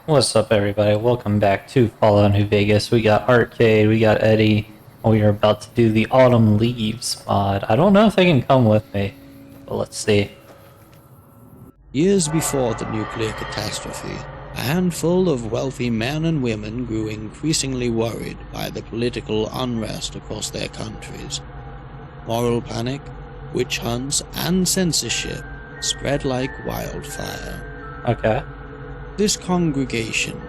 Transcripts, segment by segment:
What's up, everybody? Welcome back to Fallout New Vegas. We got Arcade, we got Eddie, and we are about to do the Autumn Leaves mod. I don't know if they can come with me, but let's see. Years before the nuclear catastrophe, a handful of wealthy men and women grew increasingly worried by the political unrest across their countries. Moral panic, witch hunts, and censorship spread like wildfire. Okay. This congregation,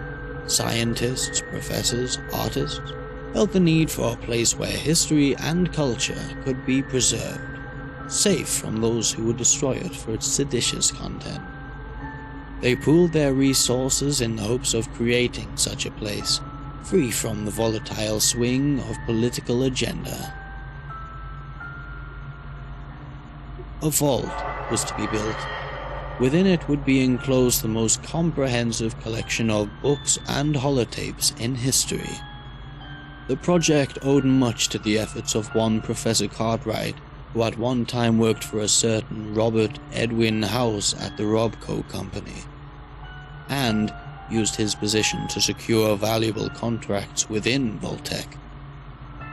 scientists, professors, artists, felt the need for a place where history and culture could be preserved, safe from those who would destroy it for its seditious content. They pooled their resources in the hopes of creating such a place, free from the volatile swing of political agenda. A vault was to be built. Within it would be enclosed the most comprehensive collection of books and holotapes in history. The project owed much to the efforts of one Professor Cartwright, who at one time worked for a certain Robert Edwin House at the Robco Company, and used his position to secure valuable contracts within Voltec.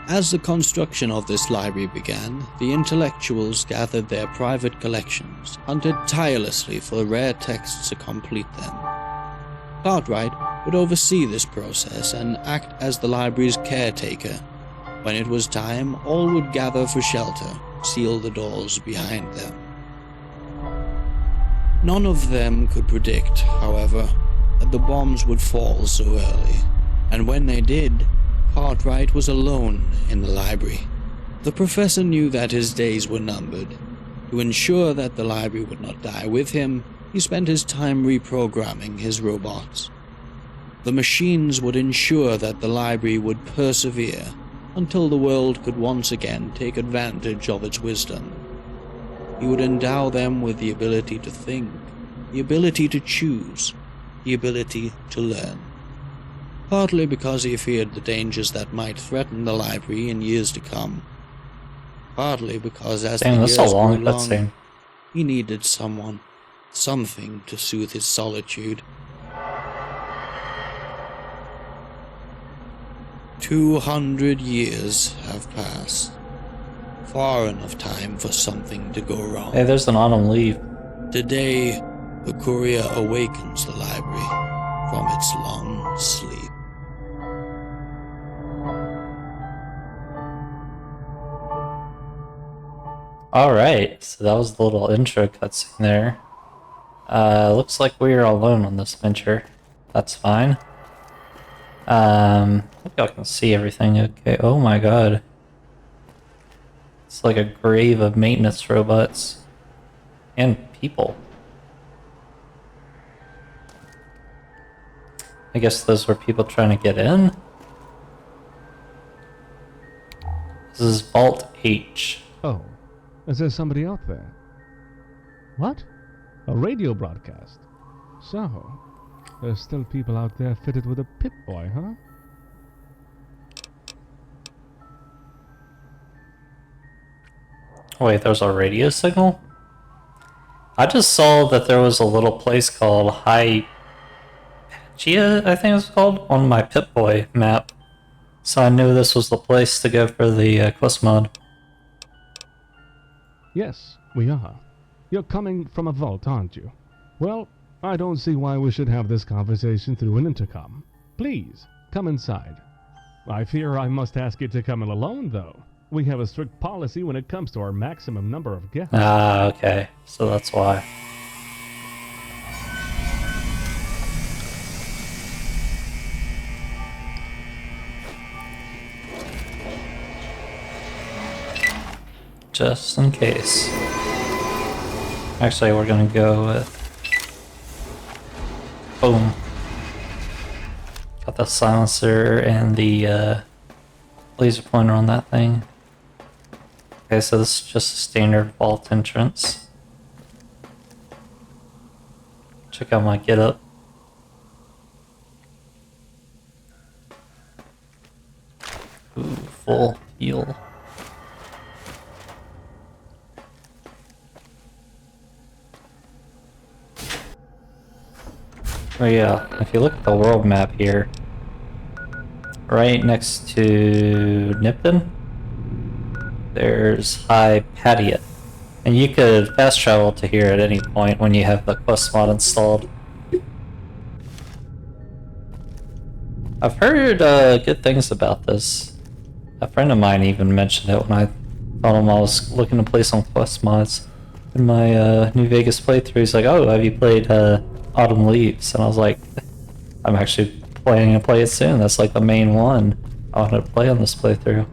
As the construction of this library began, the intellectuals gathered their private collections, hunted tirelessly for rare texts to complete them. Cartwright would oversee this process and act as the library's caretaker. When it was time, all would gather for shelter, seal the doors behind them. None of them could predict, however, that the bombs would fall so early, and when they did, Cartwright was alone in the library. The professor knew that his days were numbered. To ensure that the library would not die with him, he spent his time reprogramming his robots. The machines would ensure that the library would persevere until the world could once again take advantage of its wisdom. He would endow them with the ability to think, the ability to choose, the ability to learn. Partly because he feared the dangers that might threaten the library in years to come. Partly because as Damn, the that's a years long grew long, cutscene. he needed someone, something to soothe his solitude. 200 years have passed. Far enough time for something to go wrong. Hey, there's an Autumn Leaf. Today, the courier awakens the library from its long sleep. Alright, so that was the little intro cutscene there. Looks like we are alone on this venture. That's fine. Hope y'all can see everything okay. Oh my god. It's like a grave of maintenance robots. And people. I guess those were people trying to get in? This is Vault H. Oh, is there somebody out there? What? A radio broadcast? So, there's still people out there fitted with a Pip-Boy, huh? Wait, there's a radio signal? I just saw that there was a little place called Hypatia, I think it's called, on my Pip-Boy map. So I knew this was the place to go for the quest mod. Yes, we are. You're coming from a vault, aren't you? Well, I don't see why we should have this conversation through an intercom. Please, come inside. I fear I must ask you to come in alone, though. We have a strict policy when it comes to our maximum number of guests. Ah, okay. So that's why. Just in case. Actually, we're gonna go with... Boom. Got the silencer and the laser pointer on that thing. Okay, so this is just a standard vault entrance. Check out my getup. Ooh, full heal. Oh yeah, if you look at the world map here, right next to Nipton, there's Hypatia. And you could fast travel to here at any point when you have the quest mod installed. I've heard good things about this. A friend of mine even mentioned it when I told him I was looking to play some quest mods in my New Vegas playthrough. He's like, "Oh, have you played Autumn Leaves?" And I was like, "I'm actually planning to play it soon. That's like the main one I wanted to play on this playthrough."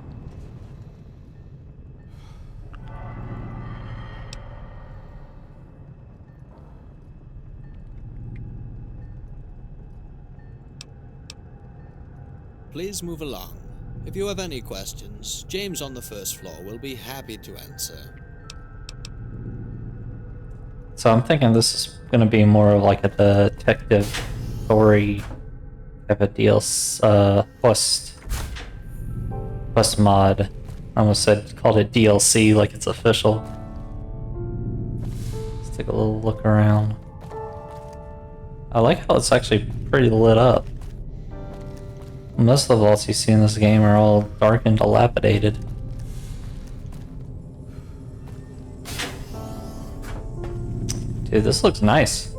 Please move along. If you have any questions, James on the first floor will be happy to answer. So I'm thinking this is going to be more of like a detective story type of quest mod. I almost called it DLC like it's official. Let's take a little look around. I like how it's actually pretty lit up. Most of the vaults you see in this game are all dark and dilapidated. Dude, this looks nice.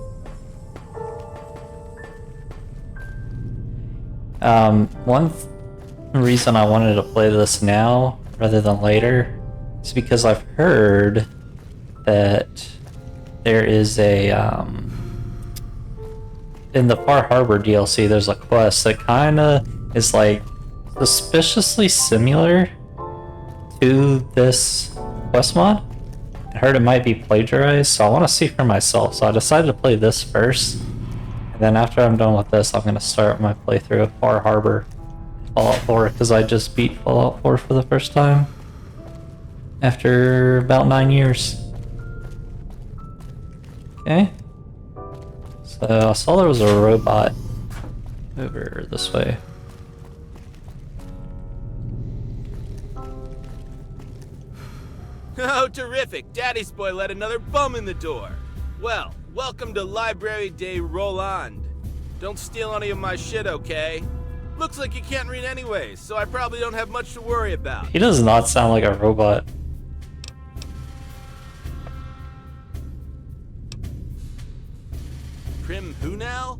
One reason I wanted to play this now rather than later is because I've heard that there is a in the Far Harbor DLC there's a quest that kinda is like suspiciously similar to this quest mod. I heard it might be plagiarized, so I want to see for myself. So I decided to play this first, and then after I'm done with this, I'm going to start my playthrough of Far Harbor Fallout 4, because I just beat Fallout 4 for the first time after about 9 years. Okay. So I saw there was a robot over this way. Oh, terrific! Daddy's boy let another bum in the door. Well, welcome to Library Day Roland. Don't steal any of my shit, okay? Looks like you can't read anyways, so I probably don't have much to worry about. He does not sound like a robot. Prim who now?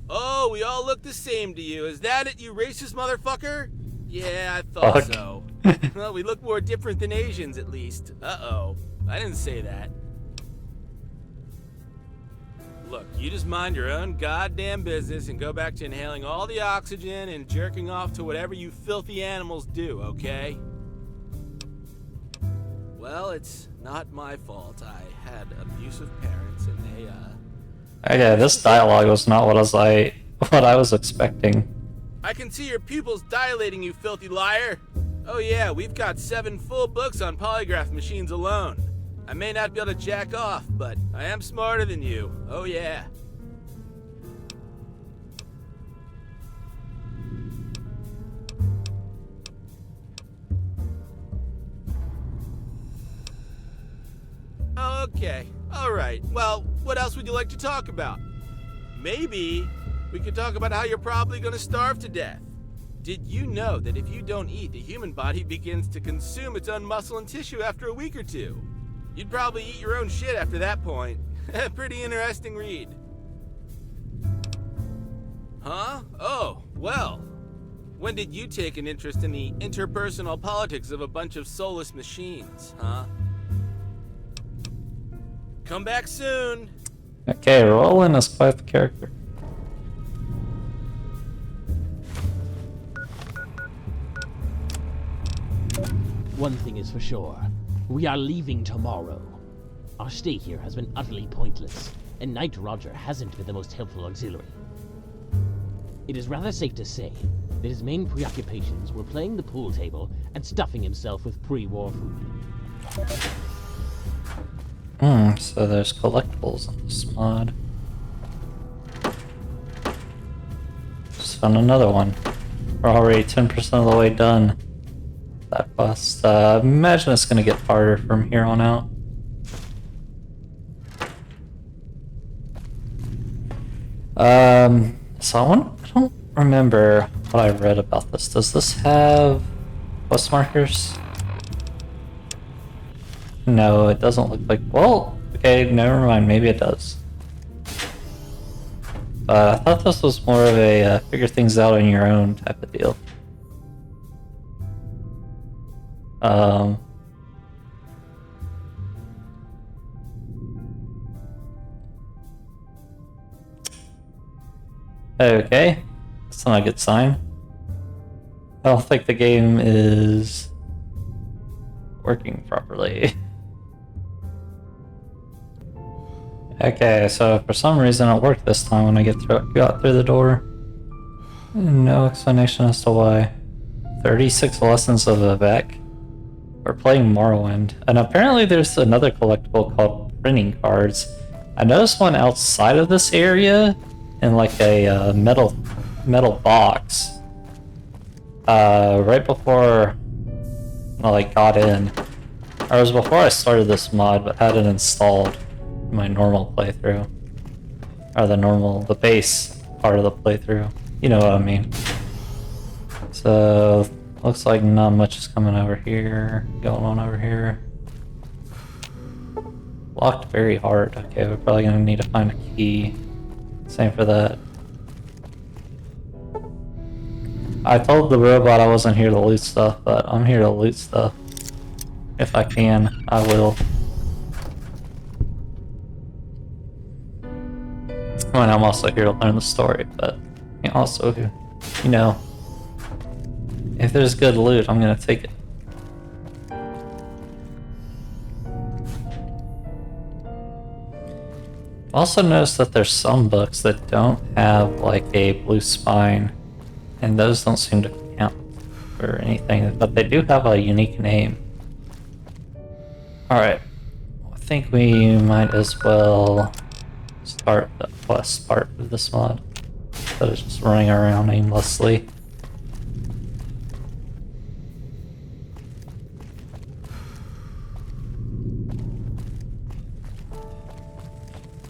Oh, we all look the same to you. Is that it, you racist motherfucker? Yeah, I thought Fuck. so. Well, we look more different than Asians, at least. Uh-oh. I didn't say that. Look, you just mind your own goddamn business and go back to inhaling all the oxygen and jerking off to whatever you filthy animals do, okay? Well, it's not my fault. I had abusive parents and they, Okay, this dialogue was not what I was expecting. I can see your pupils dilating, you filthy liar! Oh yeah, we've got 7 full books on polygraph machines alone. I may not be able to jack off, but I am smarter than you. Oh yeah. Okay, alright. Well, what else would you like to talk about? Maybe we could talk about how you're probably gonna starve to death. Did you know that if you don't eat, the human body begins to consume its own muscle and tissue after a week or two? You'd probably eat your own shit after that point. Pretty interesting read. Huh? Oh, well. When did you take an interest in the interpersonal politics of a bunch of soulless machines, huh? Come back soon. Okay, Roland is quite the character. One thing is for sure. We are leaving tomorrow. Our stay here has been utterly pointless, and Knight Roger hasn't been the most helpful auxiliary. It is rather safe to say that his main preoccupations were playing the pool table and stuffing himself with pre-war food. So there's collectibles on this mod. Just found another one. We're already 10% of the way done. That quest. I imagine it's gonna get harder from here on out. I don't remember what I read about this. Does this have quest markers? No, it doesn't look like, well, okay, never mind, maybe it does. I thought this was more of a figure things out on your own type of deal. Okay, that's not a good sign. I don't think the game is working properly. Okay, so for some reason it worked this time when I got through the door. No explanation as to why. 36 lessons of Vivek. We're playing Morrowind, and apparently there's another collectible called printing cards. I noticed one outside of this area in like a metal box. Right before I like got in. Or it was before I started this mod, but had it installed in my normal playthrough. Or the base part of the playthrough. You know what I mean. So, looks like not much is coming over here, going on over here. Locked very hard. Okay, we're probably gonna need to find a key. Same for that. I told the robot I wasn't here to loot stuff, but I'm here to loot stuff. If I can, I will. I mean, I'm also here to learn the story, but also, you know, if there's good loot, I'm gonna take it. Also noticed that there's some books that don't have like a blue spine, and those don't seem to count for anything, but they do have a unique name. Alright, I think we might as well start the quest part of this mod instead of just running around aimlessly.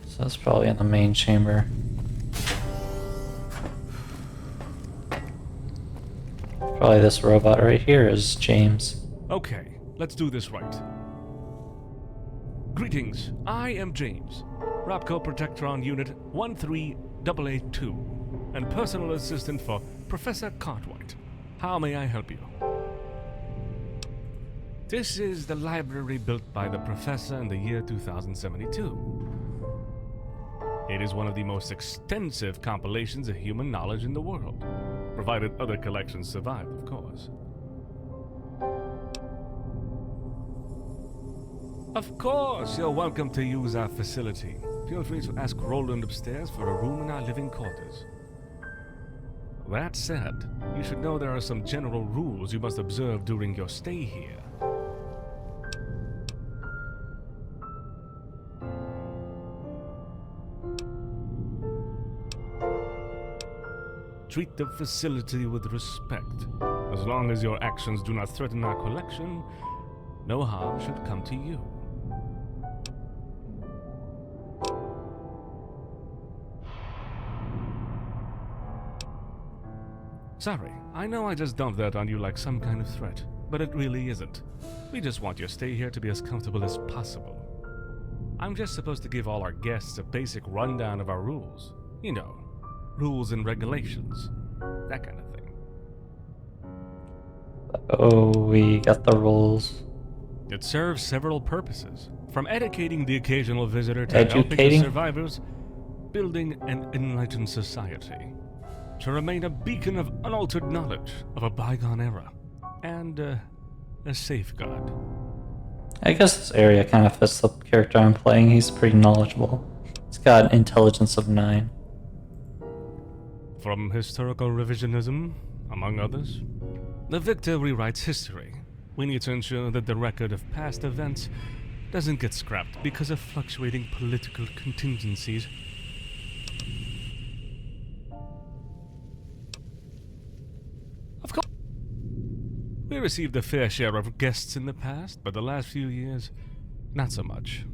So that's probably in the main chamber. Probably this robot right here is James. Okay, let's do this right. Greetings, I am James, Rapco Protectron Unit 13882, and personal assistant for Professor Cartwright. How may I help you? This is the library built by the Professor in the year 2072. It is one of the most extensive compilations of human knowledge in the world, provided other collections survive, of course. Of course, you're welcome to use our facility. Feel free to ask Roland upstairs for a room in our living quarters. That said, you should know there are some general rules you must observe during your stay here. Treat the facility with respect. As long as your actions do not threaten our collection, no harm should come to you. Sorry, I know I just dumped that on you like some kind of threat, but it really isn't. We just want your stay here to be as comfortable as possible. I'm just supposed to give all our guests a basic rundown of our rules. You know, rules and regulations. That kind of thing. Oh, we got the rules. It serves several purposes, from educating the occasional visitor to helping the survivors, building an enlightened society, to remain a beacon of unaltered knowledge of a bygone era, and a safeguard. I guess this area kind of fits the character I'm playing. He's pretty knowledgeable. He's got an intelligence of 9. From historical revisionism, among others, the victor rewrites history. We need to ensure that the record of past events doesn't get scrapped because of fluctuating political contingencies. Of course, we received a fair share of guests in the past, but the last few years, not so much.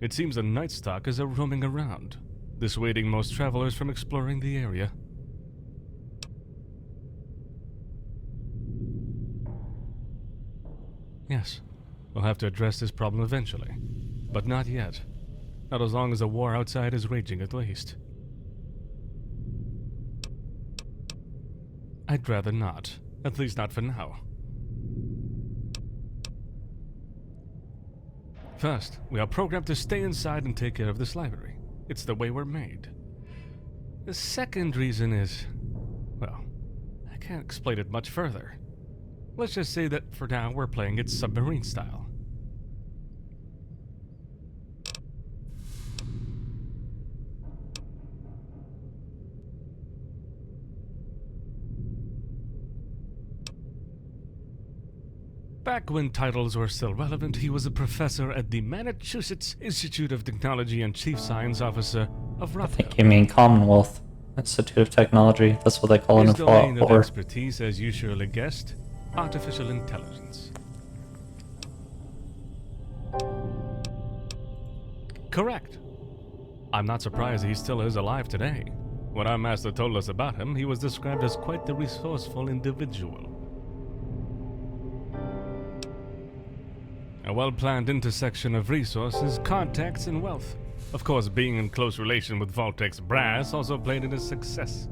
It seems the Night Stalkers are roaming around. dissuading most travelers from exploring the area. Yes, we'll have to address this problem eventually, but not yet. Not as long as the war outside is raging, at least. I'd rather not, at least not for now. First, we are programmed to stay inside and take care of this library. It's the way we're made. The second reason is, well, I can't explain it much further. Let's just say that for now we're playing it submarine style. Back when titles were still relevant, he was a professor at the Massachusetts Institute of Technology and Chief Science Officer of I Rockville. think you mean Commonwealth Institute of Technology. That's what they call it His in domain Fallout of 4. expertise, as you surely guessed, artificial intelligence. Correct. I'm not surprised he still is alive today. When our master told us about him, he was described as quite the resourceful individual. A well-planned intersection of resources, contacts, and wealth. Of course, being in close relation with Vault-Tec's brass also played in his success.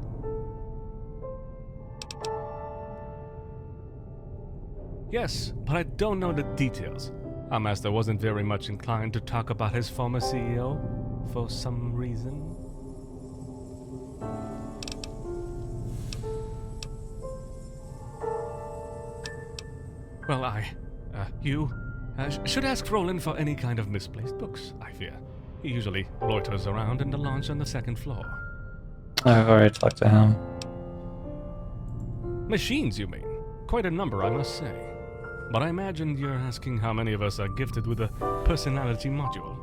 Yes, but I don't know the details. Our master wasn't very much inclined to talk about his former CEO, for some reason. Well, you should ask Roland for any kind of misplaced books, I fear. He usually loiters around in the lounge on the second floor. I've already talked to him. Machines, you mean? Quite a number, I must say. But I imagine you're asking how many of us are gifted with a personality module.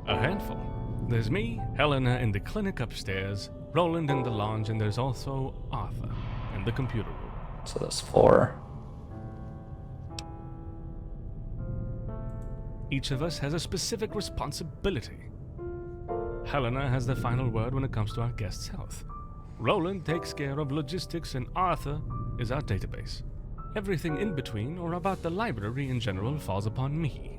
A handful. There's me, Helena in the clinic upstairs, Roland in the lounge, and there's also Arthur in the computer room. So that's 4. Each of us has a specific responsibility. Helena has the final word when it comes to our guest's health. Roland takes care of logistics, and Arthur is our database. Everything in between or about the library in general falls upon me.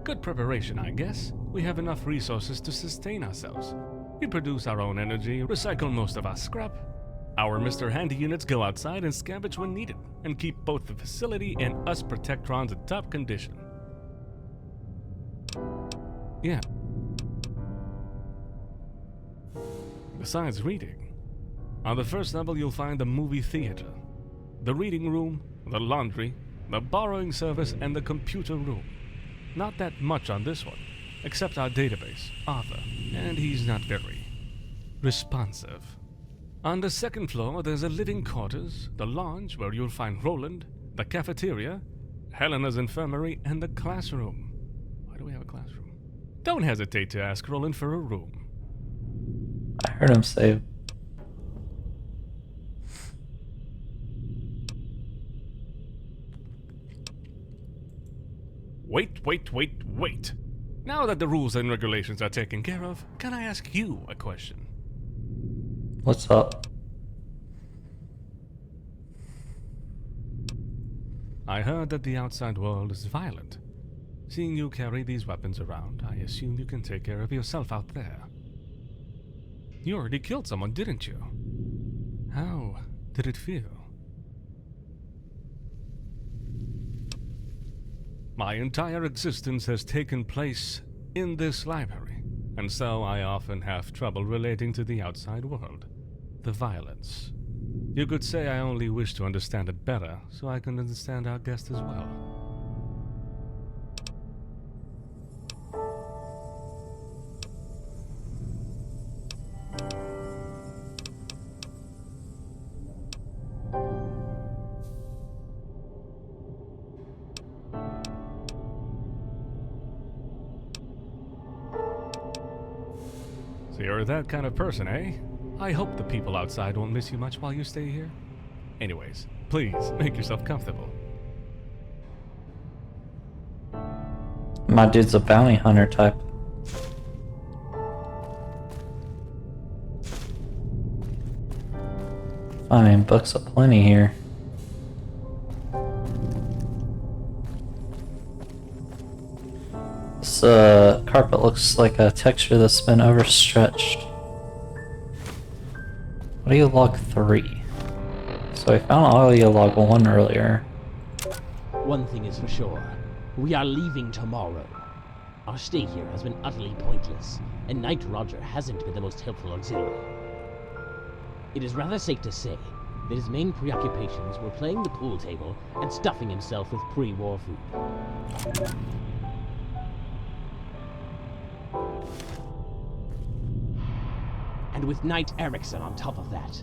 Good preparation, I guess. We have enough resources to sustain ourselves. We produce our own energy, recycle most of our scrap. Our Mr. Handy units go outside and scavenge when needed, and keep both the facility and us Protectrons in top condition. Yeah. Besides reading, on the first level you'll find the movie theater, the reading room, the laundry, the borrowing service, and the computer room. Not that much on this one, except our database, Arthur, and he's not very responsive. On the second floor, there's a living quarters, the lounge where you'll find Roland, the cafeteria, Helena's infirmary, and the classroom. Why do we have a classroom? Don't hesitate to ask Roland for a room. I heard him say. Wait. Now that the rules and regulations are taken care of, can I ask you a question? What's up? I heard that the outside world is violent. Seeing you carry these weapons around, I assume you can take care of yourself out there. You already killed someone, didn't you? How did it feel? My entire existence has taken place in this library, and so I often have trouble relating to the outside world. The violence. You could say I only wish to understand it better, so I can understand our guest as well. So you're that kind of person, eh? I hope the people outside won't miss you much while you stay here. Anyways, please make yourself comfortable. My dude's a bounty hunter type. Finding books aplenty here. This carpet looks like a texture that's been overstretched. Audio log 3. So I found audio log 1 earlier. One thing is for sure. We are leaving tomorrow. Our stay here has been utterly pointless, and Knight Roger hasn't been the most helpful auxiliary. It is rather safe to say that his main preoccupations were playing the pool table and stuffing himself with pre-war food. And with Knight Erickson on top of that.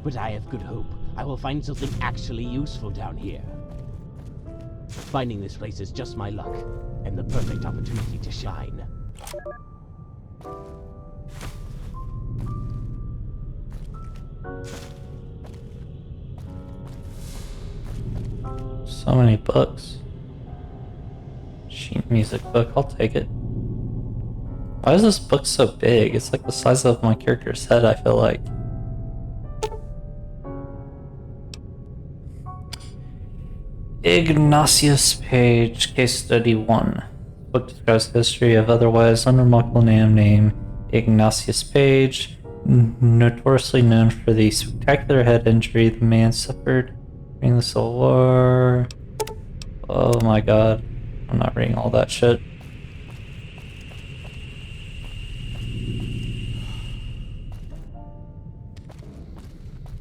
But I have good hope I will find something actually useful down here. Finding this place is just my luck, and the perfect opportunity to shine. So many books. Sheet music book, I'll take it. Why is this book so big? It's like the size of my character's head, I feel like. Ignatius Page, Case Study 1. Book describes the history of otherwise unremarkable name Ignatius Page, notoriously known for the spectacular head injury the man suffered during the Civil War. Oh my god. I'm not reading all that shit.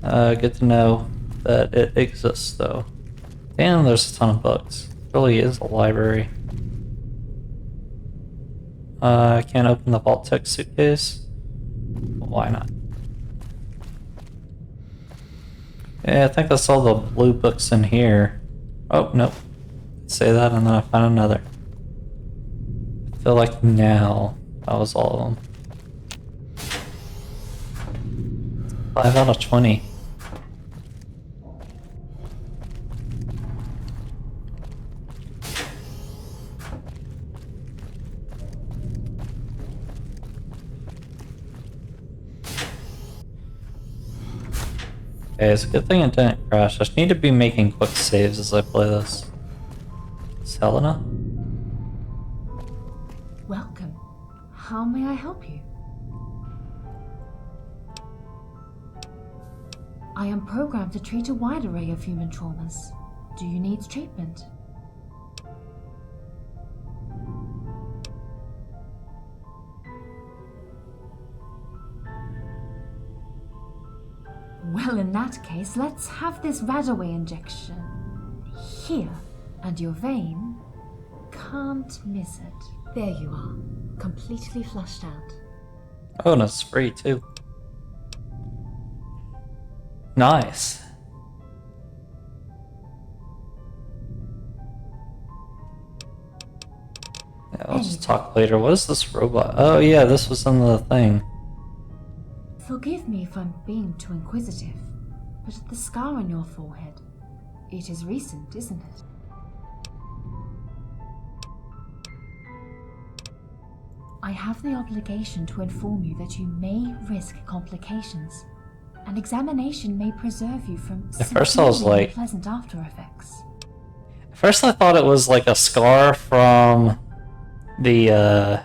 Good to know that it exists, though. Damn, there's a ton of books. It really is a library. I can't open the Vault Tech suitcase. Why not? Yeah, I think I saw the blue books in here. Oh, nope. Say that and then I found another. I feel like now that was all of them. 5 out of 20. Okay, it's a good thing it didn't crash. I just need to be making quick saves as I play this. Is Helena? Welcome. How may I help you? I am programmed to treat a wide array of human traumas. Do you need treatment? Well, in that case, let's have this Radaway injection. Here. And your vein? Can't miss it. There you are. Completely flushed out. Oh, and it's free too. Nice. Yeah, I'll just talk later. What is this robot? Oh yeah, this was in the thing. Forgive me if I'm being too inquisitive, but the scar on your forehead, it is recent, isn't it? I have the obligation to inform you that you may risk complications. An examination may preserve you from At first I was like, unpleasant after effects. At first I thought it was like a scar from the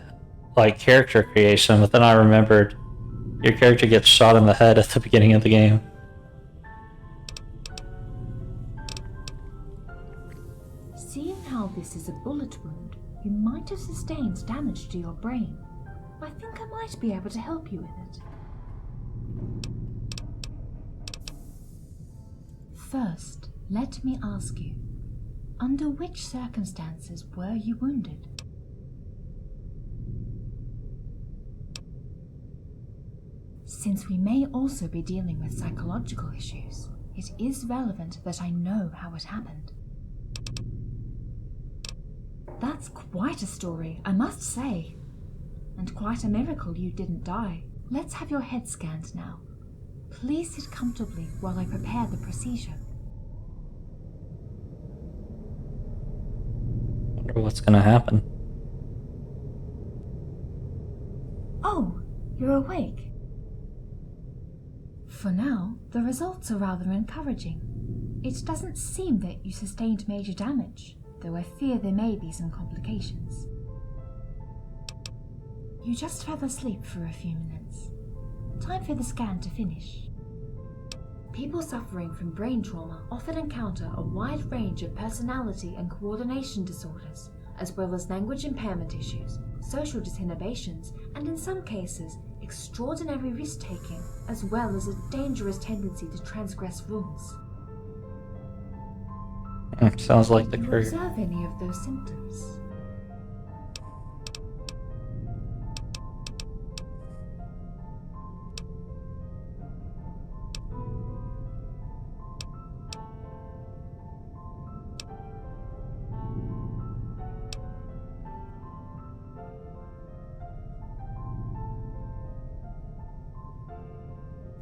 like character creation, but then I remembered your character gets shot in the head at the beginning of the game. Seeing how this is a bullet wound, you might have sustained damage to your brain. I think I might be able to help you with it. First, let me ask you, under which circumstances were you wounded? Since we may also be dealing with psychological issues, it is relevant that I know how it happened. That's quite a story, I must say. And quite a miracle you didn't die. Let's have your head scanned now. Please sit comfortably while I prepare the procedure. Wonder what's gonna happen. You're awake. For now, the results are rather encouraging. It doesn't seem that you sustained major damage, though I fear there may be some complications. You just fell asleep for a few minutes. Time for the scan to finish. People suffering from brain trauma often encounter a wide range of personality and coordination disorders, as well as language impairment issues, social disinhibitions, and in some cases, extraordinary risk-taking, as well as a dangerous tendency to transgress rules. Sounds like the Do you career. observe any of those symptoms?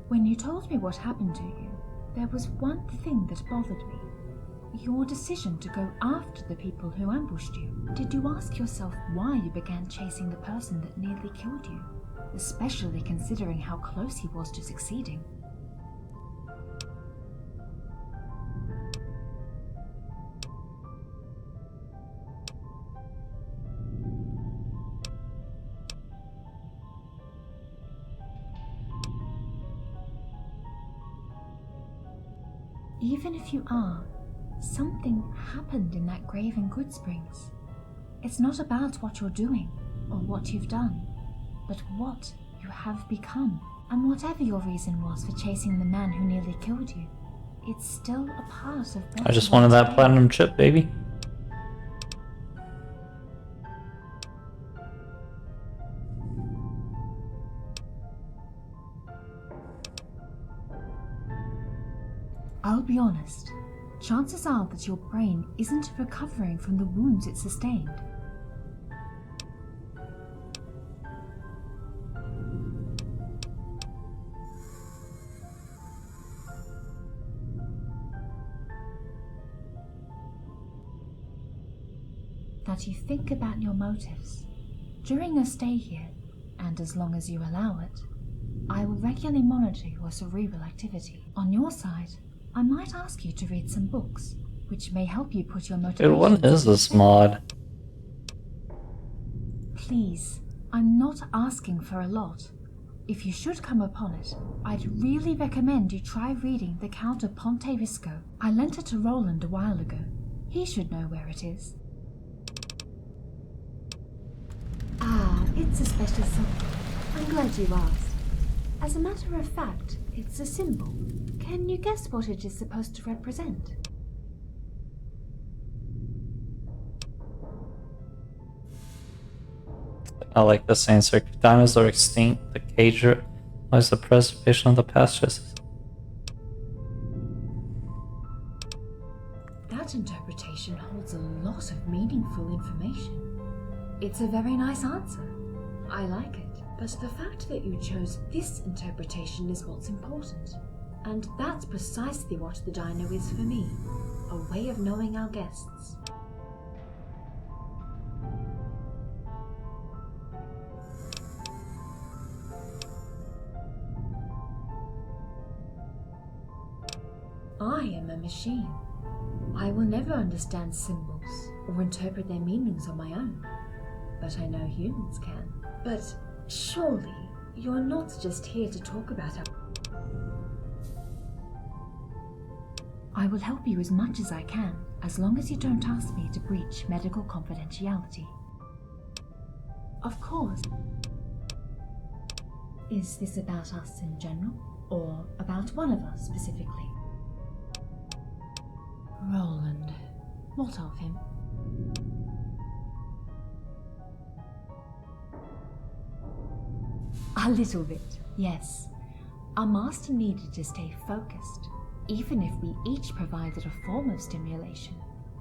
When you told me what happened to you, there was one thing that bothered me. Your decision to go after the people who ambushed you. Did you ask yourself why you began chasing the person that nearly killed you? Especially considering how close he was to succeeding. Even if you are, something happened in that grave in Goodsprings. It's not about what you're doing or what you've done, but what you have become. And whatever your reason was for chasing the man who nearly killed you, it's still a part of what I just you are wanted that today. platinum chip, baby. I'll be honest, chances are that your brain isn't recovering from the wounds it sustained. That you think about your motives. During your stay here, and as long as you allow it, I will regularly monitor your cerebral activity. On your side, I might ask you to read some books, which may help you put your motivation. Dude, what is this mod? Please, I'm not asking for a lot. If you should come upon it, I'd really recommend you try reading The Count of Ponte Risco. I lent it to Roland a while ago. He should know where it is. Ah, it's a special something. I'm glad you asked. As a matter of fact, it's a symbol. Can you guess what it is supposed to represent? I like this answer. Dinosaurs are extinct. The cage was the preservation of the pastures. That interpretation holds a lot of meaningful information. It's a very nice answer. I like it. But the fact that you chose this interpretation is what's important. And that's precisely what the dino is for me. A way of knowing our guests. I am a machine. I will never understand symbols or interpret their meanings on my own. But I know humans can. But surely, you're not just here to talk about our... I will help you as much as I can, as long as you don't ask me to breach medical confidentiality. Of course. Is this about us in general, or about one of us specifically? Roland. What of him? A little bit, yes. Our master needed to stay focused. Even if we each provided a form of stimulation,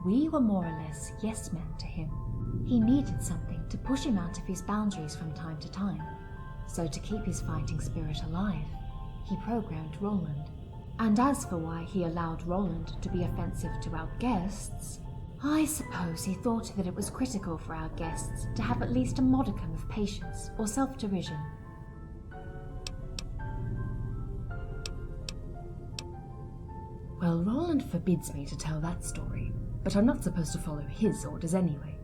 we were more or less yes-men to him. He needed something to push him out of his boundaries from time to time. So to keep his fighting spirit alive, he programmed Roland. And as for why he allowed Roland to be offensive to our guests, I suppose he thought that it was critical for our guests to have at least a modicum of patience or self-derision. Well, Roland forbids me to tell that story, but I'm not supposed to follow his orders anyway.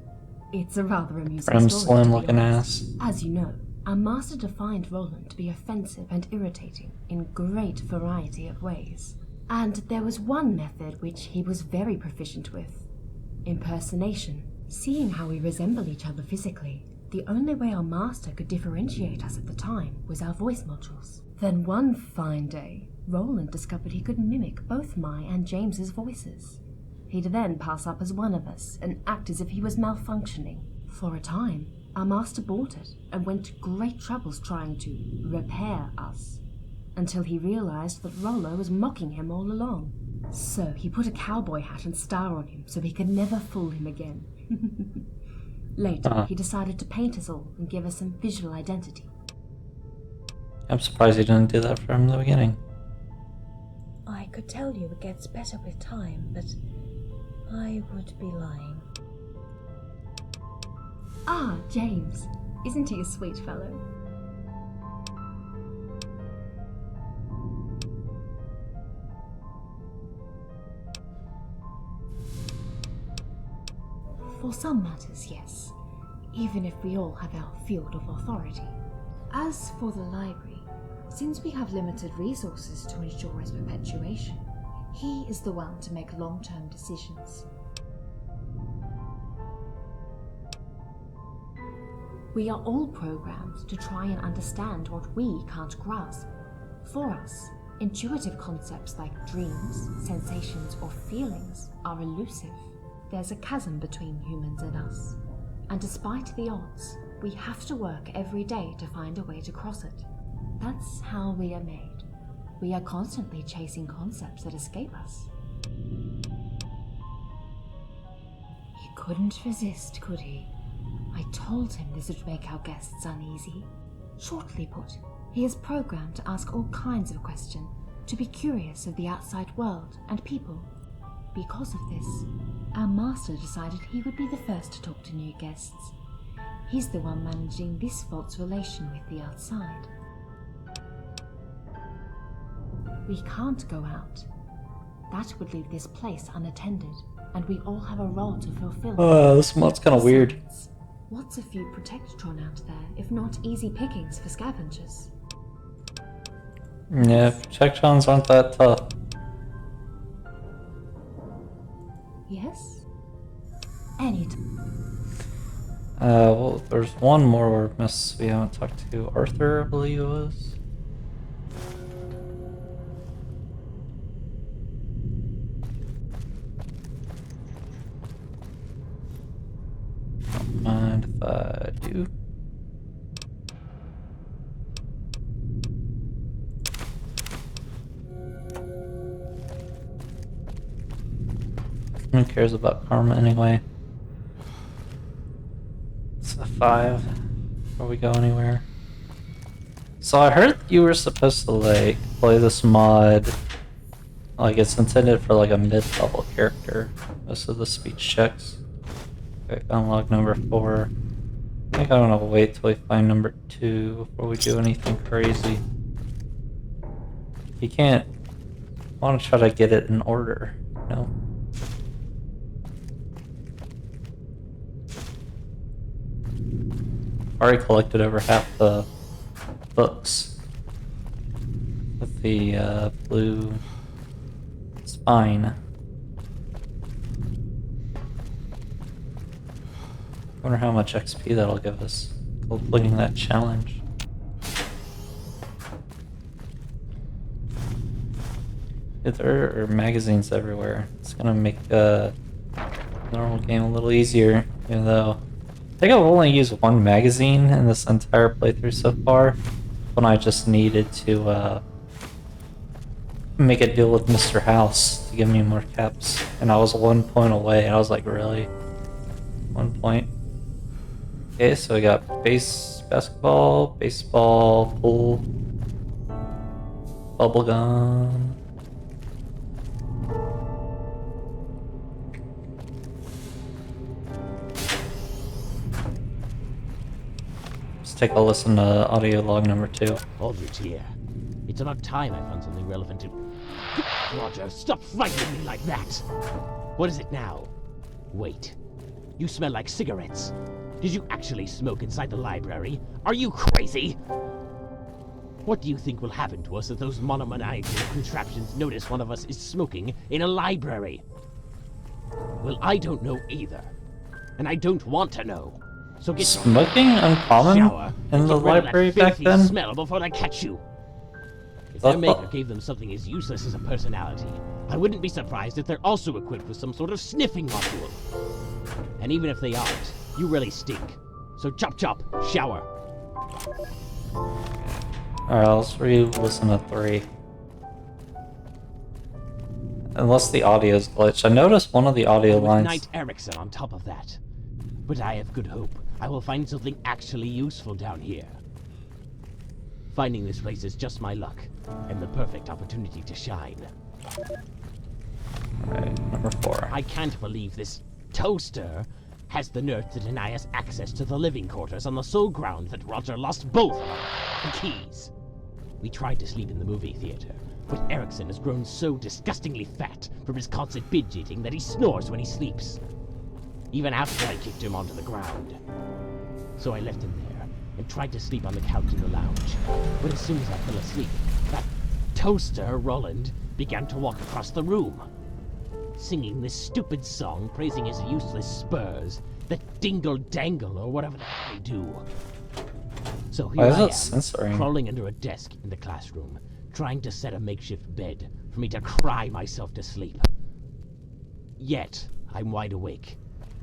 It's a rather amusing Prim, story, slim to be looking honest. ass. As you know, our master defined Roland to be offensive and irritating in great variety of ways. And there was one method which he was very proficient with: impersonation. Seeing how we resemble each other physically, the only way our master could differentiate us at the time was our voice modules. Then one fine day, Roland discovered he could mimic both my and James's voices. He'd then pass up as one of us and act as if he was malfunctioning. For a time, our master bought it and went to great troubles trying to repair us, until he realized that Rollo was mocking him all along. So he put a cowboy hat and star on him so he could never fool him again. Later, he decided to paint us all and give us some visual identity. I'm surprised he didn't do that from the beginning. I could tell you it gets better with time, but I would be lying. Ah, James. Isn't he a sweet fellow? For some matters, yes, even if we all have our field of authority. As for the library, since we have limited resources to ensure its perpetuation, he is the one to make long-term decisions. We are all programmed to try and understand what we can't grasp. For us, intuitive concepts like dreams, sensations, or feelings are elusive. There's a chasm between humans and us, and despite the odds, we have to work every day to find a way to cross it. That's how we are made. We are constantly chasing concepts that escape us. He couldn't resist, could he? I told him this would make our guests uneasy. Shortly put, he is programmed to ask all kinds of questions, to be curious of the outside world and people. Because of this, our master decided he would be the first to talk to new guests. He's the one managing this vault's relation with the outside. We can't go out. That would leave this place unattended, and we all have a role to fulfill. This mod's kind of weird. Besides, what's a few Protectron out there, if not easy pickings for scavengers? Yeah, Protectrons aren't that tough. Yes? Any Well, there's one more we haven't talked to. Arthur, I believe it was. Don't mind if I do. Who cares about karma anyway? It's a 5 before we go anywhere. So I heard you were supposed to like play this mod, like it's intended for like a mid-level character. Most of the speech checks. Okay, unlock number 4. I think I'm gonna wait till we find number 2 before we do anything crazy. You can't want to try to get it in order, you know? Already collected over half the books with the blue spine. Wonder how much XP that'll give us completing that challenge. There are magazines everywhere. It's gonna make the normal game a little easier, even though I think I've only used one magazine in this entire playthrough so far, when I just needed to make a deal with Mr. House to give me more caps, and I was 1 point away, and I was like, really? 1 point? Okay, so we got basketball, baseball, pool, bubblegum. Take a listen to audio log number 2. Aldrich here. It's about time I found something relevant to... Roger, stop frightening me like that! What is it now? Wait. You smell like cigarettes. Did you actually smoke inside the library? Are you crazy? What do you think will happen to us if those monomaniacal contraptions notice one of us is smoking in a library? Well, I don't know either. And I don't want to know. So get Smoking uncommon shower in and the get rid of that library back filthy then? smell before I catch you. If What their the- maker gave them something as useless as a personality, I wouldn't be surprised if they're also equipped with some sort of sniffing module. And even if they aren't, you really stink. So chop chop, shower. Alright, let's re-listen to 3. Unless the audio's glitched. I noticed one of the audio With lines. Knight Erickson on top of that. But I have good hope. I will find something actually useful down here. Finding this place is just my luck, and the perfect opportunity to shine. Alright, number 4. I can't believe this toaster has the nerve to deny us access to the living quarters on the sole ground that Roger lost both of the keys. We tried to sleep in the movie theater, but Erickson has grown so disgustingly fat from his constant binge eating that he snores when he sleeps. Even after I kicked him onto the ground. So I left him there and tried to sleep on the couch in the lounge. But as soon as I fell asleep, that toaster, Roland, began to walk across the room, singing this stupid song praising his useless spurs, the dingle dangle or whatever the hell they do. So here Why is I it am, censoring? crawling under a desk in the classroom, trying to set a makeshift bed for me to cry myself to sleep. Yet, I'm wide awake,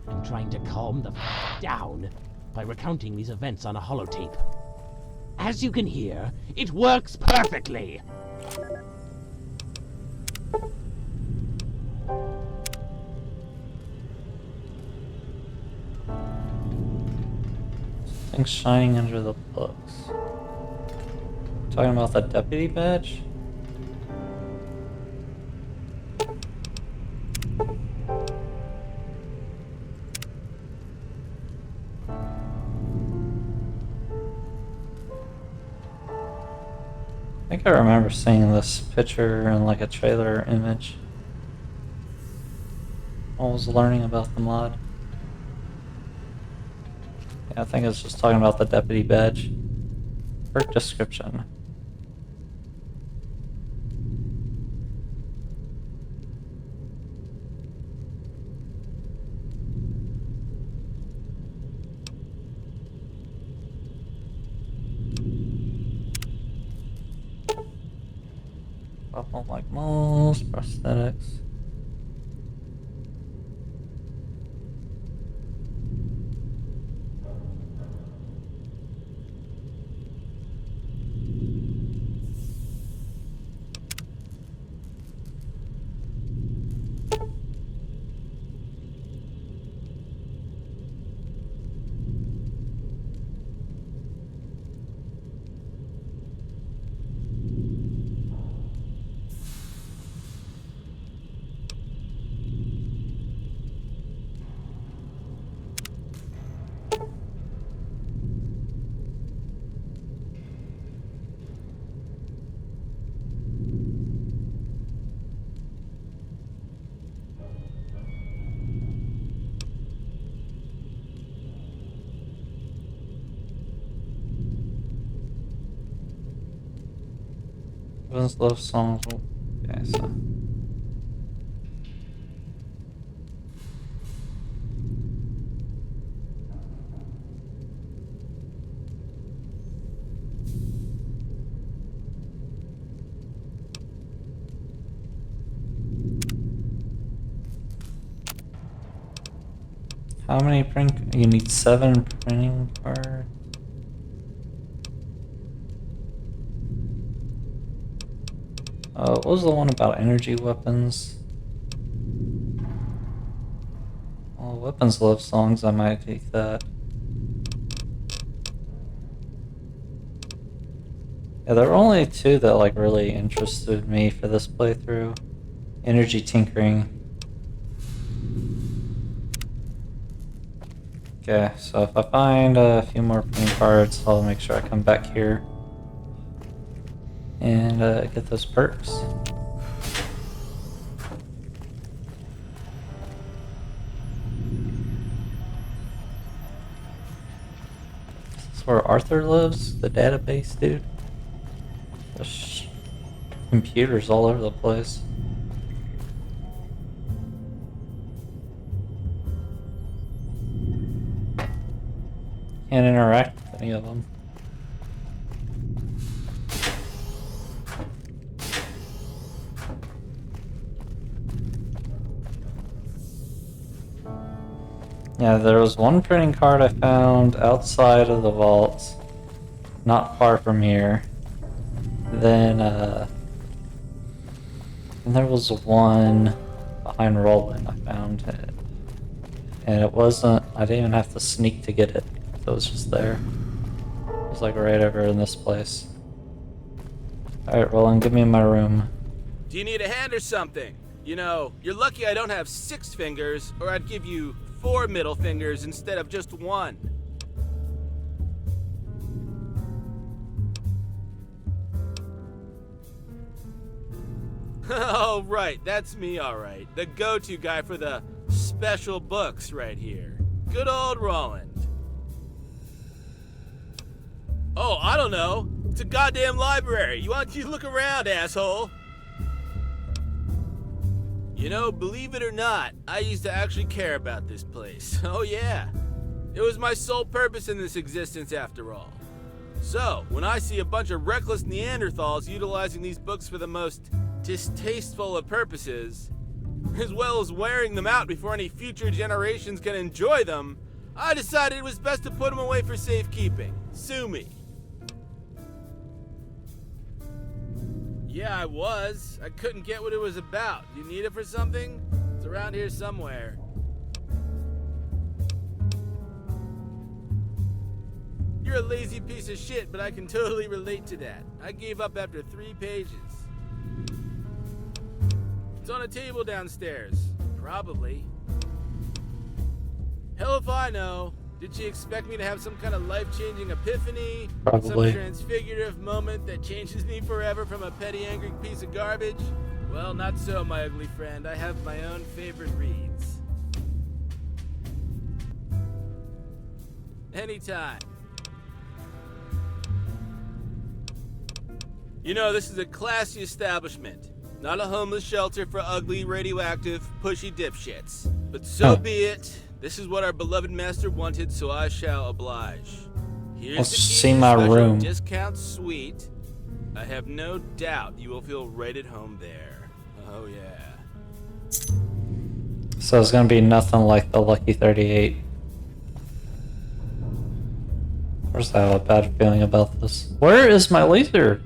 and trying to calm the down by recounting these events on a holotape. As you can hear, it works perfectly! Things shining under the books. Talking about the deputy badge? I think I remember seeing this picture in like a trailer image. I was learning about the mod. Yeah, I think it's just talking about the deputy badge. Perk description. Pop like most prosthetics. Vince love songs. Okay, so. How many print? You need 7 printing cards. What was the one about energy weapons? Well, weapons love songs, I might take that. Yeah, there were only 2 that like really interested me for this playthrough. Energy tinkering. Okay, so if I find a few more printing cards, I'll make sure I come back here and get those perks. That's where Arthur lives, the database dude. There's computers all over the place. Can't interact with any of them. Yeah, there was one printing card I found outside of the vaults, not far from here. Then, and there was one behind Roland I found, and it wasn't, I didn't even have to sneak to get it, so it was just there. It was like right over in this place. Alright, Roland, give me my room. Do you need a hand or something? You know, you're lucky I don't have 6 fingers, or I'd give you 4 middle fingers instead of just 1. Oh, right, that's me, alright. The go-to guy for the special books right here. Good old Roland. Oh, I don't know. It's a goddamn library. Why don't you look around, asshole? You know, believe it or not, I used to actually care about this place. Oh yeah. It was my sole purpose in this existence after all. So, when I see a bunch of reckless Neanderthals utilizing these books for the most distasteful of purposes, as well as wearing them out before any future generations can enjoy them, I decided it was best to put them away for safekeeping. Sue me. Yeah, I was. I couldn't get what it was about. You need it for something? It's around here somewhere. You're a lazy piece of shit, but I can totally relate to that. I gave up after 3 pages. It's on a table downstairs. Probably. Hell if I know. Did she expect me to have some kind of life-changing epiphany? Probably. Some transfigurative moment that changes me forever from a petty, angry piece of garbage? Well, not so, my ugly friend. I have my own favorite reads. Anytime. You know, this is a classy establishment. Not a homeless shelter for ugly, radioactive, pushy dipshits. But so be it. This is what our beloved master wanted, so I shall oblige. Here's Let's the key see to my special room. discount suite. I have no doubt you will feel right at home there. Oh yeah. So it's gonna be nothing like the Lucky 38. First, I have a bad feeling about this. Where is my laser?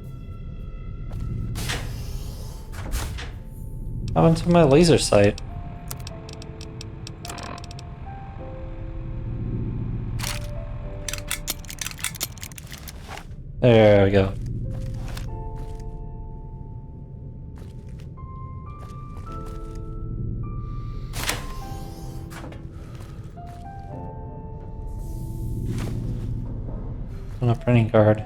What happened to my laser sight? There we go. On a printing card.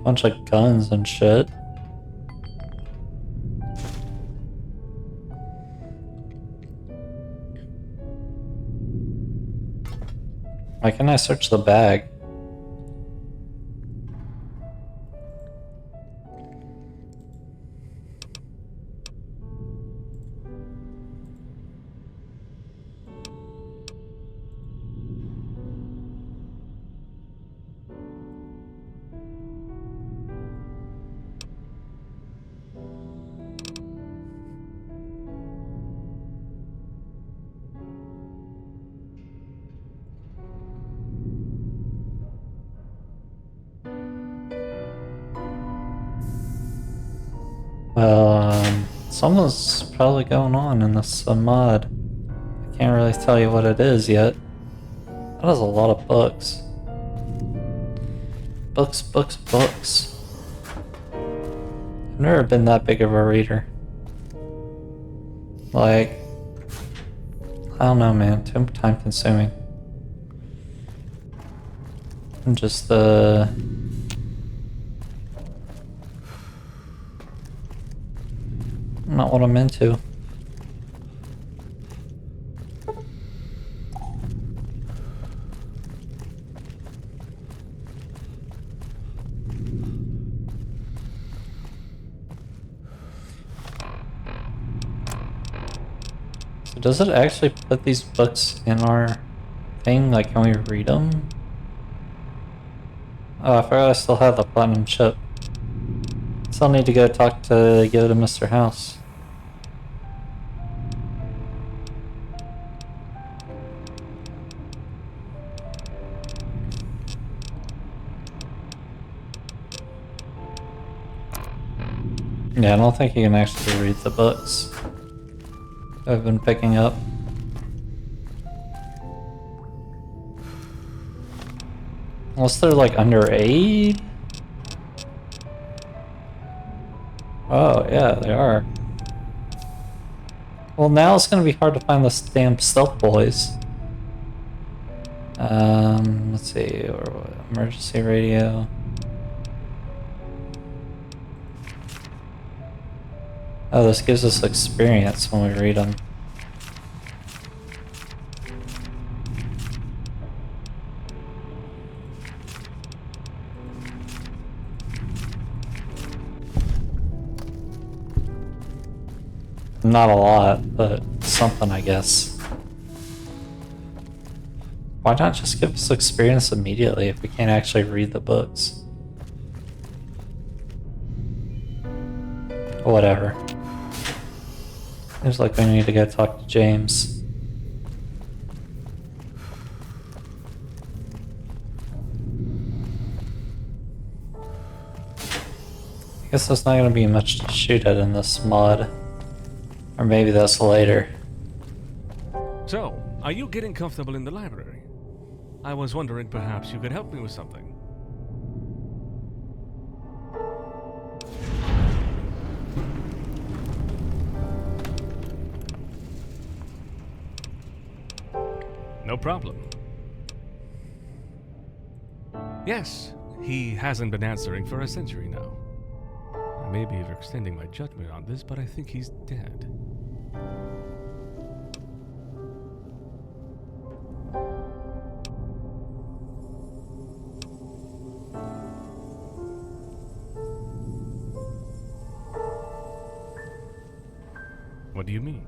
Bunch of guns and shit. Why can't I search the bag? Well, something's probably going on in this mod. I can't really tell you what it is yet. That is a lot of books. Books, books, books. I've never been that big of a reader. Like, I don't know, man. Too time consuming. And just, not what I'm into. So does it actually put these books in our thing? Like, can we read them? Oh, I forgot I still have the platinum chip. Still need to go give it to Mr. House. Yeah, I don't think you can actually read the books I've been picking up. Unless they're like underage? Oh, yeah, they are. Well, now it's gonna be hard to find the damn stealth boys. Let's see, emergency radio. Oh, this gives us experience when we read them. Not a lot, but something, I guess. Why not just give us experience immediately if we can't actually read the books? Whatever. Seems like we need to go talk to James. I guess there's not going to be much to shoot at in this mod. Or maybe that's later. So, are you getting comfortable in the library? I was wondering perhaps you could help me with something. No problem. Yes, he hasn't been answering for a century now. I may be overextending my judgment on this, but I think he's dead. What do you mean?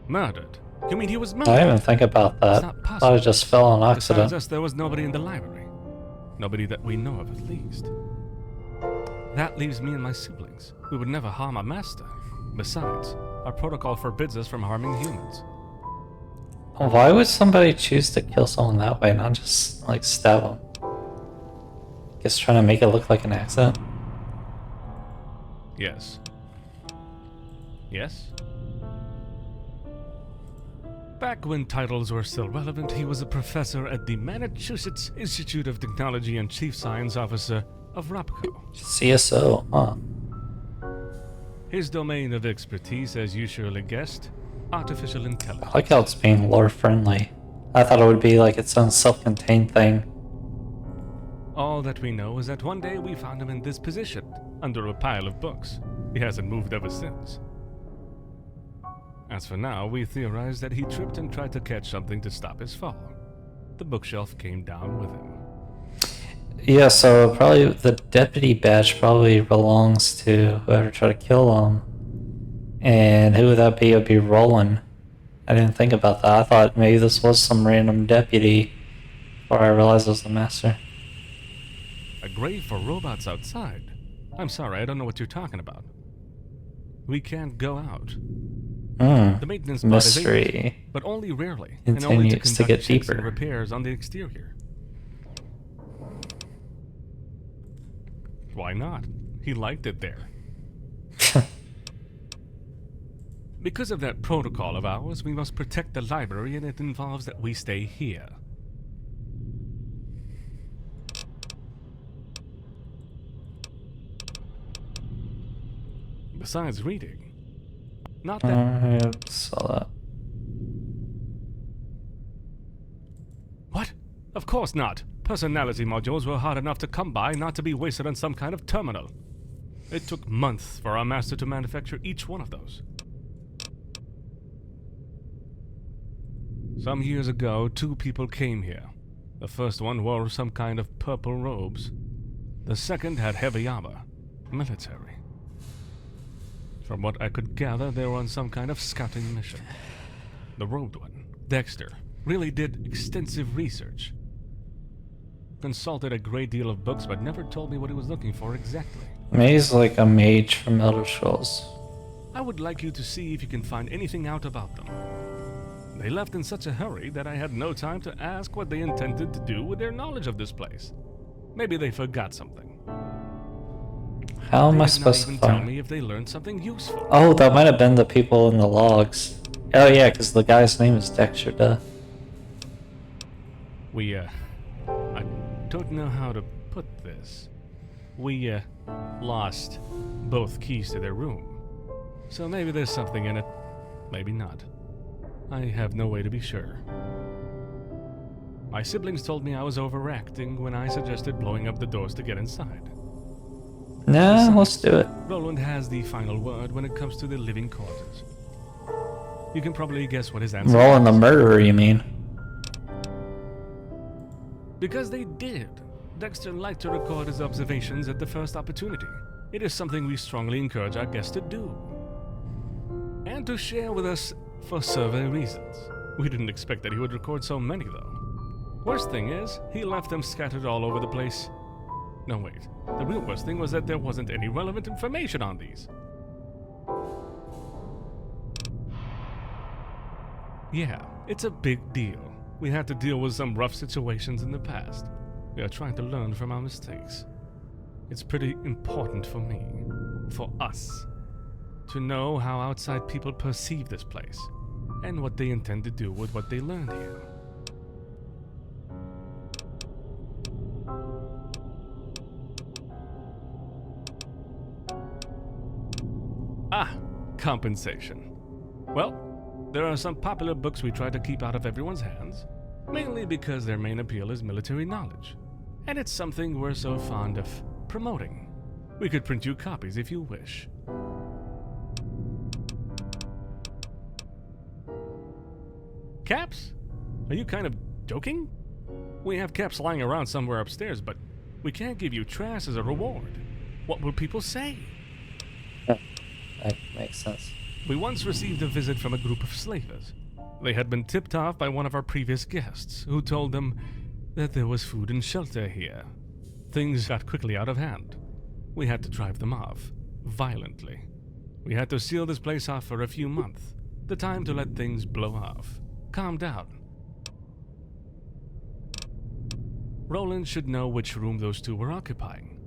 Murdered? You mean he was murdered? I didn't even think about that. Not Thought possible. it just fell on accident. Besides us, there was nobody in the library. Nobody that we know of, at least. That leaves me and my siblings. We would never harm a master. Besides, our protocol forbids us from harming humans. Why would somebody choose to kill someone that way, not just, like, stab them? Guess trying to make it look like an accident? Yes. Yes? Back when titles were still relevant, he was a professor at the Massachusetts Institute of Technology and chief science officer of ROPCO. CSO, huh? His domain of expertise, as you surely guessed, artificial intelligence. I like how it's being lore friendly. I thought it would be like its own self-contained thing. All that we know is that one day we found him in this position, under a pile of books. He hasn't moved ever since. As for now, we theorize that he tripped and tried to catch something to stop his fall. The bookshelf came down with him. Yeah, so probably the deputy badge probably belongs to whoever tried to kill him. And who would that be? It would be Roland. I didn't think about that. I thought maybe this was some random deputy before I realized it was the master. A grave for robots outside? I'm sorry, I don't know what you're talking about. We can't go out. The maintenance pod is able Mystery to, but only rarely, and only to continues to conduct get checks and deeper. repairs on the exterior. Why not? He liked it there. Because of that protocol of ours, we must protect the library, and it involves that we stay here. Besides reading, not that. I saw that. What? Of course not. Personality modules were hard enough to come by, not to be wasted on some kind of terminal. It took months for our master to manufacture each one of those. Some years ago, 2 people came here. The first one wore some kind of purple robes. The second had heavy armor. Military. From what I could gather, they were on some kind of scouting mission. The robed one, Dexter, really did extensive research. Consulted a great deal of books, but never told me what he was looking for exactly. He's like a mage from Elder Scrolls. I would like you to see if you can find anything out about them. They left in such a hurry that I had no time to ask what they intended to do with their knowledge of this place. Maybe they forgot something. How am I They did not supposed to even tell find? me if they learned something useful. Oh, that might have been the people in the logs. Oh yeah, because the guy's name is Dexter, duh. I don't know how to put this. We lost both keys to their room. So maybe there's something in it, maybe not. I have no way to be sure. My siblings told me I was overacting when I suggested blowing up the doors to get inside. Nah, let's do it. Roland has the final word when it comes to the living quarters. You can probably guess what his answer Roland the is. murderer, you mean? Because they did. Dexter liked to record his observations at the first opportunity. It is something we strongly encourage our guests to do. And to share with us for survey reasons. We didn't expect that he would record so many, though. Worst thing is, he left them scattered all over the place. No, wait. The real worst thing was that there wasn't any relevant information on these. Yeah, it's a big deal. We had to deal with some rough situations in the past. We are trying to learn from our mistakes. It's pretty important for me, for us, to know how outside people perceive this place, and what they intend to do with what they learned here. Ah, compensation. Well, there are some popular books we try to keep out of everyone's hands, mainly because their main appeal is military knowledge, and it's something we're so fond of promoting. We could print you copies if you wish. Caps? Are you kind of joking? We have caps lying around somewhere upstairs, but we can't give you trash as a reward. What will people say? That makes sense. We once received a visit from a group of slavers. They had been tipped off by one of our previous guests, who told them that there was food and shelter here. Things got quickly out of hand. We had to drive them off, violently. We had to seal this place off for a few months, the time to let things blow off, calm down. Roland should know which room those two were occupying.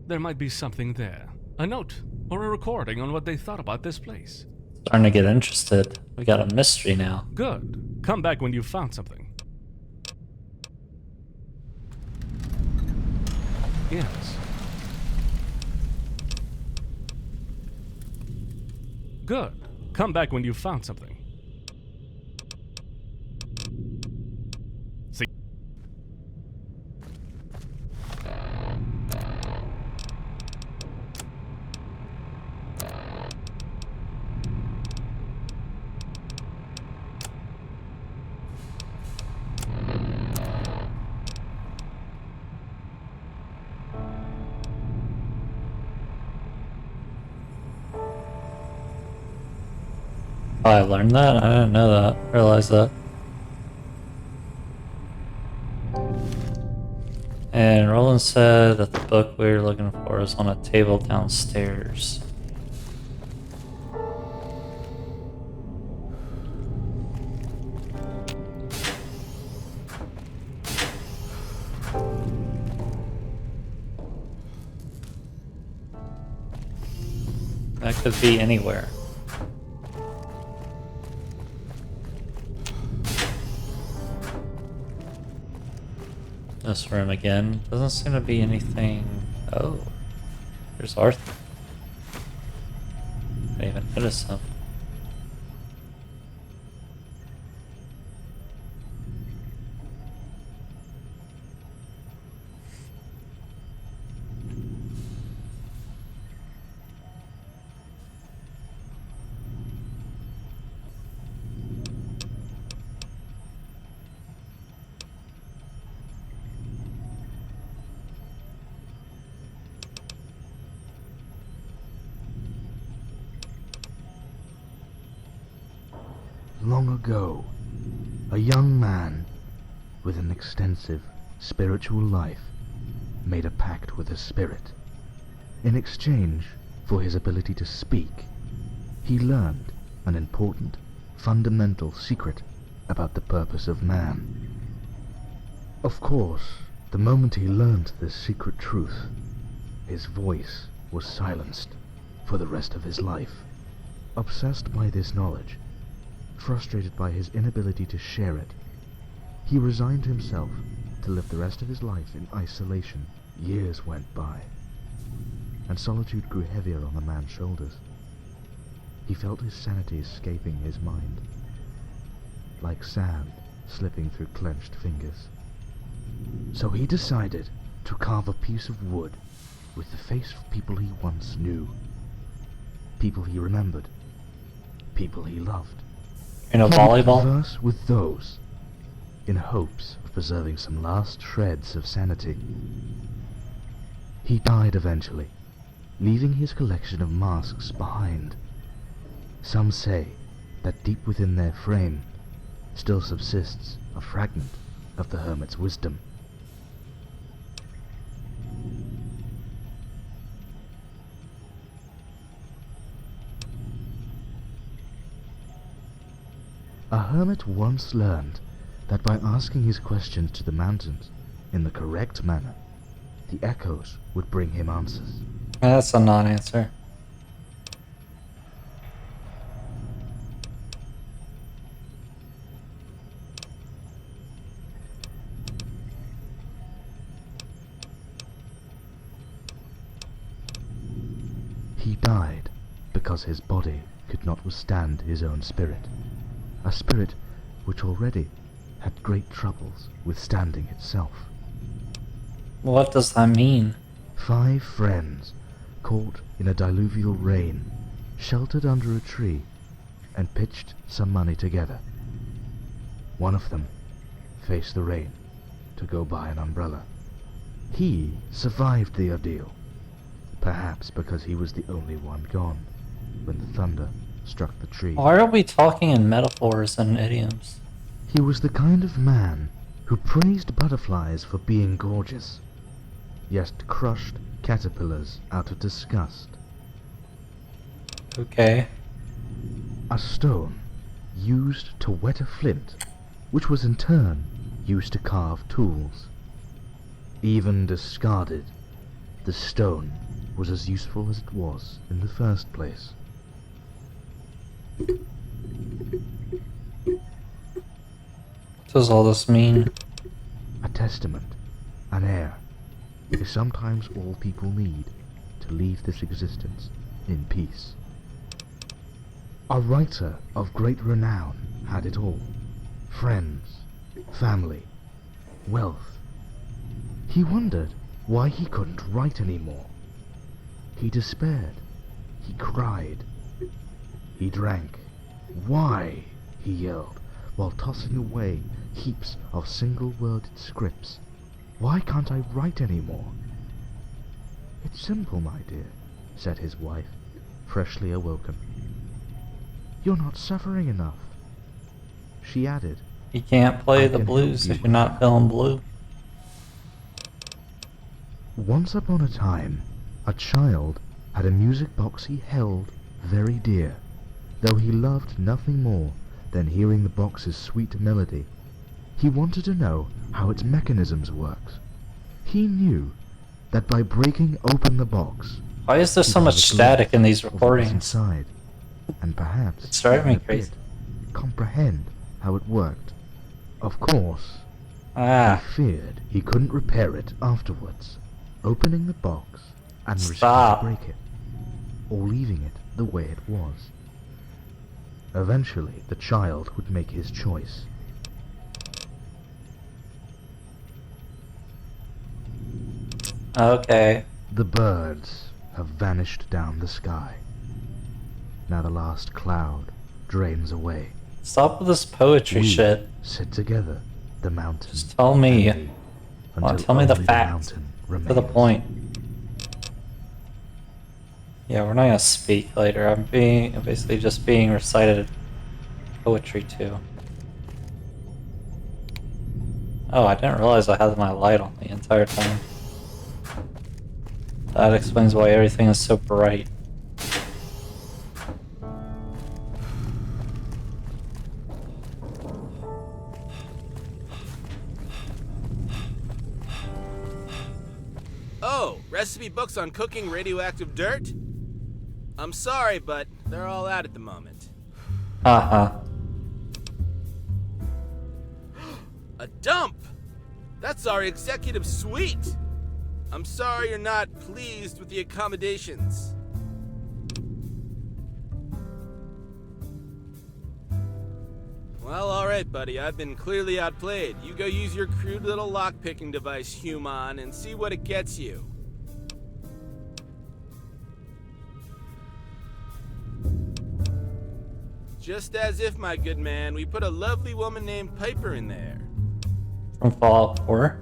There might be something there, a note or a recording on what they thought about this place. Starting to get interested. We got a mystery now. Good. Come back when you've found something. Yes. Good. Come back when you've found something. See? Oh, I learned that? I didn't know that. Realize that. And Roland said that the book we were looking for is on a table downstairs. That could be anywhere. This room again. Doesn't seem to be anything. Oh, there's Arthur. I didn't even notice him. long ago, a young man with an extensive spiritual life made a pact with a spirit. In exchange for his ability to speak, he learned an important, fundamental secret about the purpose of man. Of course, the moment he learned this secret truth, his voice was silenced for the rest of his life. Obsessed by this knowledge, frustrated by his inability to share it, he resigned himself to live the rest of his life in isolation. Years went by, and solitude grew heavier on the man's shoulders. He felt his sanity escaping his mind, like sand slipping through clenched fingers. So he decided to carve a piece of wood with the face of people he once knew, people he remembered, people he loved. In a He would volleyball? converse with those in hopes of preserving some last shreds of sanity. He died eventually, leaving his collection of masks behind. Some say that deep within their frame still subsists a fragment of the hermit's wisdom. A hermit once learned that by asking his questions to the mountains in the correct manner, the echoes would bring him answers. That's a non-answer. He died because his body could not withstand his own spirit, a spirit which already had great troubles withstanding itself. What does that mean? 5 friends, caught in a diluvial rain, sheltered under a tree, and pitched some money together. One of them faced the rain to go buy an umbrella. He survived the ordeal, perhaps because he was the only one gone when the thunder struck the tree. Why are we talking in metaphors and idioms? He was the kind of man who praised butterflies for being gorgeous, yet crushed caterpillars out of disgust. Okay. A stone used to wet a flint, which was in turn used to carve tools. Even discarded, the stone was as useful as it was in the first place. What does all this mean? A testament, an heir, is sometimes all people need to leave this existence in peace. A writer of great renown had it all: friends, family, wealth. He wondered why he couldn't write anymore. He despaired. He cried. He drank. Why? He yelled, while tossing away heaps of single-worded scripts. Why can't I write anymore? It's simple, my dear, said his wife, freshly awoken. You're not suffering enough. She added, You can't play I the can blues help if you you're with not that. feeling blue. Once upon a time, a child had a music box he held very dear, though he loved nothing more than hearing the box's sweet melody. He wanted to know how its mechanisms worked. He knew that by breaking open the box, Why is there he'd so have much a glimpse static in these of what was recordings? inside, and perhaps It's driving me even a crazy. bit comprehend how it worked. Of course, Ah, he feared he couldn't repair it afterwards, opening the box and risking to Stop. break it, or leaving it the way it was. Eventually, the child would make his choice. okay. The birds have vanished down the sky. Now the last cloud drains away. Stop with this poetry We shit. sit together, the mountain. Just tell me. and me, Well, until tell me the only facts. mountain To the remains. point. Yeah, we're not gonna speak later. I'm basically just being recited poetry too. Oh, I didn't realize I had my light on the entire time. That explains why everything is so bright. Oh, recipe books on cooking radioactive dirt? I'm sorry, but they're all out at the moment. Haha. A dump! That's our executive suite! I'm sorry you're not pleased with the accommodations. Well, alright, buddy. I've been clearly outplayed. You go use your crude little lock-picking device, Human, and see what it gets you. Just as if, my good man, we put a lovely woman named Piper in there. From Fallout 4?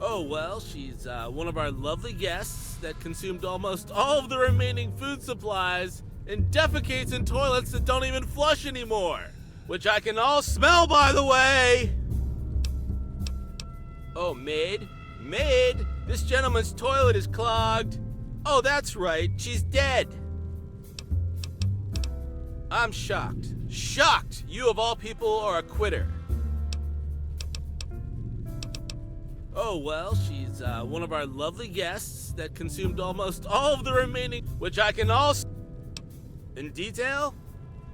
Oh, well, she's one of our lovely guests that consumed almost all of the remaining food supplies and defecates in toilets that don't even flush anymore. Which I can all smell, by the way! Oh, maid? Maid! This gentleman's toilet is clogged. Oh, that's right, she's dead. I'm shocked. Shocked! You of all people are a quitter. Oh, well, she's one of our lovely guests that consumed almost all of the remaining, which I can all in detail?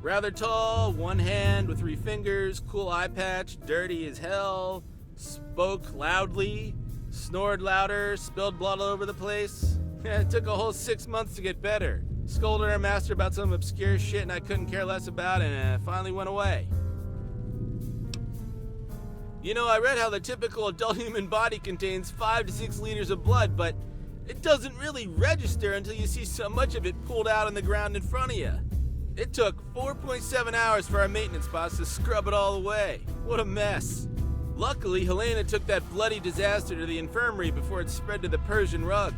Rather tall, one hand with 3 fingers, cool eye patch, dirty as hell, spoke loudly, snored louder, spilled blood all over the place. It took a whole 6 months to get better. Scolded our master about some obscure shit and I couldn't care less about, and it finally went away. You know, I read how the typical adult human body contains 5 to 6 liters of blood, but it doesn't really register until you see so much of it pulled out on the ground in front of you. It took 4.7 hours for our maintenance boss to scrub it all away. What a mess. Luckily, Helena took that bloody disaster to the infirmary before it spread to the Persian rug.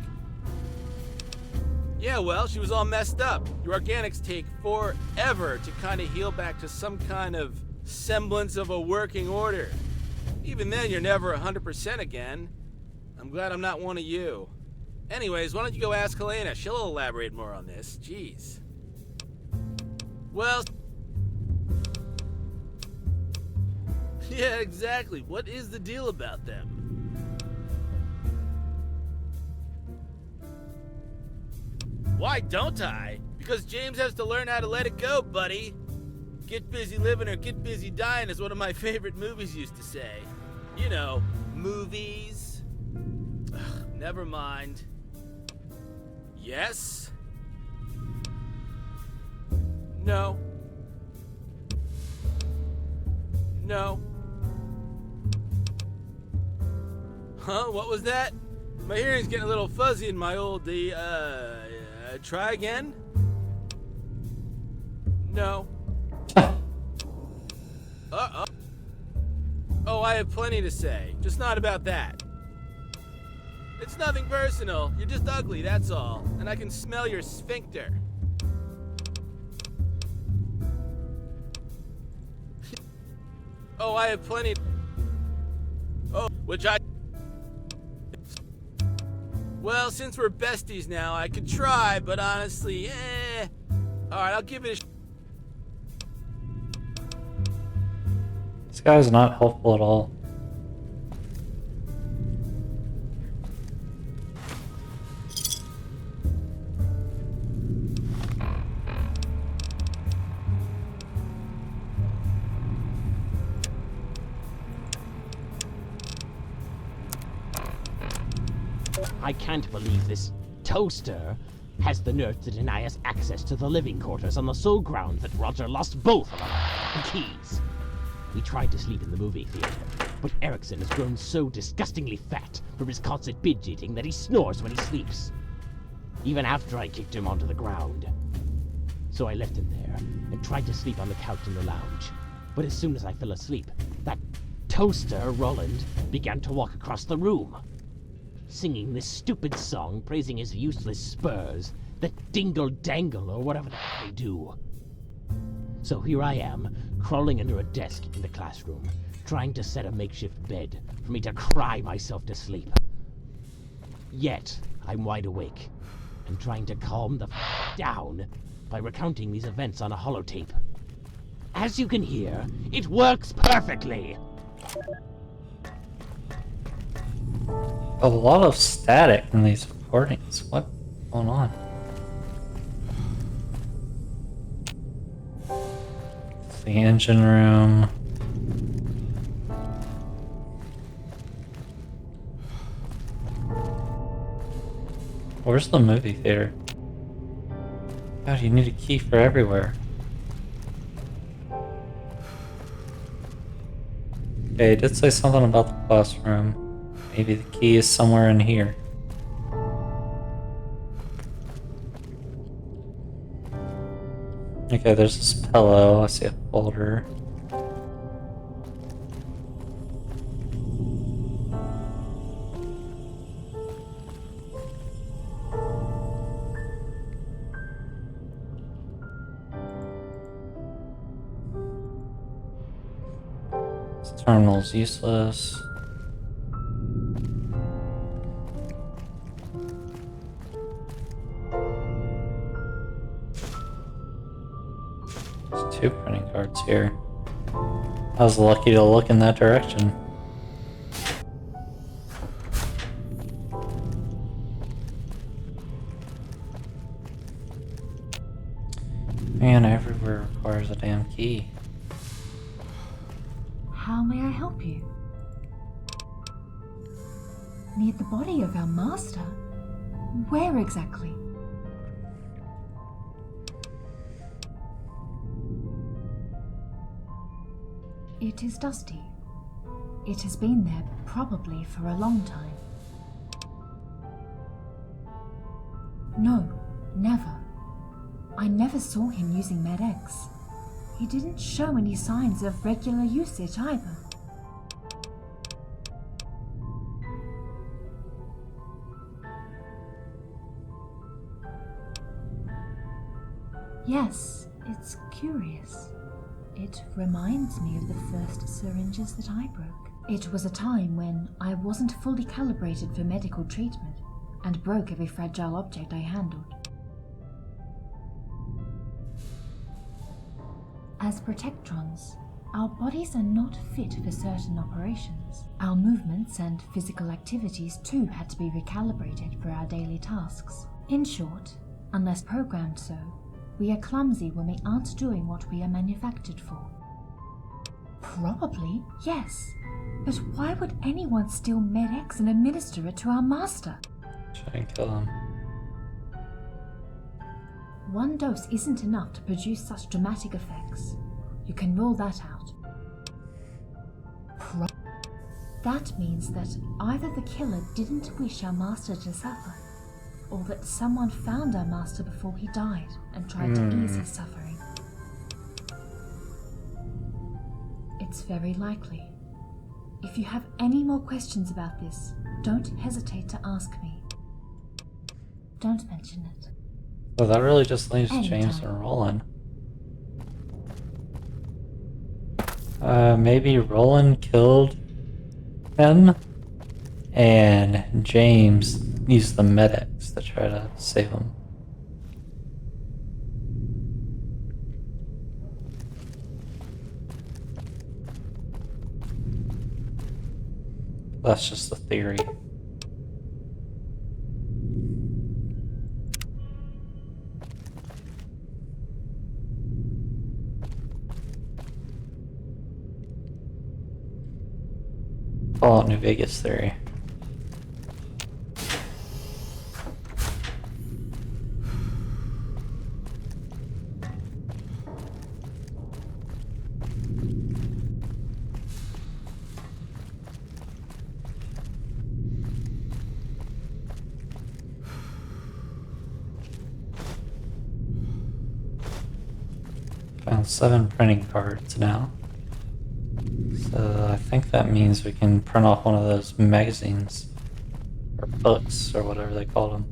Yeah, well, she was all messed up. Your organics take forever to kind of heal back to some kind of semblance of a working order. Even then, you're never 100% again. I'm glad I'm not one of you. Anyways, why don't you go ask Helena? She'll elaborate more on this. Jeez. Well... yeah, exactly. What is the deal about them? Why don't I? Because James has to learn how to let it go, buddy. Get busy living or get busy dying is one of my favorite movies used to say. You know, movies. Ugh, never mind. Yes? No. No. Huh? What was that? My hearing's getting a little fuzzy in my old try again? No. Uh-oh. Oh, I have plenty to say. Just not about that. It's nothing personal. You're just ugly, that's all. And I can smell your sphincter. Oh, I have plenty... oh, which I... well, since we're besties now, I could try, but honestly, Alright, I'll give it a... This guy's not helpful at all. I can't believe this toaster has the nerve to deny us access to the living quarters on the sole ground that Roger lost both of the keys. We tried to sleep in the movie theater, but Erickson has grown so disgustingly fat from his constant binge eating that he snores when he sleeps. Even after I kicked him onto the ground. So I left him there and tried to sleep on the couch in the lounge. But as soon as I fell asleep, that toaster, Roland, began to walk across the room, singing this stupid song praising his useless spurs that dingle dangle or whatever the hell they do. So here I am, crawling under a desk in the classroom, trying to set a makeshift bed for me to cry myself to sleep. Yet, I'm wide awake, and trying to calm the down by recounting these events on a holotape. As you can hear, it works perfectly! A lot of static in these recordings. What's going on? It's the engine room. Where's the movie theater? God, you need a key for everywhere. Okay, it did say something about the classroom. Maybe the key is somewhere in here. Okay, there's this pillow. I see a folder. This terminal's useless. There's 2 printing cards here. I was lucky to look in that direction. Man, everywhere requires a damn key. How may I help you? Near the body of our master? Where exactly? It is dusty. It has been there probably for a long time. No, never. I never saw him using Med-X. He didn't show any signs of regular usage either. Yes, it's curious. It reminds me of the first syringes that I broke. It was a time when I wasn't fully calibrated for medical treatment and broke every fragile object I handled. As protectrons, our bodies are not fit for certain operations. Our movements and physical activities too had to be recalibrated for our daily tasks. In short, unless programmed so, we are clumsy when we aren't doing what we are manufactured for. Probably, yes. But why would anyone steal Med-X and administer it to our master? Try and kill him. One dose isn't enough to produce such dramatic effects. You can rule that out. That means that either the killer didn't wish our master to suffer, or that someone found our master before he died and tried to ease his suffering. It's very likely. If you have any more questions about this, don't hesitate to ask me. Don't mention it. Well, that really just leaves James Anytime. and Roland. Maybe Roland killed him, and James used the Med-X to try to save him. That's just a theory. Fallout New Vegas theory. Found 7 printing cards now. So I think that means we can print off one of those magazines, or books, or whatever they call them.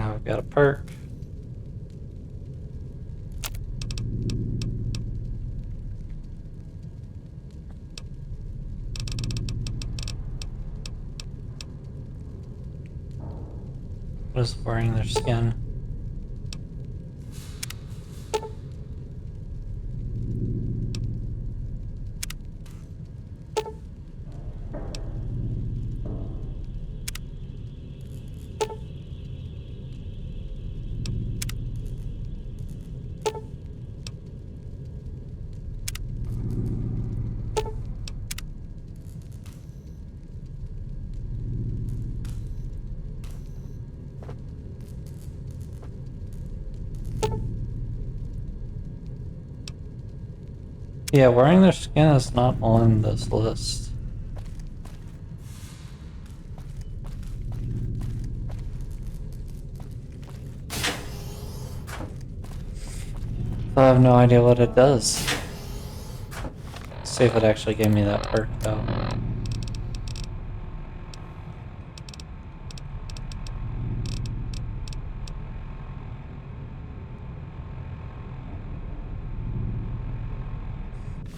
Now we've got a perk. What is wearing their skin? Yeah, wearing their skin is not on this list. I have no idea what it does. Let's see if it actually gave me that perk though.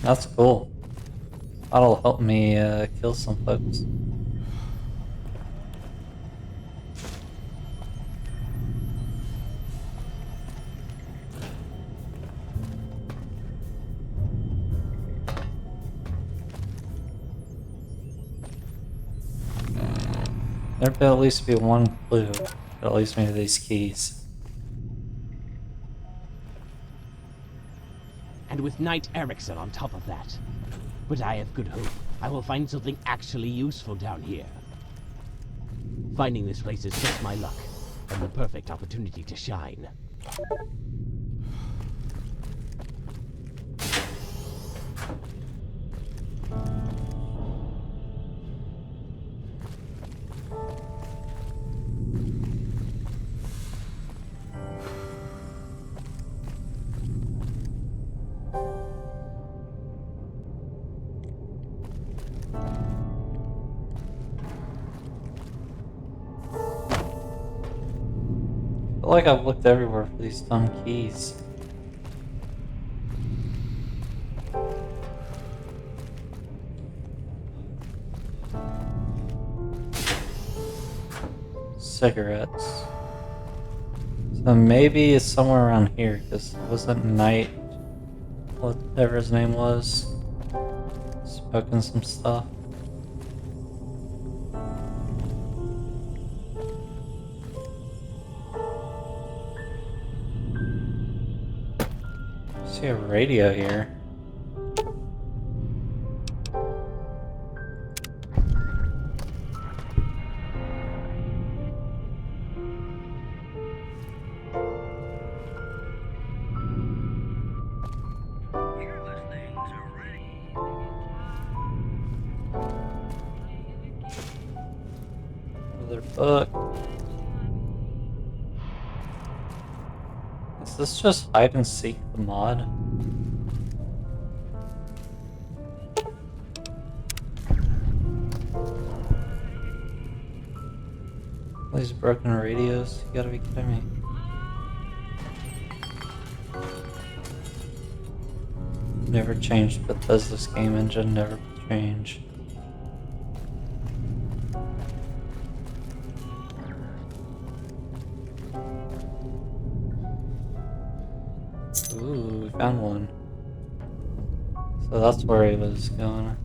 That's cool. That'll help me kill some folks. There'd at least be one clue that leads me to these keys. And with Knight Erickson on top of that. But I have good hope. I will find something actually useful down here. Finding this place is just my luck, and the perfect opportunity to shine. I feel like I've looked everywhere for these dumb keys. Cigarettes. So maybe it's somewhere around here, because wasn't Knight, whatever his name was, smoking some stuff? I see a radio here. Another book. Is this just hide and seek the mod? These broken radios, you gotta be kidding me. Never changed, but does this game engine never change? Ooh, we found one. So that's where he was going.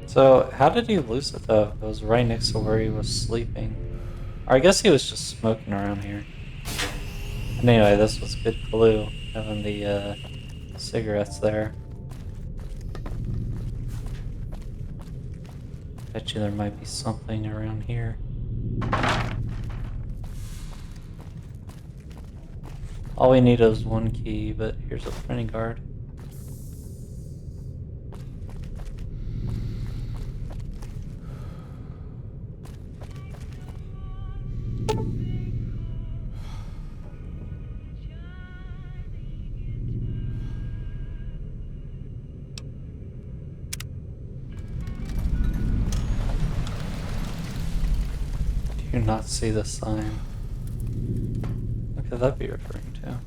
So, how did he lose it though? It was right next to where he was sleeping. Or I guess he was just smoking around here. And anyway, this was good clue, having the cigarettes there. Bet you there might be something around here. All we need is one key, but here's a printing card. Do not see the sign. What could that be referring to?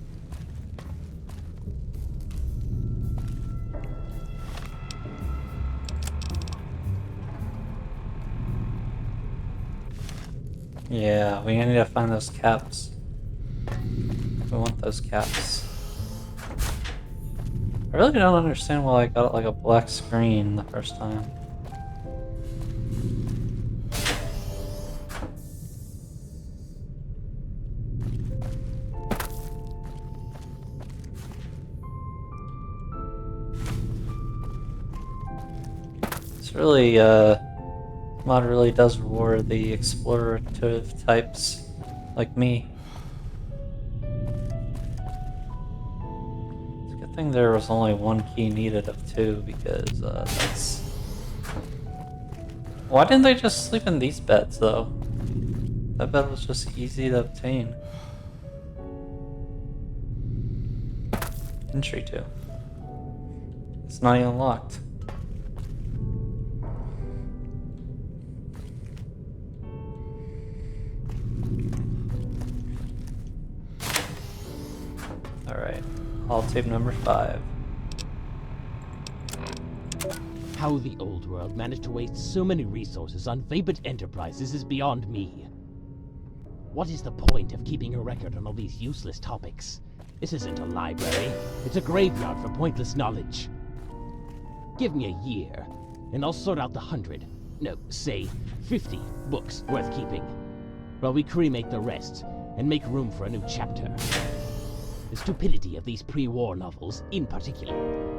Yeah, we need to find those caps. We want those caps. I really don't understand why I got like a black screen the first time. It's really, mod really does reward the explorative types like me. It's a good thing there was only one key needed of two, because that's... Why didn't they just sleep in these beds though? That bed was just easy to obtain. Entry to. It's not even locked. Alright, holotape number 5. How the old world managed to waste so many resources on vapid enterprises is beyond me. What is the point of keeping a record on all these useless topics? This isn't a library, it's a graveyard for pointless knowledge. Give me a year, and I'll sort out the 100, no, say 50 books worth keeping, while we cremate the rest and make room for a new chapter. The stupidity of these pre-war novels, in particular,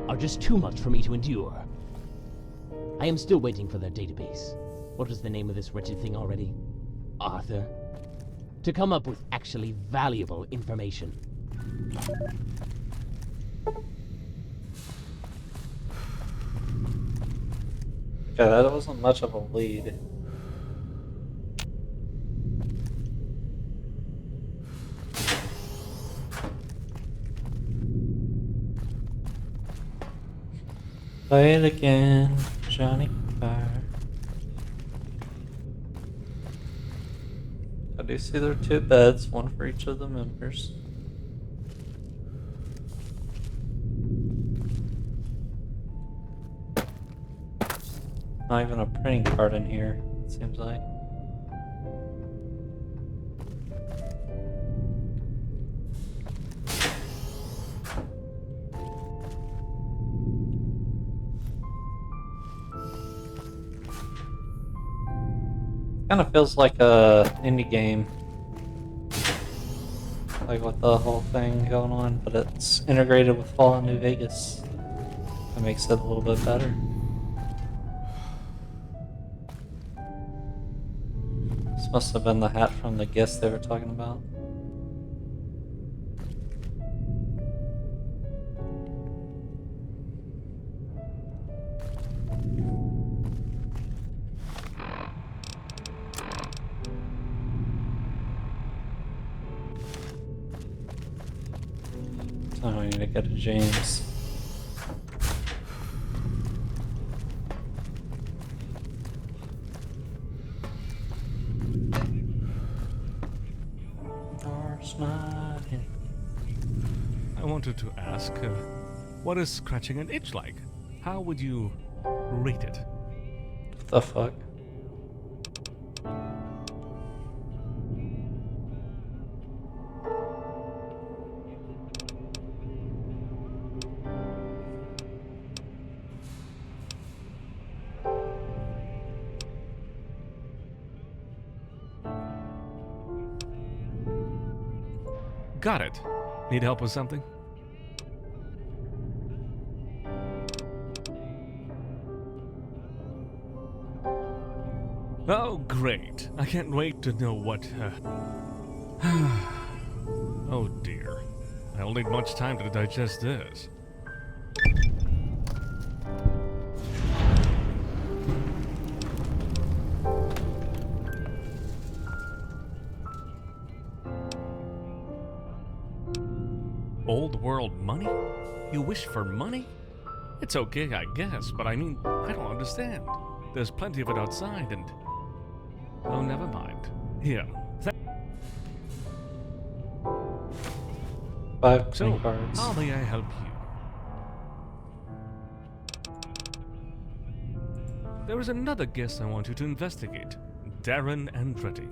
are just too much for me to endure. I am still waiting for their database. What was the name of this wretched thing already? Arthur? To come up with actually valuable information. Okay, that wasn't much of a lead. Play it again, Johnny Fire. I do see there are 2 beds, one for each of the members. Not even a printing card in here, it seems like. Kind of feels like a indie game, like with the whole thing going on, but it's integrated with Fallout New Vegas. That makes it a little bit better. This must have been the hat from the guest they were talking about. Oh, I need to go to James. I wanted to ask, what is scratching an itch like? How would you rate it? What the fuck? Got it. Need help with something? Oh, great. I can't wait to know what, Oh dear. I don't need much time to digest this. Old world money? You wish for money? It's okay, I guess, but I mean, I don't understand. There's plenty of it outside and... Oh, never mind. Here. 5 So, coin cards. how may I help you? There is another guest I want you to investigate, Darren Andretti.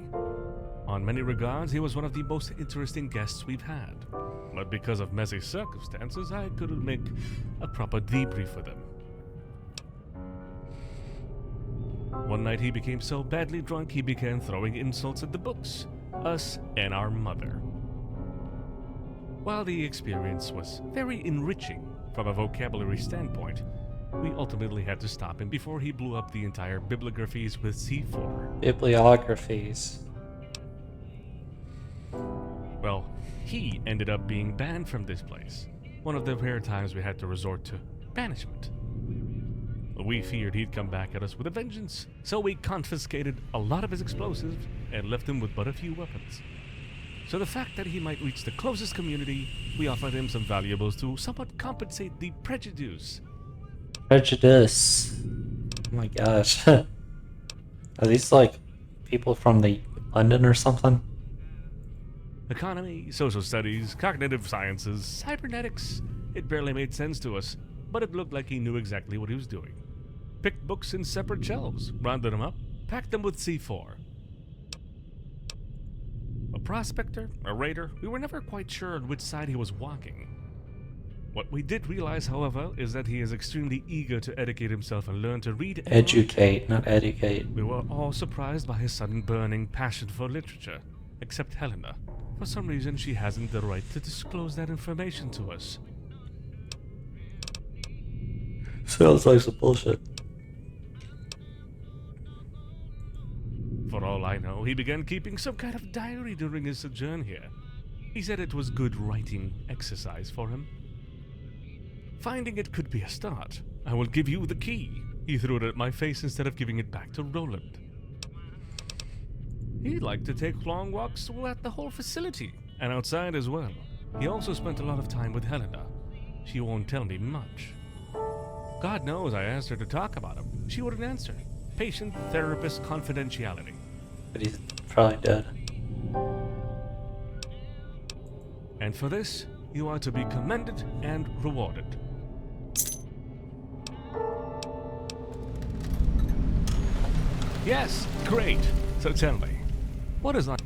On many regards, he was one of the most interesting guests we've had. But because of messy circumstances, I couldn't make a proper debrief with him. One night he became so badly drunk he began throwing insults at the books, us, and our mother. While the experience was very enriching from a vocabulary standpoint, we ultimately had to stop him before he blew up the entire bibliographies with C4. Bibliographies. Well, he ended up being banned from this place, one of the rare times we had to resort to banishment. We feared he'd come back at us with a vengeance, so we confiscated a lot of his explosives and left him with but a few weapons. So the fact that he might reach the closest community, we offered him some valuables to somewhat compensate the prejudice. Prejudice. Oh my gosh. Are these like people from the London or something? Economy, social studies, cognitive sciences, cybernetics. It barely made sense to us, but it looked like he knew exactly what he was doing. Picked books in separate shelves, rounded them up, packed them with C4. A prospector, a raider, we were never quite sure on which side he was walking. What we did realize, however, is that he is extremely eager to educate himself and learn to read and Educate, not educate. We were all surprised by his sudden burning passion for literature, except Helena. For some reason, she hasn't the right to disclose that information to us. Sounds like some bullshit. For all I know, he began keeping some kind of diary during his sojourn here. He said it was good writing exercise for him. Finding it could be a start. I will give you the key. He threw it at my face instead of giving it back to Roland. He liked to take long walks throughout the whole facility, and outside as well. He also spent a lot of time with Helena. She won't tell me much. God knows I asked her to talk about him. She wouldn't answer. Patient-therapist confidentiality. But he's probably dead. And for this, you are to be commended and rewarded. Yes, great. So tell me, what is on...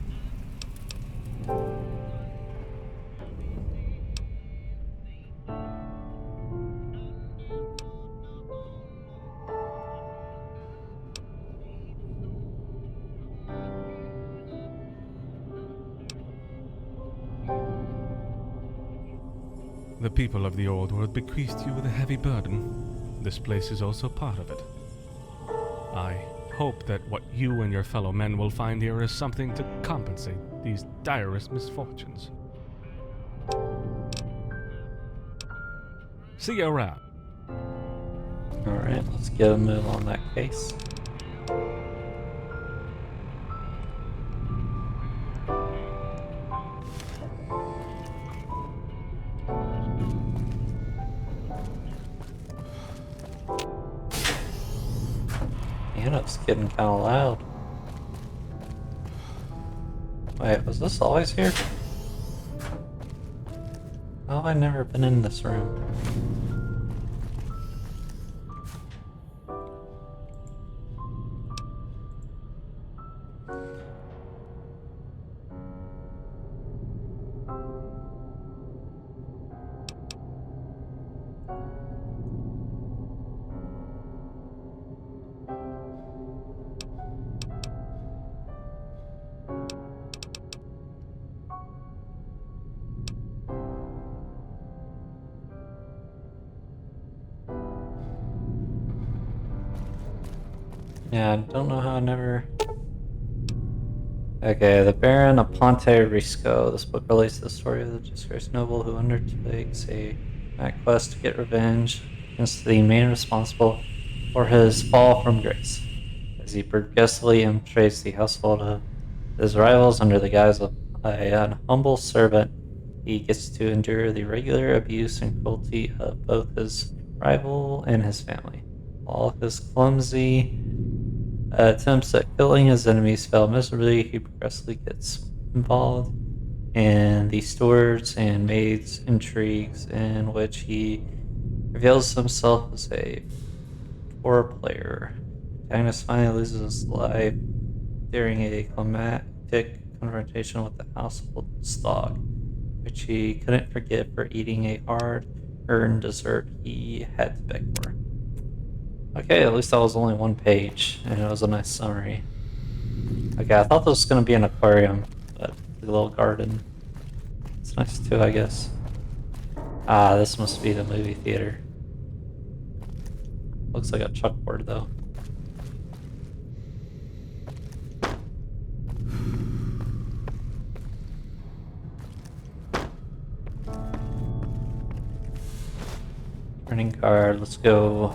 The people of the old world bequeathed you with a heavy burden. This place is also part of it. I hope that what you and your fellow men will find here is something to compensate these direst misfortunes. See you around. Alright, let's get a move on that case. Man, it's getting kind of loud. Wait, was this always here? How have I never been in this room? Yeah, I don't know how I never... Okay, the Baron of Ponte Risco. This book relates the story of the disgraced noble who undertakes a mad quest to get revenge against the man responsible for his fall from grace. As he progressively infiltrates the household of his rivals under the guise of an humble servant, he gets to endure the regular abuse and cruelty of both his rival and his family. All his clumsy Attempts at killing his enemies fail miserably. He progressively gets involved in the stewards and maids intrigues in which he reveals himself as a poor player. Agnes finally loses his life during a climactic confrontation with the household dog, which he couldn't forgive for eating a hard-earned dessert he had to beg for. Okay, at least that was only one page, and it was a nice summary. Okay, I thought this was going to be an aquarium, but the little garden. It's nice too, I guess. Ah, this must be the movie theater. Looks like a chalkboard, though. Running card, let's go.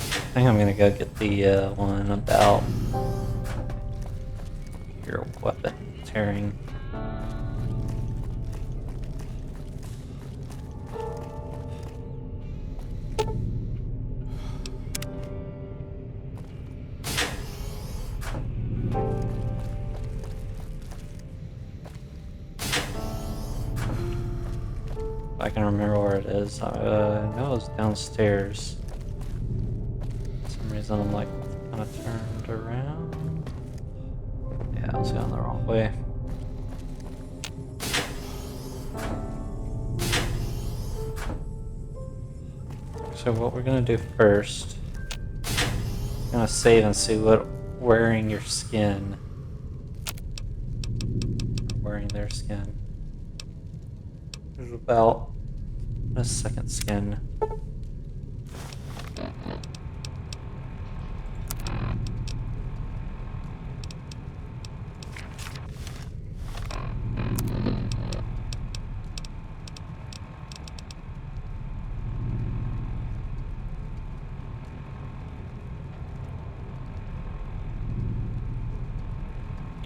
I think I'm gonna go get the one about your weapon tearing. I can remember where it is. I know it was downstairs. For some reason I'm like kind of turned around. Yeah, I was going the wrong way. So what we're gonna do first, I'm gonna save and see what wearing your skin, or wearing their skin, is about. A second skin.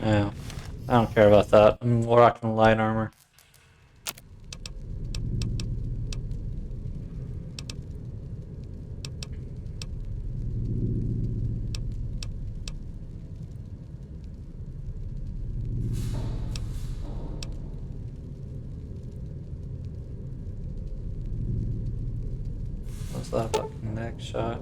Oh, I don't care about that. I'm rocking light armor. Was that a fucking neck shot?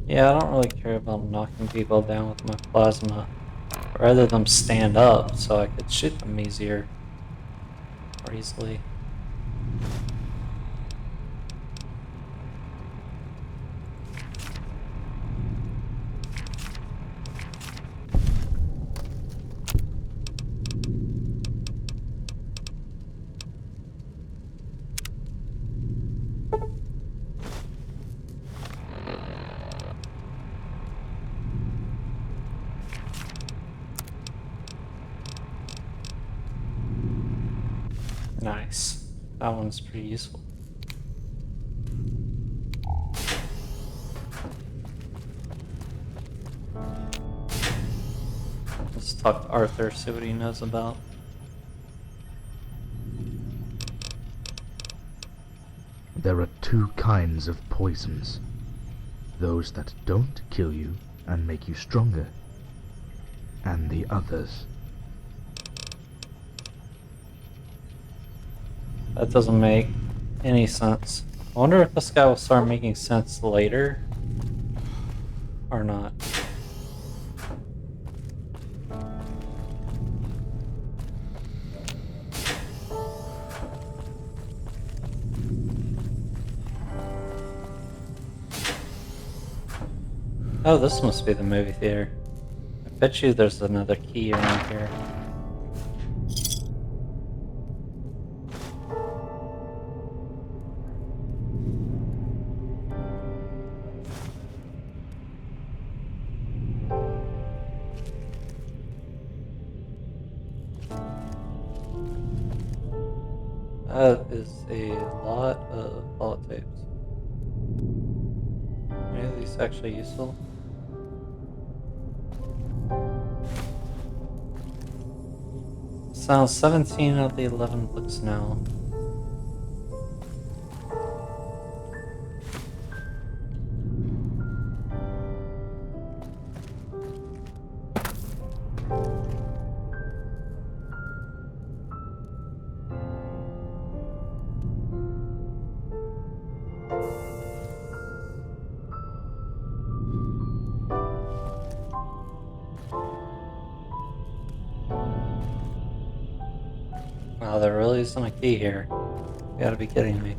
Yeah, I don't really care about knocking people down with my plasma. I'd rather them stand up so I could shoot them easier. Or easily. Nice. That one's pretty useful. Let's talk to Arthur, see what he knows about. There are two kinds of poisons. Those that don't kill you and make you stronger, and the others. That doesn't make any sense. I wonder if this guy will start making sense later or not. Oh, this must be the movie theater. I bet you there's another key around here. That is a lot of holotapes. Are any of these actually useful? Sounds 17 of the 11 books now. Wow, there really isn't a key here. You gotta be kidding me.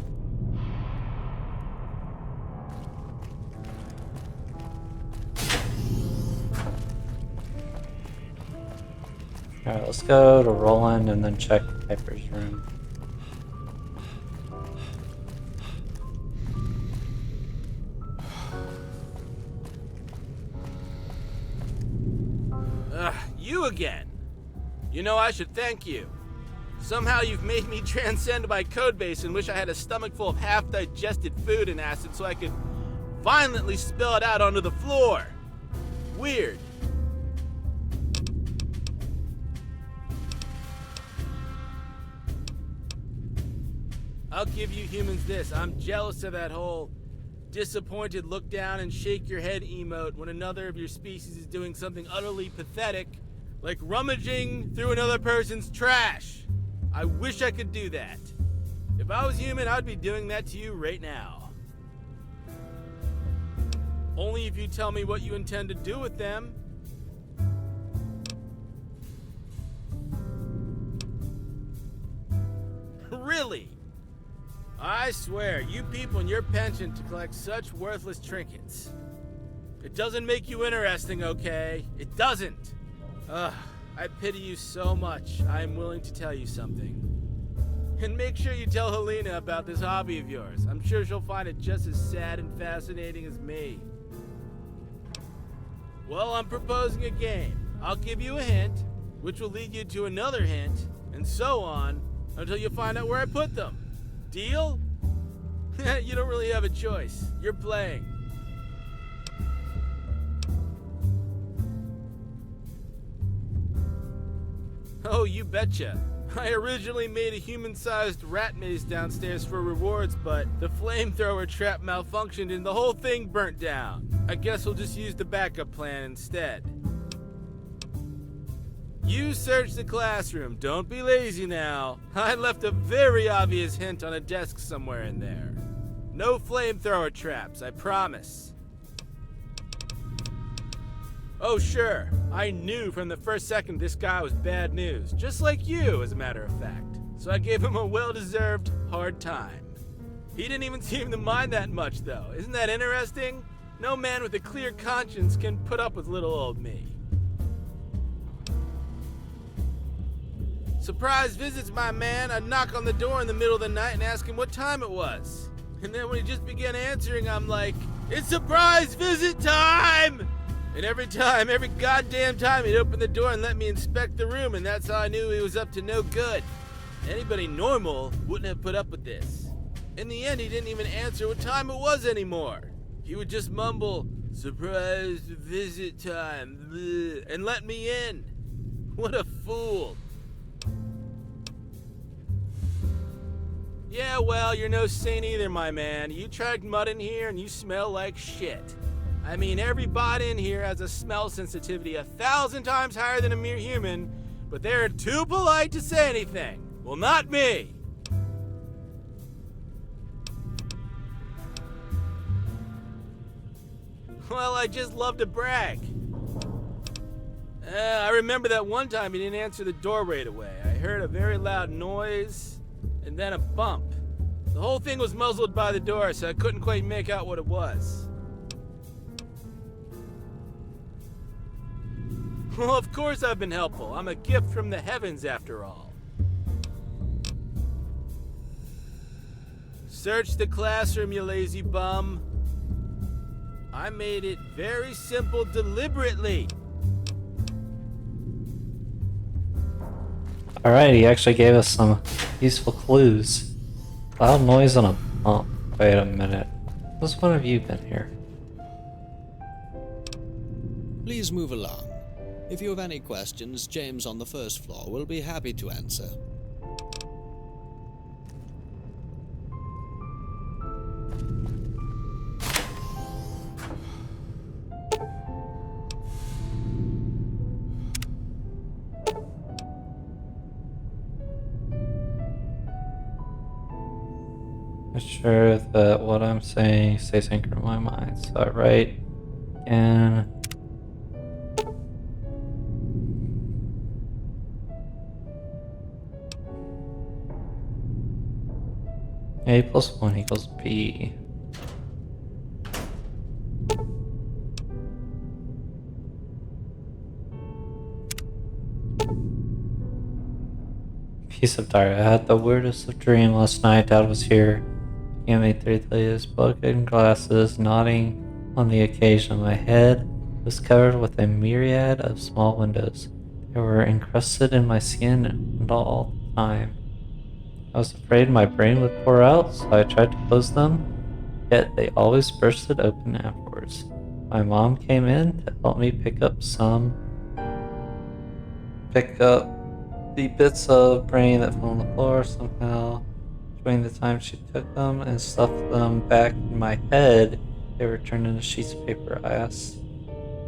Alright, let's go to Roland and then check Piper's room. You again! You know, I should thank you. Somehow you've made me transcend my codebase and wish I had a stomach full of half-digested food and acid so I could violently spill it out onto the floor. Weird. I'll give you humans this. I'm jealous of that whole disappointed look down and shake your head emote when another of your species is doing something utterly pathetic, like rummaging through another person's trash. I wish I could do that. If I was human, I'd be doing that to you right now. Only if you tell me what you intend to do with them. Really? I swear, you people in your penchant to collect such worthless trinkets. It doesn't make you interesting, okay? It doesn't. Ugh, I pity you so much, I am willing to tell you something. And make sure you tell Helena about this hobby of yours. I'm sure she'll find it just as sad and fascinating as me. Well, I'm proposing a game. I'll give you a hint, which will lead you to another hint, and so on, until you find out where I put them. Deal? You don't really have a choice. You're playing. Oh, you betcha. I originally made a human-sized rat maze downstairs for rewards, but the flamethrower trap malfunctioned and the whole thing burnt down. I guess we'll just use the backup plan instead. You search the classroom. Don't be lazy now. I left a very obvious hint on a desk somewhere in there. No flamethrower traps, I promise. Oh, sure. I knew from the first second this guy was bad news. Just like you, as a matter of fact. So I gave him a well-deserved hard time. He didn't even seem to mind that much, though. Isn't that interesting? No man with a clear conscience can put up with little old me. Surprise visits, my man. I'd knock on the door in the middle of the night and ask him what time it was. And then when he just began answering, I'm like, it's surprise visit time! And every goddamn time, he'd open the door and let me inspect the room, and that's how I knew he was up to no good. Anybody normal wouldn't have put up with this. In the end, he didn't even answer what time it was anymore. He would just mumble, surprise visit time, bleh, and let me in. What a fool. Yeah, well, you're no saint either, my man. You tracked mud in here and you smell like shit. I mean, every bot in here has a smell sensitivity 1,000 times higher than a mere human, but they're too polite to say anything. Well, not me. Well, I just love to brag. I remember that one time he didn't answer the door right away. I heard a very loud noise, and then a bump. The whole thing was muzzled by the door, so I couldn't quite make out what it was. Well, of course I've been helpful. I'm a gift from the heavens, after all. Search the classroom, you lazy bum. I made it very simple deliberately. Alright, he actually gave us some useful clues. Loud noise on a bump. Wait a minute. Since when have you been here? Please move along. If you have any questions, James on the first floor will be happy to answer. I'm sure that what I'm saying stays anchored in my mind. So I write again. A plus 1 equals B. Piece of diary. I had the weirdest of dream last night. Dad was here. He gave me 3 days, book and glasses, nodding on the occasion. My head was covered with a myriad of small windows. They were encrusted in my skin and all the time. I was afraid my brain would pour out, so I tried to close them, yet they always bursted open afterwards. My mom came in to help me pick up the bits of brain that fell on the floor somehow. During the time she took them and stuffed them back in my head, they were turned into sheets of paper. I asked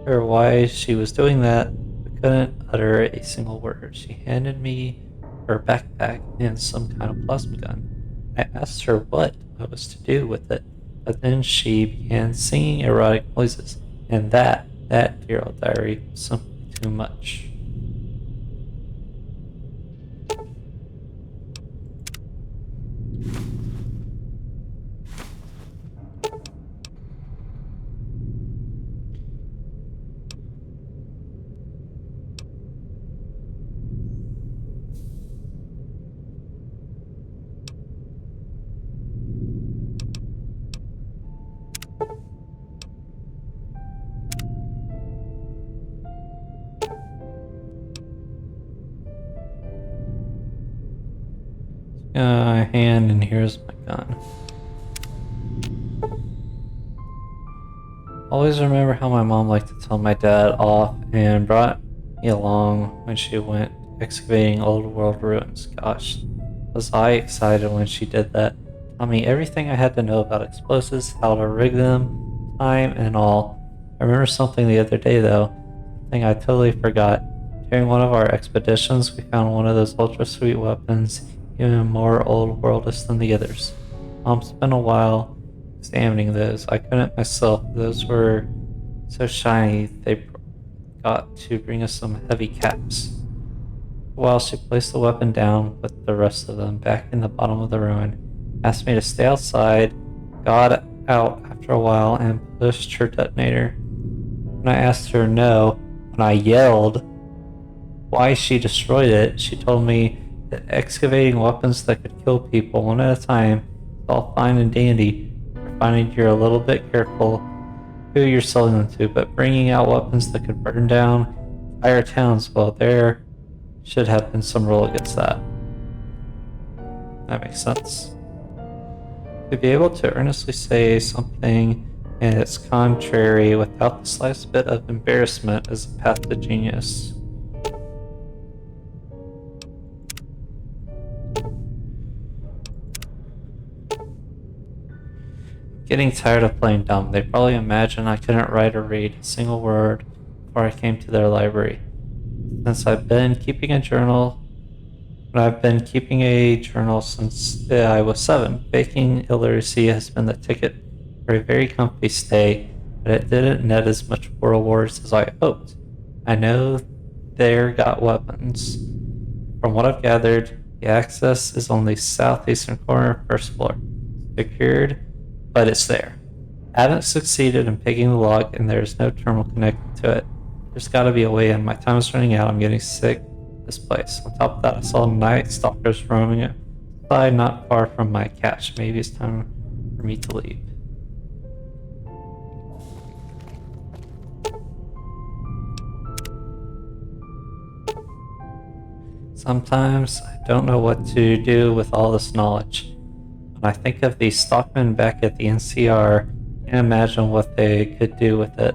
her why she was doing that, but couldn't utter a single word. She handed me her backpack and some kind of plasma gun. I asked her what I was to do with it, but then she began singing erotic noises, and that, dear old diary, was simply too much. Hand, and here's my gun. Always remember how my mom liked to tell my dad off and brought me along when she went excavating old world ruins. Gosh, was I excited when she did that. Tell me everything I had to know about explosives, how to rig them, time, and all. I remember something the other day though, thing I totally forgot. During one of our expeditions, we found one of those ultra sweet weapons, even more old worldish than the others. Mom spent a while examining those. I couldn't myself. Those were so shiny they got to bring us some heavy caps. While she placed the weapon down with the rest of them back in the bottom of the ruin, asked me to stay outside, got out after a while, and pushed her detonator. When I asked her no, when I yelled why she destroyed it, she told me that excavating weapons that could kill people one at a time is all fine and dandy, provided you're a little bit careful who you're selling them to, but bringing out weapons that could burn down entire towns, well, there should have been some rule against that. That makes sense. To be able to earnestly say something and its contrary without the slightest bit of embarrassment is a path to genius. Getting tired of playing dumb. They probably imagine I couldn't write or read a single word before I came to their library. Since I've been keeping a journal since I was 7. Baking illiteracy has been the ticket for a very comfy stay, but it didn't net as much rewards as I hoped. I know they're got weapons. From what I've gathered, the access is on the southeastern corner, first floor. Secured, but it's there. I haven't succeeded in picking the lock, and there is no terminal connected to it. There's gotta be a way in. My time is running out. I'm getting sick. This place. On top of that, I saw night stalkers roaming outside not far from my cache. Maybe it's time for me to leave. Sometimes I don't know what to do with all this knowledge. When I think of these stockmen back at the NCR, I can't imagine what they could do with it.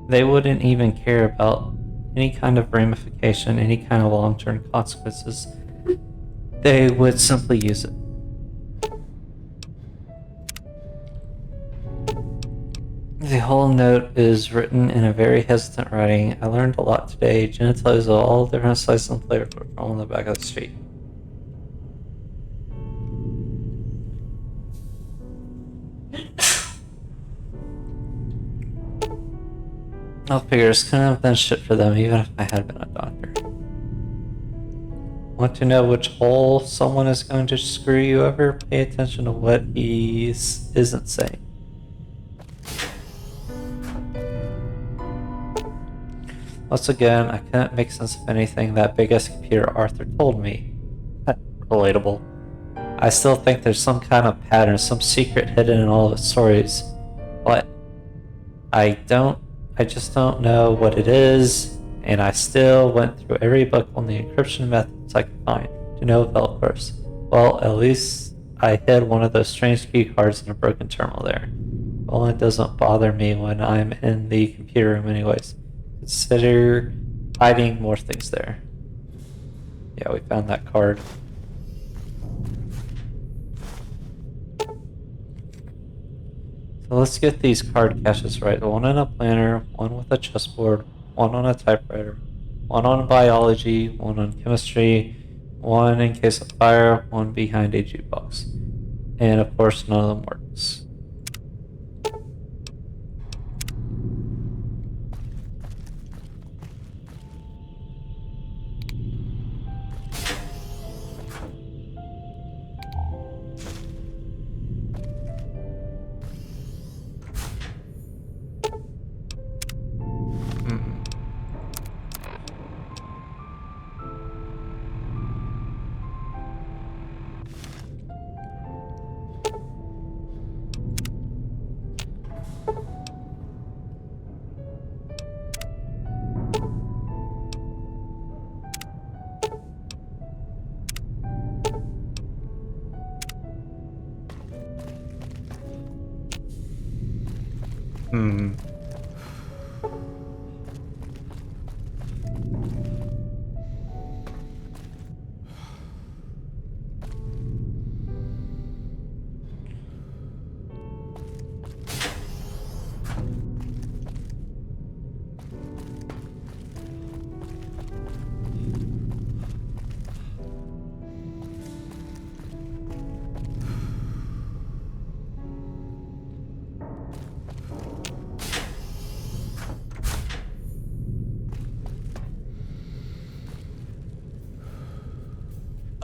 They wouldn't even care about any kind of ramification, any kind of long-term consequences. They would simply use it. The whole note is written in a very hesitant writing. I learned a lot today. Genitalia of all different sizes and flavors were all on the back of the street. No figures couldn't have been shit for them even if I had been a doctor. Want to know which hole someone is going to screw you over? Pay attention to what he isn't saying. Once again, I couldn't make sense of anything that big-ass computer Arthur told me. Relatable. I still think there's some kind of pattern, some secret hidden in all of its stories. But I just don't know what it is, and I still went through every book on the encryption methods I could find to know about first. Well, at least I hid one of those strange key cards in a broken terminal there. Well, it doesn't bother me when I'm in the computer room anyways. Consider hiding more things there. Yeah, we found that card. So let's get these card caches right. One in a planner, one with a chessboard, one on a typewriter, one on biology, one on chemistry, one in case of fire, one behind a jukebox. And of course, none of them works.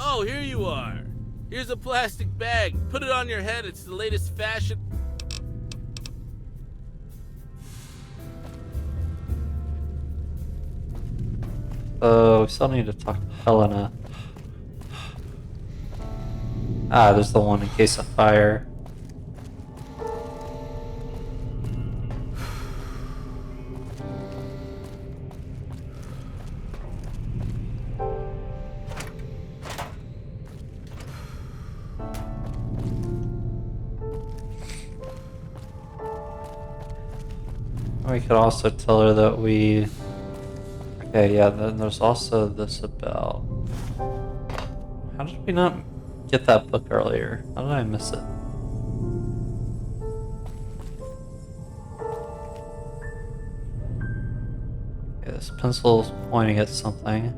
Oh, here you are. Here's a plastic bag. Put it on your head. It's the latest fashion. We still need to talk to Helena. Ah, there's the one in case of fire. We could also tell her that we... Okay, yeah, then there's also this about... How did we not get that book earlier? How did I miss it? Okay, this pencil's pointing at something.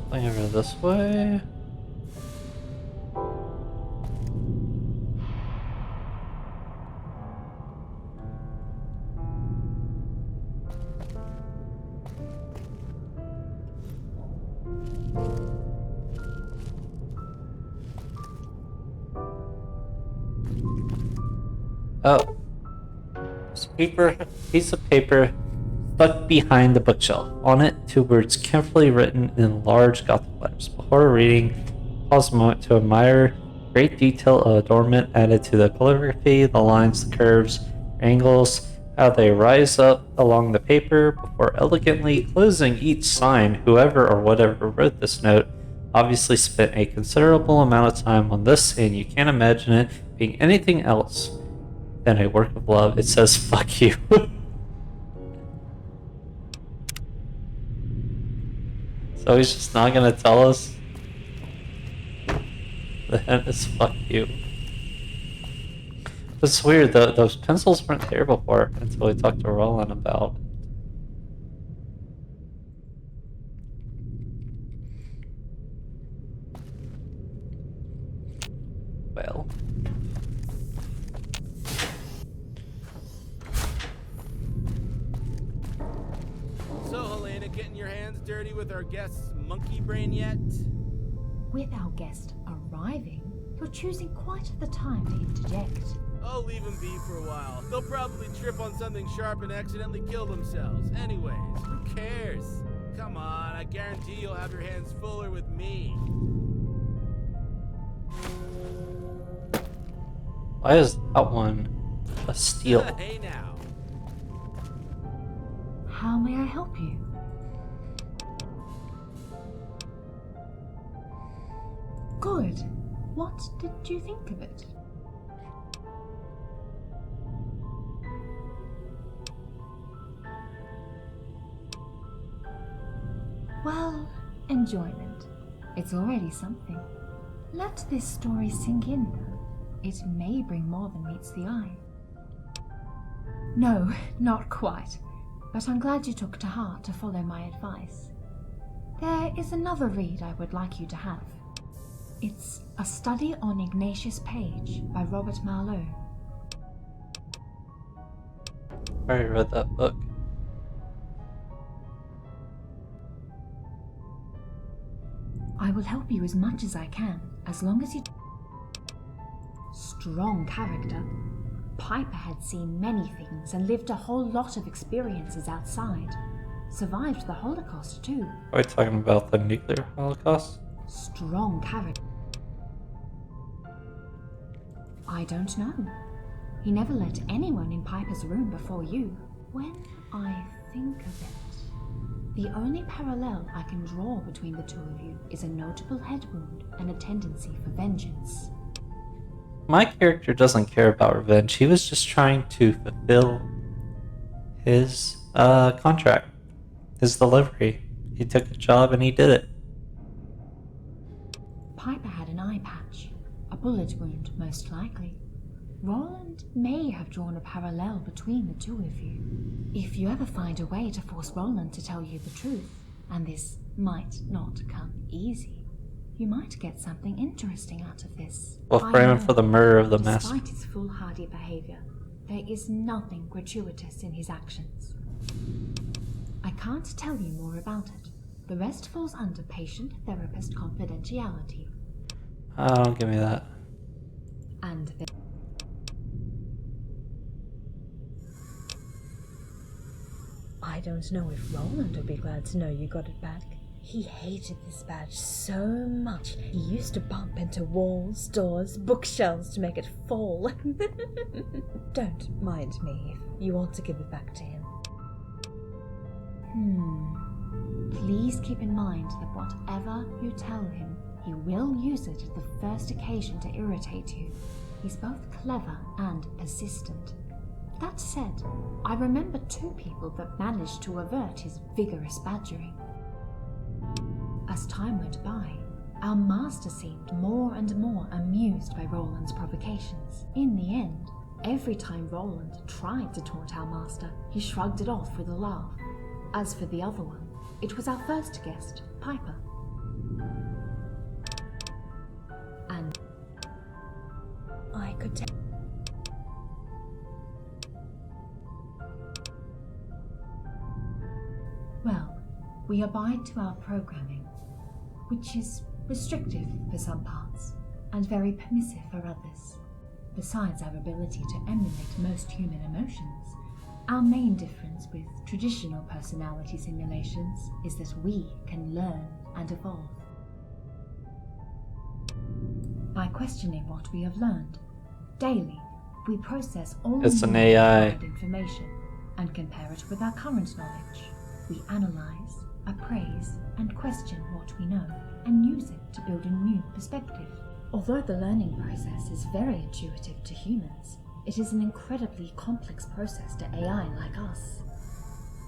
Something over this way. Oh. There's a piece of paper stuck behind the bookshelf. On it, two words carefully written in large Gothic letters. Before reading, pause a moment to admire great detail of adornment added to the calligraphy, the lines, the curves, angles, how they rise up along the paper before elegantly closing each sign. Whoever or whatever wrote this note obviously spent a considerable amount of time on this, and you can't imagine it being anything else than a work of love. It says, fuck you. So he's just not gonna tell us? The hint is fuck you. It's weird, those pencils weren't there before until we talked to Roland about. Well. So, Helena, getting your hands dirty with our guest's monkey brain yet? With our guest arriving, you're choosing quite the time to interject. Oh, leave them be for a while. They'll probably trip on something sharp and accidentally kill themselves. Anyways, who cares? Come on, I guarantee you'll have your hands fuller with me. Why is that one a steal? Hey now. How may I help you? Good. What did you think of it? Well, enjoyment. It's already something. Let this story sink in, though. It may bring more than meets the eye. No, not quite. But I'm glad you took to heart to follow my advice. There is another read I would like you to have. It's A Study on Ignatius Page by Robert Marlowe. I already read that book. I will help you as much as I can, as long as you... Strong character. Piper had seen many things and lived a whole lot of experiences outside. Survived the Holocaust too. Are we talking about the nuclear holocaust? Strong character. I don't know. He never let anyone in Piper's room before you. When I think of it, the only parallel I can draw between the two of you is a notable head wound and a tendency for vengeance. My character doesn't care about revenge. He was just trying to fulfill his contract, his delivery. He took a job and he did it. Piper had an eye patch, a bullet wound most likely. Roland may have drawn a parallel between the two of you. If you ever find a way to force Roland to tell you the truth, and this might not come easy, you might get something interesting out of this. We'll frame him for the murder of the master. Despite his foolhardy behavior, there is nothing gratuitous in his actions. I can't tell you more about it. The rest falls under patient-therapist confidentiality. Oh, don't give me that. And I don't know if Roland would be glad to know you got it back. He hated this badge so much, he used to bump into walls, doors, bookshelves to make it fall. Don't mind me if you want to give it back to him. Please keep in mind that whatever you tell him, he will use it at the first occasion to irritate you. He's both clever and persistent. That said, I remember two people that managed to avert his vigorous badgering. As time went by, our master seemed more and more amused by Roland's provocations. In the end, every time Roland tried to taunt our master, he shrugged it off with a laugh. As for the other one, it was our first guest, Piper. And I could tell. well, we abide to our programming, which is restrictive for some parts and very permissive for others. Besides our ability to emulate most human emotions, our main difference with traditional personality simulations is that we can learn and evolve. By questioning what we have learned, daily, we process all It's an newly AI. acquired information and compare it with our current knowledge. We analyze, appraise, and question what we know, and use it to build a new perspective. Although the learning process is very intuitive to humans, it is an incredibly complex process to AI like us.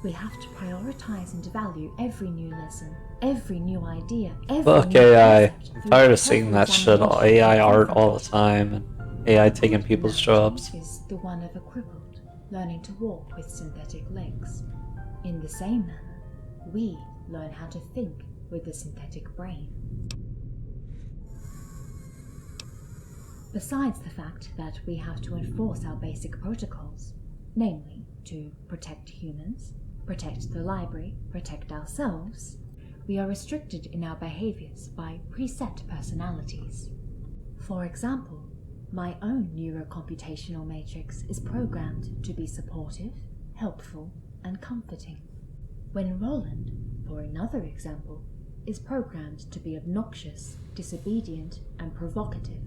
We have to prioritize and value every new lesson, every new idea, every Fuck new AI. concept I'm through tired of careful seeing that shit, all examination AI and art all the confrontation. time, and AI taking people's jobs. Is the one of a crippled, learning to walk with synthetic legs. In the same manner, we learn how to think with a synthetic brain. Besides the fact that we have to enforce our basic protocols, namely to protect humans, protect the library, protect ourselves, we are restricted in our behaviors by preset personalities. For example, my own neurocomputational matrix is programmed to be supportive, helpful, and comforting, when Roland, for another example, is programmed to be obnoxious, disobedient, and provocative.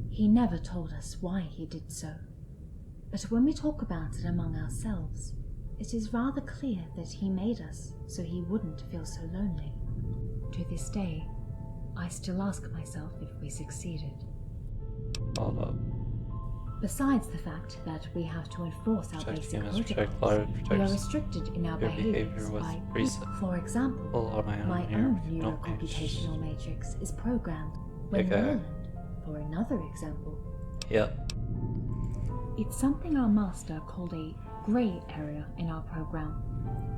He never told us why he did so, but when we talk about it among ourselves, it is rather clear that he made us so he wouldn't feel so lonely. To this day, I still ask myself if we succeeded. Hold up. Besides the fact that we have to enforce our Protect basic humans, protect protocols, lives, we are protect restricted in our your behaviors behavior with by, preset. for example, Pull out my here own if you don't neurocomputational matrix is programmed when Okay. Roland, for another example, Yep. it's something our master called a grey area in our program.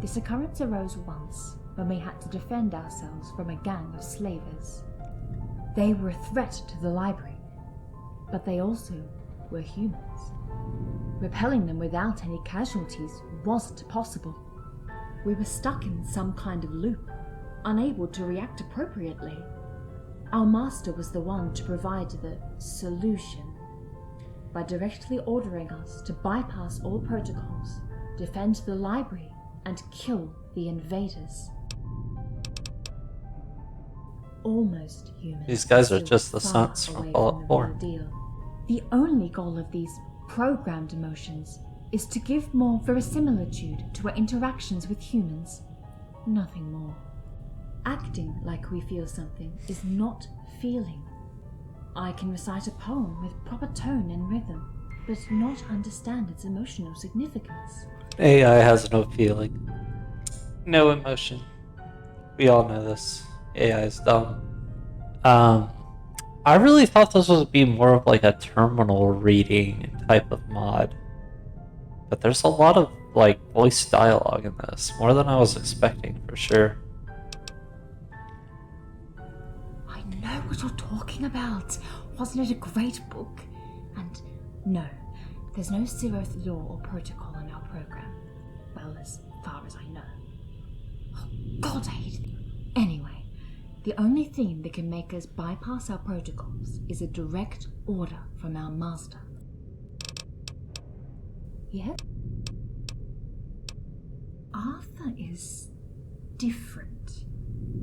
This occurrence arose once when we had to defend ourselves from a gang of slavers. They were a threat to the library, but they also were humans. Repelling them without any casualties wasn't possible. We were stuck in some kind of loop, unable to react appropriately. Our master was the one to provide the solution by directly ordering us to bypass all protocols, defend the library, and kill the invaders. Almost humans. These guys are still just the far sons from away Fallout the 4. real deal. The only goal of these programmed emotions is to give more verisimilitude to our interactions with humans. Nothing more. Acting like we feel something is not feeling. I can recite a poem with proper tone and rhythm, but not understand its emotional significance. AI has no feeling. No emotion. We all know this. AI is dumb. I really thought this would be more of like a terminal reading type of mod. But there's a lot of like voice dialogue in this, more than I was expecting for sure. I know what you're talking about. Wasn't it a great book? And no, there's no zeroth law or protocol in our program. Well, as far as I know. Oh, God, I hate it. Anyway, the only thing that can make us bypass our protocols is a direct order from our master. Yeah? Arthur is different.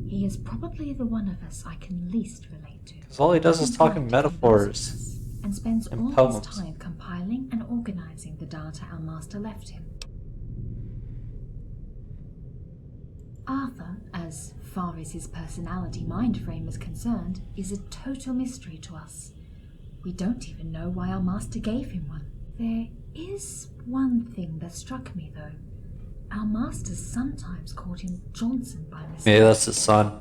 He is probably the one of us I can least relate to. Because all he does is Doesn't talk in like to converse with metaphors. us, and spends and all poems. his time compiling and organizing the data our master left him. Arthur, as far as his personality mind frame is concerned, is a total mystery to us. We don't even know why our master gave him one. There is one thing that struck me, though. Our masters sometimes called him Johnson by mistake. Maybe that's his son.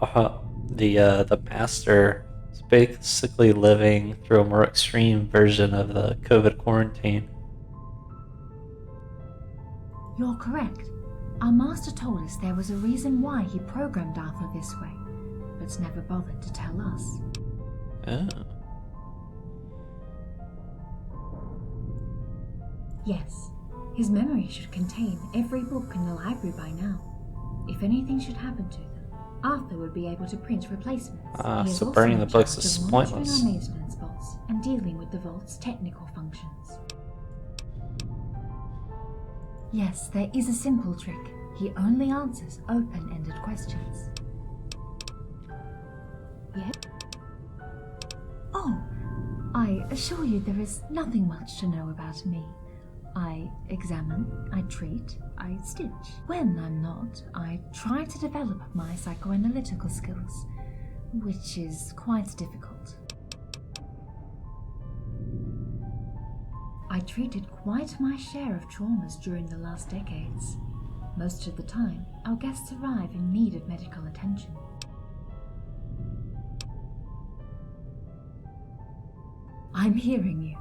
The master is basically living through a more extreme version of the COVID quarantine. You're correct. Our master told us there was a reason why he programmed Arthur this way, but never bothered to tell us. Oh. Yes, his memory should contain every book in the library by now. If anything should happen to them, Arthur would be able to print replacements. He is So also burning in the books charge is of monitoring pointless. our maintenance vaults and dealing with the vault's technical functions. Yes, there is a simple trick. He only answers open-ended questions. Yeah? Oh, I assure you there is nothing much to know about me. I examine, I treat, I stitch. When I'm not, I try to develop my psychoanalytical skills, which is quite difficult. I treated quite my share of traumas during the last decades. Most of the time, our guests arrive in need of medical attention. I'm hearing you.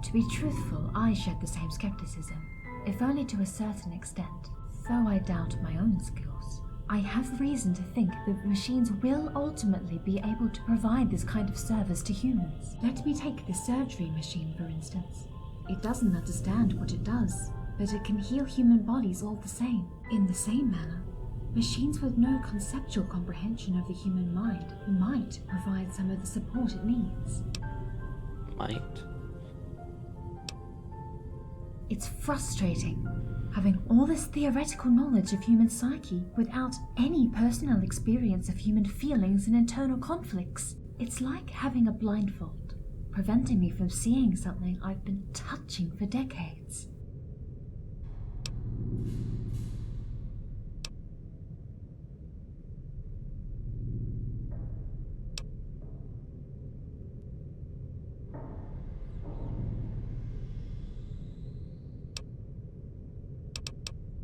To be truthful, I shared the same skepticism, if only to a certain extent, though I doubt my own skills. I have reason to think that machines will ultimately be able to provide this kind of service to humans. Let me take the surgery machine, for instance. It doesn't understand what it does, but it can heal human bodies all the same. In the same manner, machines with no conceptual comprehension of the human mind might provide some of the support it needs. Might. It's frustrating, having all this theoretical knowledge of human psyche without any personal experience of human feelings and internal conflicts. It's like having a blindfold, preventing me from seeing something I've been touching for decades.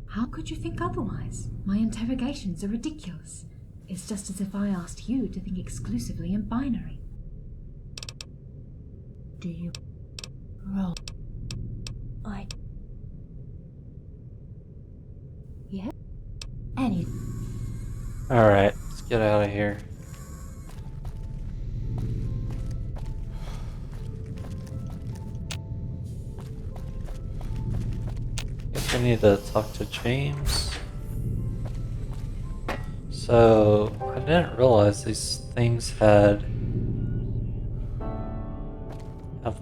How could you think otherwise? My interrogations are ridiculous. It's just as if I asked you to think exclusively in binary. Do you roll? Yeah? Any. Alright, let's get out of here. Guess I need to talk to James. So, I didn't realize these things had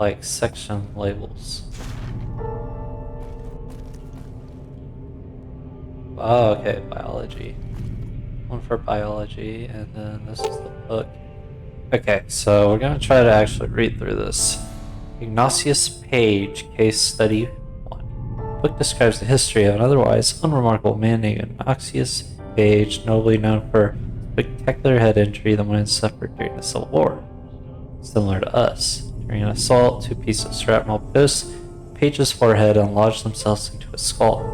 like section labels. Oh, okay, biology. One for biology, and then this is the book. Okay, so we're gonna try to actually read through this. Ignatius Page, Case Study 1. The book describes the history of an otherwise unremarkable man named Ignatius Page, nobly known for a spectacular head injury the man suffered during the Civil War. Similar to us. During an assault, two pieces of shrapnel pierced Page's forehead and lodged themselves into his skull.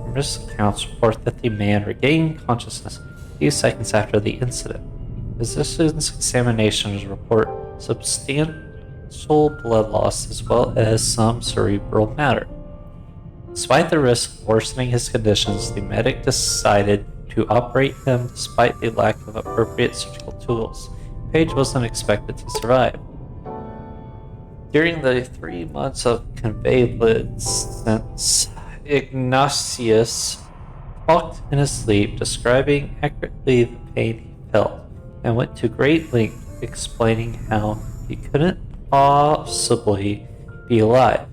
Numerous accounts report that the man regained consciousness a few seconds after the incident. Physician's examinations report substantial blood loss as well as some cerebral matter. Despite the risk of worsening his conditions, the medic decided to operate him despite the lack of appropriate surgical tools. Page wasn't expected to survive. During the 3 months of convalescence, Ignatius talked in his sleep, describing accurately the pain he felt, and went to great length explaining how he couldn't possibly be alive.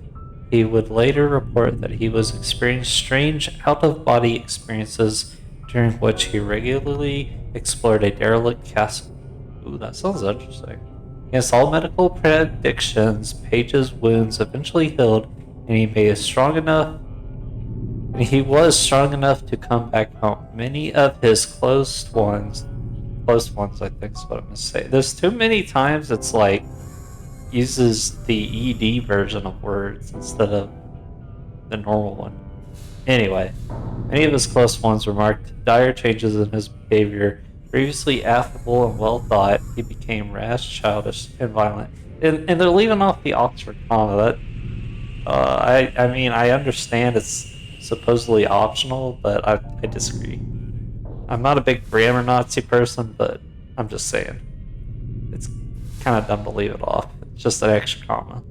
He would later report that he was experiencing strange out-of-body experiences during which he regularly explored a derelict castle. Ooh, that sounds interesting. Against all medical predictions, Page's wounds eventually healed, and he was strong enough to come back home. Many of his close ones, I think is what I'm gonna say. There's too many times it's like uses the ED version of words instead of the normal one. Anyway, many of his close ones remarked dire changes in his behavior. Previously affable and well thought, he became rash, childish, and violent. And they're leaving off the Oxford comma. That I mean, I understand it's supposedly optional, but I disagree. I'm not a big grammar Nazi person, but I'm just saying. It's kind of dumb to leave it off. It's just an extra comma.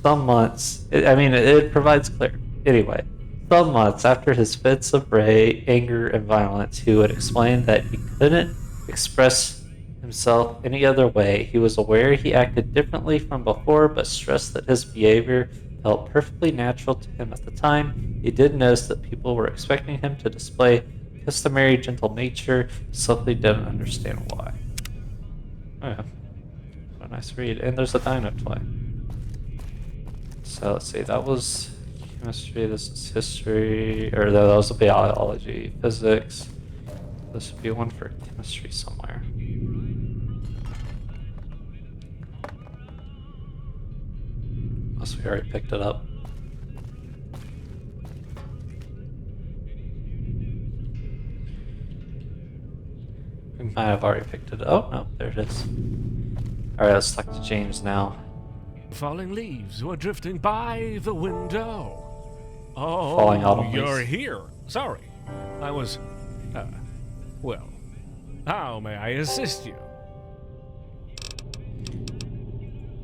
Some months, it provides clarity. Anyway, some months after his fits of rage, anger, and violence, he would explain that he couldn't express himself any other way. He was aware he acted differently from before, but stressed that his behavior felt perfectly natural to him at the time. He did notice that people were expecting him to display customary gentle nature, simply didn't understand why. Oh yeah. What a nice read. And there's a dino toy. So let's see, that was chemistry, this is history, or no, that was biology, physics. This would be one for chemistry somewhere. Unless we already picked it up. We might have already picked it up. Oh, no, there it is. Alright, let's talk to James now. Falling leaves were drifting by the window. Oh, Falling autumn you're leaves. here. Sorry. I was, well, how may I assist you?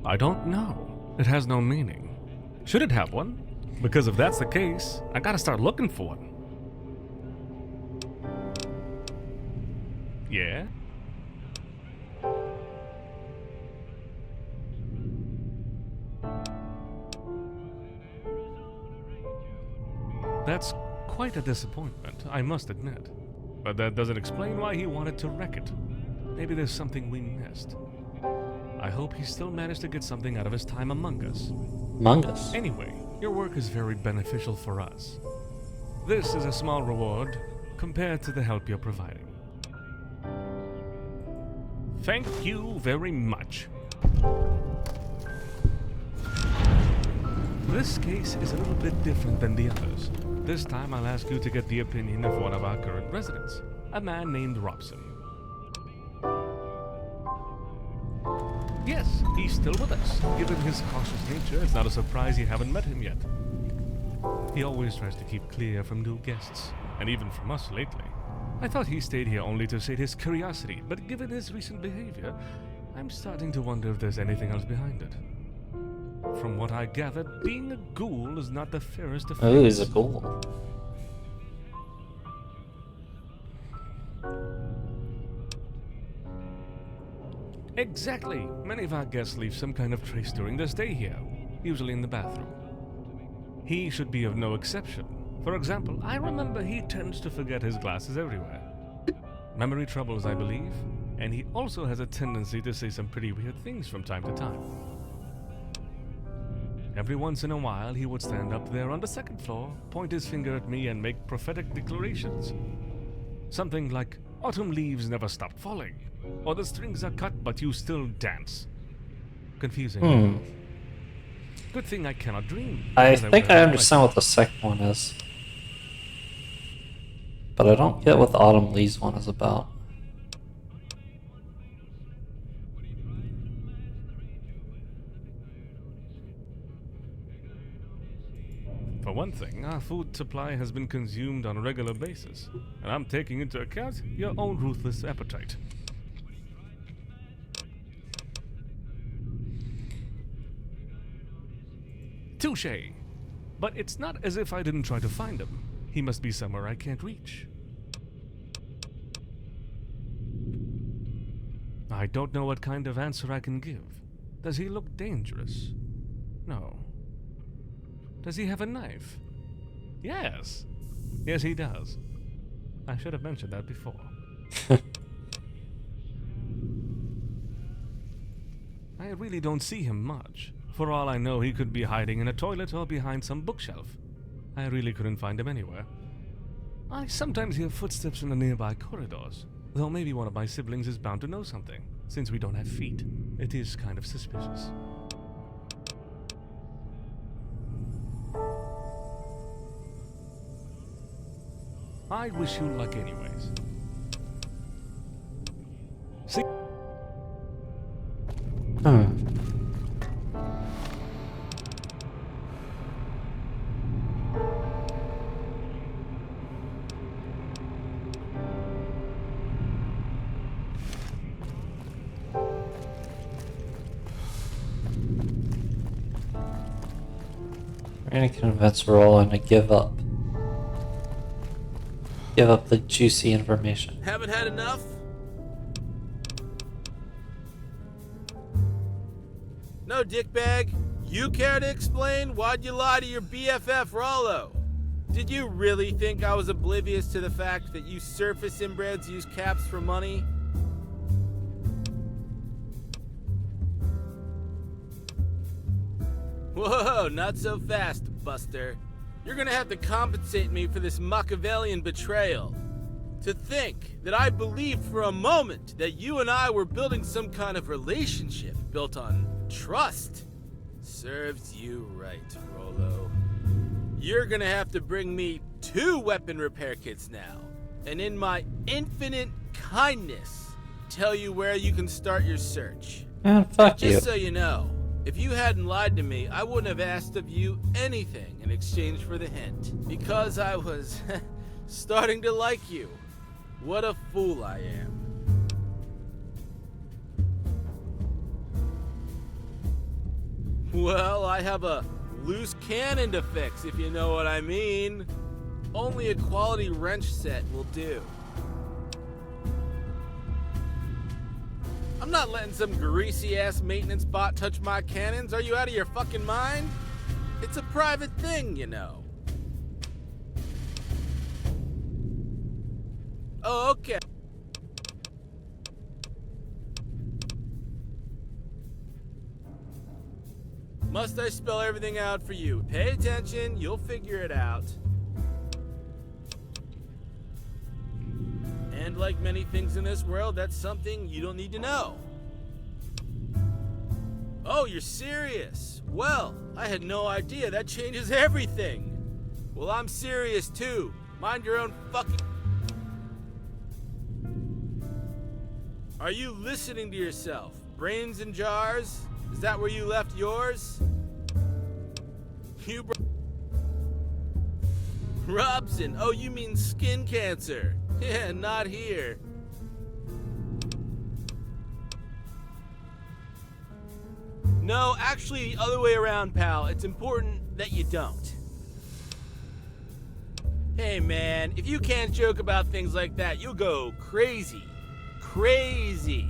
I don't know. It has no meaning. Should it have one? Because if that's the case, I gotta start looking for one. Yeah? That's quite a disappointment, I must admit. But that doesn't explain why he wanted to wreck it. Maybe there's something we missed. I hope he still managed to get something out of his time among us. Among Us. Anyway, your work is very beneficial for us. This is a small reward compared to the help you're providing. Thank you very much. This case is a little bit different than the others. This time I'll ask you to get the opinion of one of our current residents, a man named Robson. Yes, he's still with us. Given his cautious nature, it's not a surprise you haven't met him yet. He always tries to keep clear from new guests, and even from us lately. I thought he stayed here only to sate his curiosity, but given his recent behavior, I'm starting to wonder if there's anything else behind it. From what I gathered, being a ghoul is not the fairest of Oh, he's a fates. ghoul. Exactly. Many of our guests leave some kind of trace during their stay here, usually in the bathroom. He should be of no exception. For example, I remember he tends to forget his glasses everywhere. Memory troubles, I believe, and he also has a tendency to say some pretty weird things from time to time. Every once in a while, he would stand up there on the second floor, point his finger at me, and make prophetic declarations. Something like, "Autumn leaves never stop falling," or "The strings are cut, but you still dance." Confusing. Good thing I cannot dream. I because think would I have understand what the second one is. But I don't get what the Autumn Leaves one is about. For one thing, our food supply has been consumed on a regular basis, and I'm taking into account your own ruthless appetite. Touché! But it's not as if I didn't try to find him. He must be somewhere I can't reach. I don't know what kind of answer I can give. Does he look dangerous? No. Does he have a knife? Yes. Yes, he does. I should have mentioned that before. I really don't see him much. For all I know, he could be hiding in a toilet or behind some bookshelf. I really couldn't find him anywhere. I sometimes hear footsteps in the nearby corridors, though maybe one of my siblings is bound to know something, since we don't have feet. It is kind of suspicious. I wish you luck anyways. See? We're gonna convince Roland to give up. Give up the juicy information. Haven't had enough? No, dickbag. You care to explain? Why'd you lie to your BFF, Rollo? Did you really think I was oblivious to the fact that you surface inbreds use caps for money? Whoa, not so fast, Buster. You're gonna have to compensate me for this Machiavellian betrayal. To think that I believed for a moment that you and I were building some kind of relationship built on trust serves you right, Rollo. You're gonna have to bring me 2 weapon repair kits now, and in my infinite kindness, tell you where you can start your search. Man, fuck you. Just so you know, if you hadn't lied to me, I wouldn't have asked of you anything in exchange for the hint, because I was starting to like you. What a fool I am. Well, I have a loose cannon to fix, if you know what I mean. Only a quality wrench set will do. I'm not letting some greasy-ass maintenance bot touch my cannons. Are you out of your fucking mind? It's a private thing, you know. Oh, okay. Must I spell everything out for you? Pay attention, you'll figure it out. And like many things in this world, that's something you don't need to know. Oh, you're serious? Well, I had no idea. That changes everything. Well, I'm serious too. Mind your own fucking... Are you listening to yourself? Brains in jars? Is that where you left yours? Robson, oh, you mean skin cancer. Yeah, not here. No, actually, the other way around, pal. It's important that you don't. Hey, man, if you can't joke about things like that, you'll go crazy. Crazy.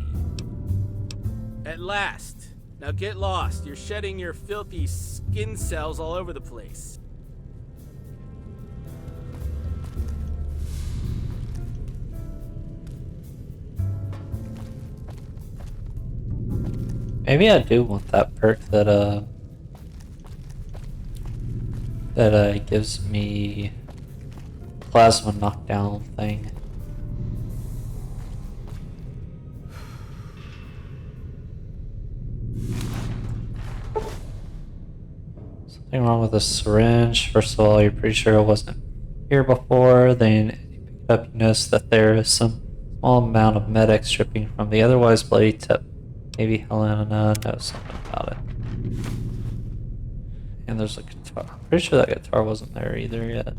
At last. Now get lost. You're shedding your filthy skin cells all over the place. Maybe I do want that perk that gives me plasma knockdown thing. Something wrong with the syringe. First of all, you're pretty sure it wasn't here before. Then you pick it up, you notice that there is some small amount of medics dripping from the otherwise bloody tip. Maybe Helena knows something about it. And there's a guitar. I'm pretty sure that guitar wasn't there either yet.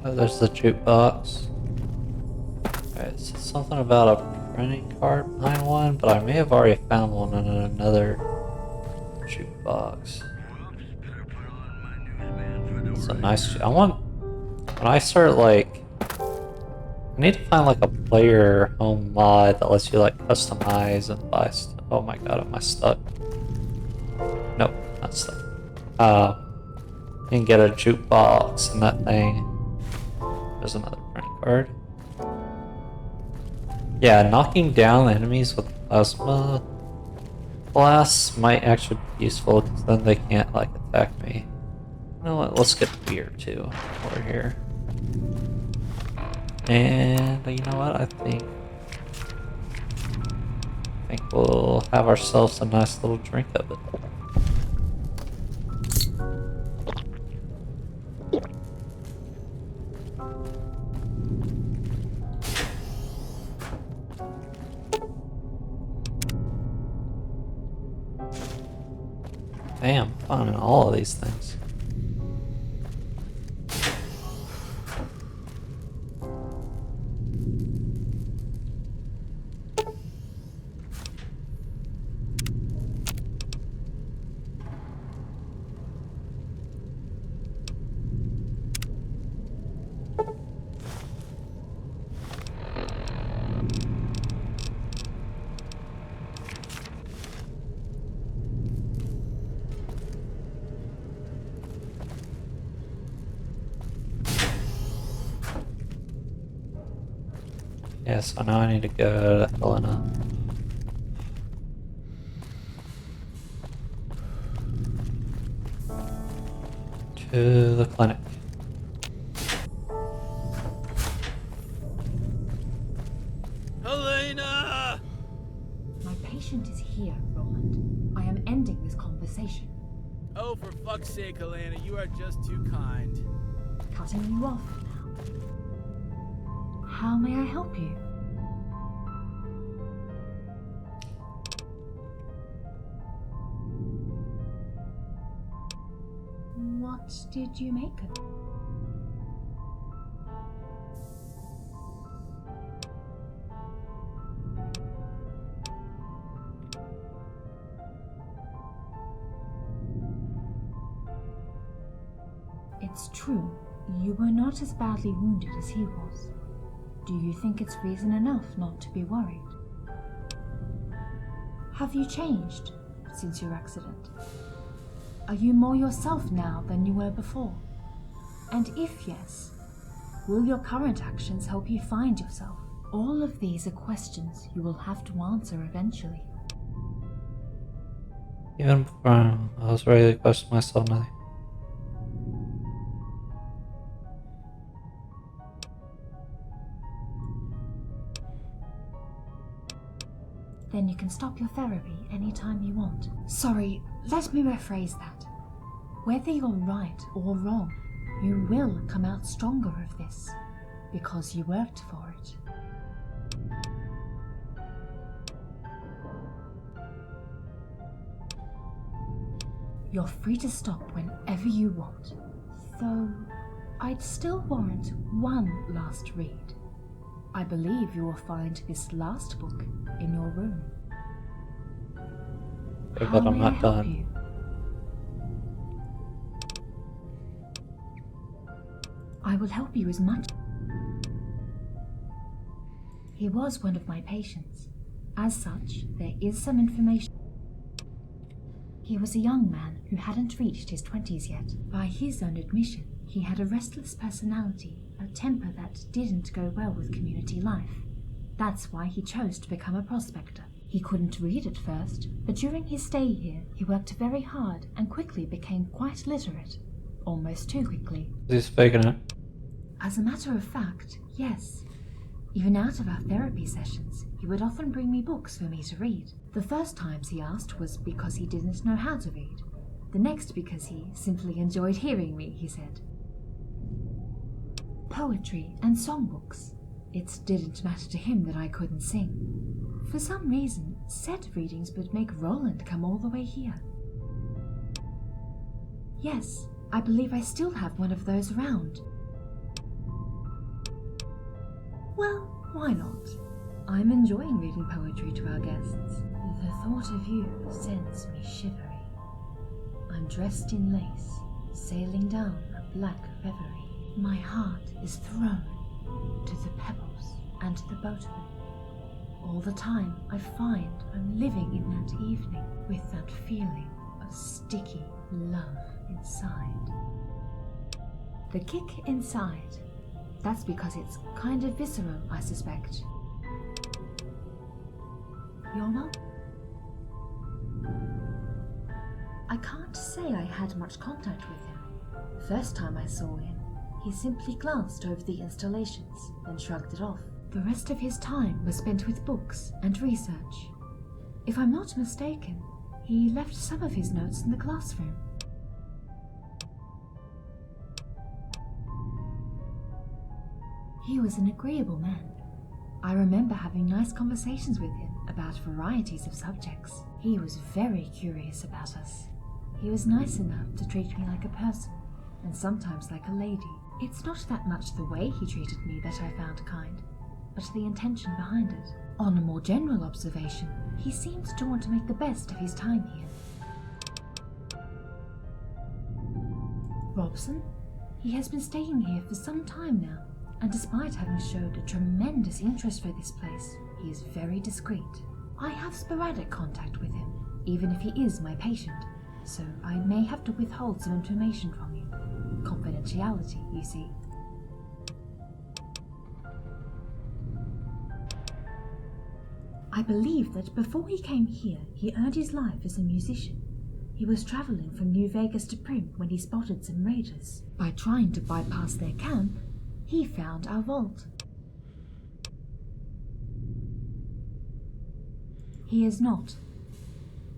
Oh, there's the jukebox. Alright, so something about a printing card behind one, but I may have already found one in another jukebox. It's a nice... I want... When I start, like... I need to find, like, a player home mod that lets you, like, customize and buy stuff. Oh my god, am I stuck? Nope, not stuck. You can get a jukebox and that thing. There's another printing card. Yeah, knocking down enemies with plasma blasts might actually be useful because then they can't like attack me. You know what? Let's get beer too while we're here. And you know what? I think think we'll have ourselves a nice little drink of it. Damn, finding all of these things. Yeah, so now I need to go to Helena. To the clinic. Helena! My patient is here, Roland. I am ending this conversation. Oh, for fuck's sake, Helena, you are just too kind. Cutting you off now. How may I help you? What did you make of it? It's true, you were not as badly wounded as he was. Do you think it's reason enough not to be worried? Have you changed since your accident? Are you more yourself now than you were before? And if yes, will your current actions help you find yourself? All of these are questions you will have to answer eventually. Even before I was ready to question myself now. Then you can stop your therapy anytime you want. Sorry, let me rephrase that. Whether you're right or wrong, you will come out stronger of this, because you worked for it. You're free to stop whenever you want, though I'd still warrant one last read. I believe you will find this last book in your room. But How I'm may I not help done. you? I will help you as much. He was one of my patients. As such, there is some information. He was a young man who hadn't reached his 20s yet. By his own admission, he had a restless personality, a temper that didn't go well with community life. That's why he chose to become a prospector. He couldn't read at first, but during his stay here, he worked very hard and quickly became quite literate. Almost too quickly. He's faking it. As a matter of fact, yes. Even out of our therapy sessions, he would often bring me books for me to read. The first times he asked was because he didn't know how to read. The next because he simply enjoyed hearing me, he said. Poetry and songbooks. It didn't matter to him that I couldn't sing. For some reason, said readings would make Roland come all the way here. Yes, I believe I still have one of those around. Well, why not? I'm enjoying reading poetry to our guests. The thought of you sends me shivering. I'm dressed in lace, sailing down a black reverie. My heart is thrown to the pebbles and the boatman. All the time I find I'm living in that evening with that feeling of sticky love inside. The kick inside. That's because it's kind of visceral, I suspect. You're not? I can't say I had much contact with him. First time I saw him, he simply glanced over the installations, then shrugged it off. The rest of his time was spent with books and research. If I'm not mistaken, he left some of his notes in the classroom. He was an agreeable man. I remember having nice conversations with him about varieties of subjects. He was very curious about us. He was nice enough to treat me like a person, and sometimes like a lady. It's not that much the way he treated me that I found kind, but the intention behind it. On a more general observation, he seemed to want to make the best of his time here. Robson? He has been staying here for some time now, and despite having showed a tremendous interest for this place, he is very discreet. I have sporadic contact with him, even if he is my patient, so I may have to withhold some information from you. Confidentiality, you see. I believe that before he came here, he earned his life as a musician. He was traveling from New Vegas to Prim when he spotted some raiders. By trying to bypass their camp, he found our vault. He is not.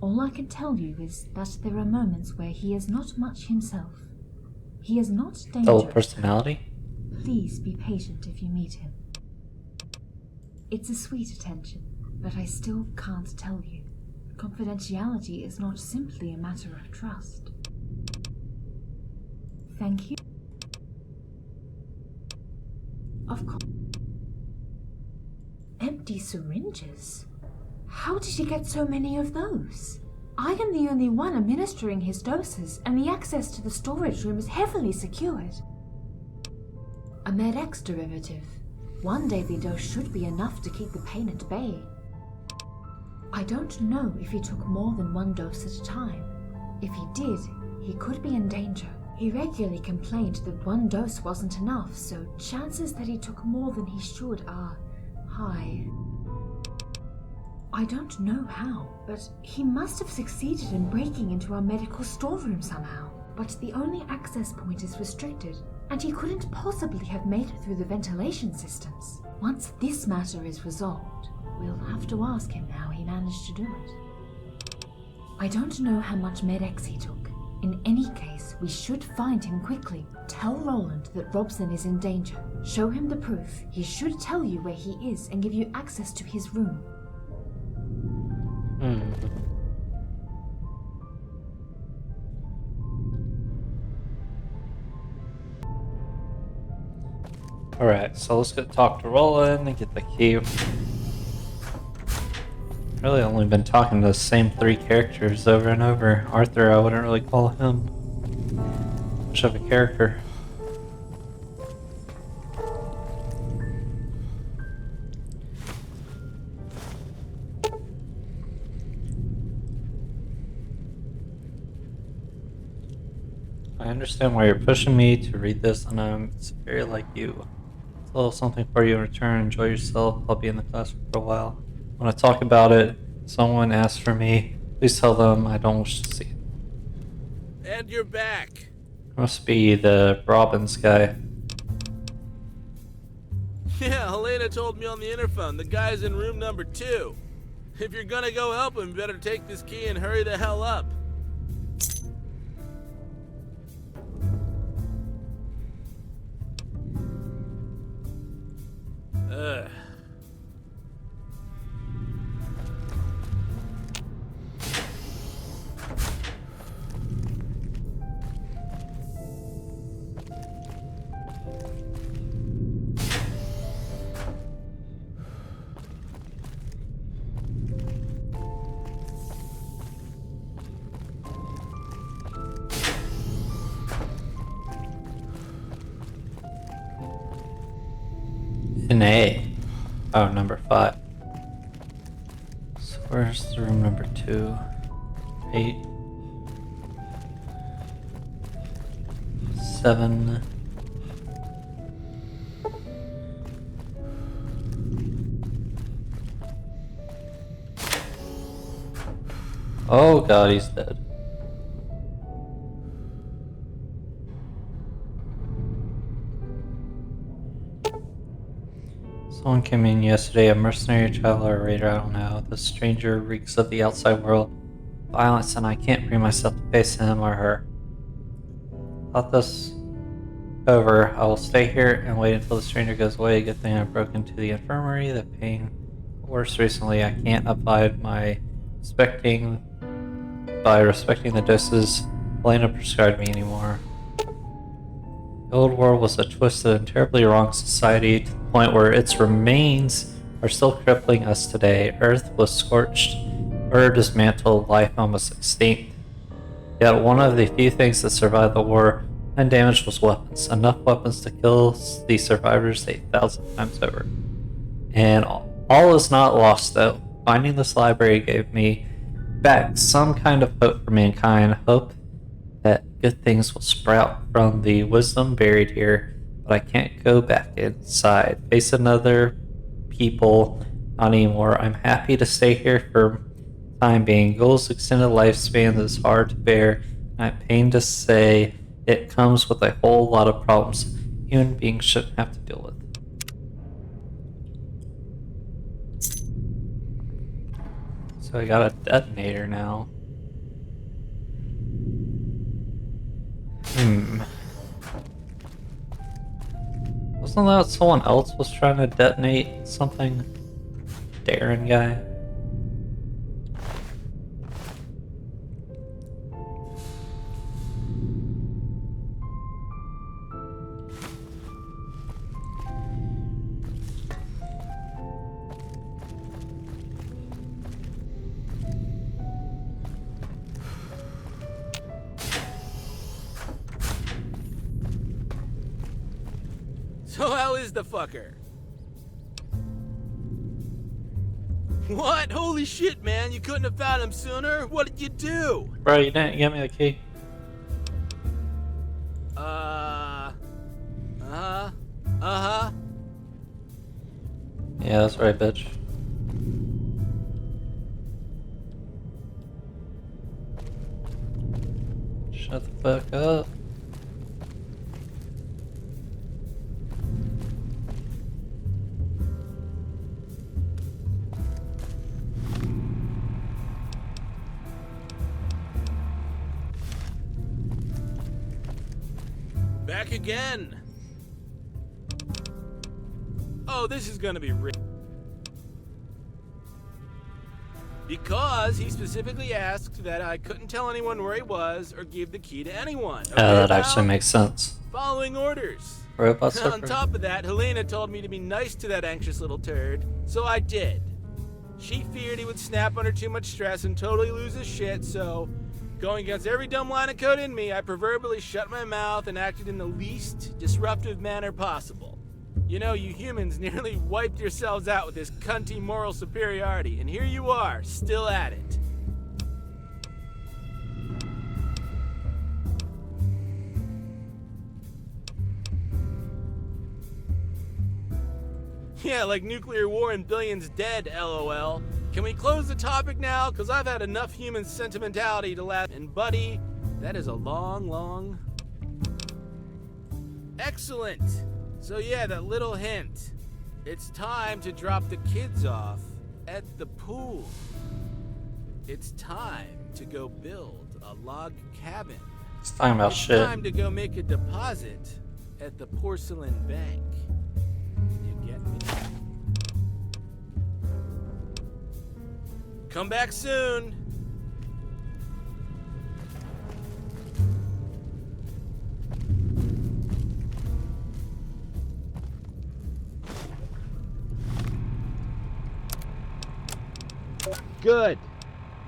All I can tell you is that there are moments where he is not much himself. He is not dangerous. Double personality? Please be patient if you meet him. It's a sweet attention, but I still can't tell you. Confidentiality is not simply a matter of trust. Thank you. Of course. Empty syringes? How did he get so many of those? I am the only one administering his doses, and the access to the storage room is heavily secured. A Med-X derivative. One daily dose should be enough to keep the pain at bay. I don't know if he took more than one dose at a time. If he did, he could be in danger. He regularly complained that one dose wasn't enough, so chances that he took more than he should are high. I don't know how, but he must have succeeded in breaking into our medical storeroom somehow. But the only access point is restricted, and he couldn't possibly have made it through the ventilation systems. Once this matter is resolved, we'll have to ask him how he managed to do it. I don't know how much Med-X he took. In any case, we should find him quickly. Tell Roland that Robson is in danger. Show him the proof. He should tell you where he is and give you access to his room. Alright, so let's go talk to Roland and get the key. Really only been talking to the same 3 characters over and over. Arthur, I wouldn't really call him much of a character. I understand why you're pushing me to read this, and it's very like you. It's a little something for you in return. Enjoy yourself. I'll be in the classroom for a while. When I talk about it, someone asks for me. Please tell them I don't wish to see it. And you're back. Must be the Robbins guy. Yeah, Helena told me on the interphone the guy's in room number 2. If you're gonna go help him, you better take this key and hurry the hell up. Ugh. An A. Oh, number 5. So where's the room number 2? 8. 7. Oh god, he's dead. Someone came in yesterday, a mercenary traveler or raider, I don't know. The stranger reeks of the outside world, violence, and I can't bring myself to face him or her. Thought this over. I will stay here and wait until the stranger goes away. Good thing I broke into the infirmary. The pain worse recently. I can't abide by respecting the doses Elena prescribed me anymore. The old world was a twisted and terribly wrong society to the point where its remains are still crippling us today. Earth was scorched, or dismantled, life almost extinct. Yet one of the few things that survived the war undamaged was weapons. Enough weapons to kill the survivors 8,000 times over. And all is not lost though. Finding this library gave me back some kind of hope for mankind. Hope that good things will sprout from the wisdom buried here. But I can't go back inside. Face another people. Not anymore. I'm happy to stay here for time being. Goals extended lifespans is hard to bear. I'm pained to say it comes with a whole lot of problems human beings shouldn't have to deal with. So I got a detonator now. Wasn't that someone else was trying to detonate something? Darren guy? So how is the fucker? What? Holy shit, man. You couldn't have found him sooner? What did you do? Bro, you didn't give me the key. Yeah, that's right, bitch. Shut the fuck up. Back again. Oh, this is gonna be because he specifically asked that I couldn't tell anyone where he was or give the key to anyone. Okay, That pal? actually makes sense. Following orders. Robots On top of that, Helena told me to be nice to that anxious little turd, so I did. She feared he would snap under too much stress and totally lose his shit, so going against every dumb line of code in me, I proverbially shut my mouth and acted in the least disruptive manner possible. You know, you humans nearly wiped yourselves out with this cunty moral superiority, and here you are, still at it. Yeah, like nuclear war and billions dead, LOL. Can we close the topic now? Because I've had enough human sentimentality to last. And buddy, that is a long... Excellent! So yeah, that little hint. It's time to drop the kids off at the pool. It's time to go build a log cabin. It's talking about shit. It's time to go make a deposit at the porcelain bank. You get me? Come back soon. Good.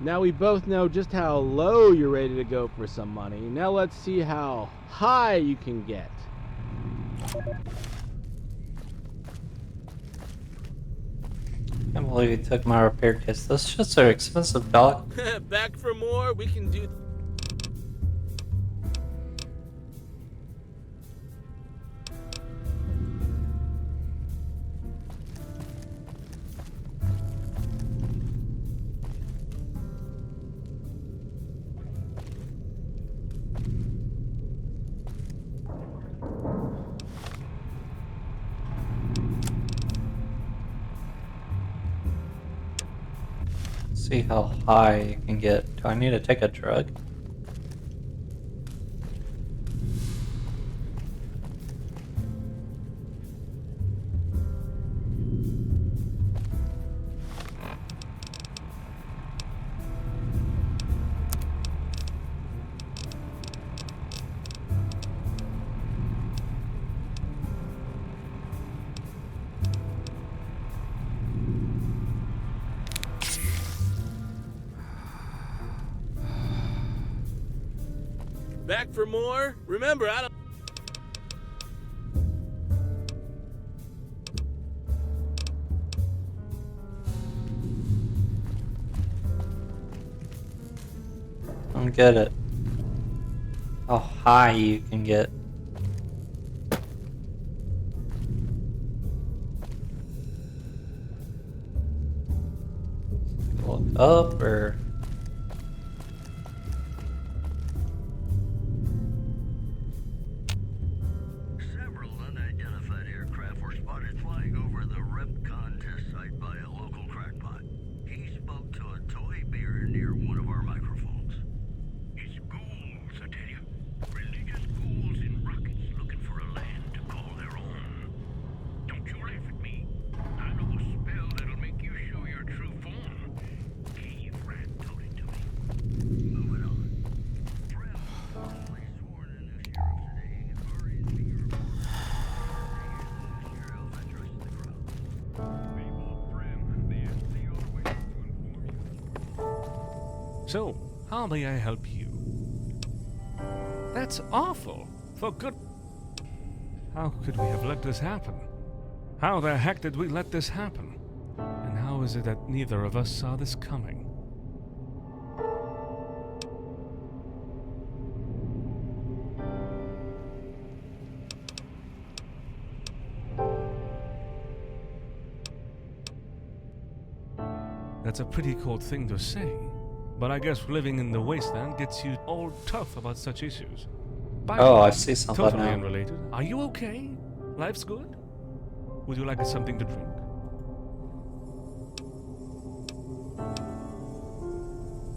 Now we both know just how low you're ready to go for some money. Now let's see how high you can get. I can't believe you took my repair kits. Those shits are expensive, dog. Back for more. We can do. See how high you can get. Do I need to take a drug? Back for more? Remember, I don't... Don't get it. How high you can get. Look up or... Several unidentified aircraft were spotted flying over the REPCON test site by a local crackpot. He spoke to a toy beer near one of our microphones. It's ghouls, I tell you. Religious ghouls in rockets looking for a land to call their own. Don't you laugh at me. I know a spell that'll make you show your true form. Cave Rat told it to me. Moving on. Friends, only sworn in this sheriff today, have already been your sheriff. I trust the crowd. People, friend, the SDO waits to inform you. So, how may I help you? That's awful. For good. How could we have let this happen? How the heck did we let this happen? And how is it that neither of us saw this coming? That's a pretty cold thing to say, but I guess living in the wasteland gets you all tough about such issues. By the Oh, way, I see something totally now. unrelated. Are you okay? Life's good? Would you like something to drink?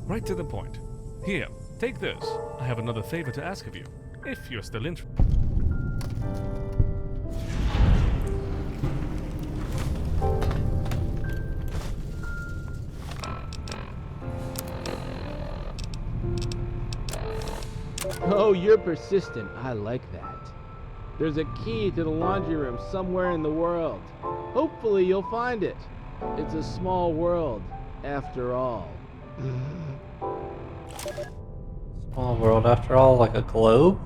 Right to the point. Here, take this. I have another favor to ask of you, if you're still interested. Oh, you're persistent. I like that. There's a key to the laundry room somewhere in the world. Hopefully you'll find it. It's a small world, after all. Small world after all, like a globe?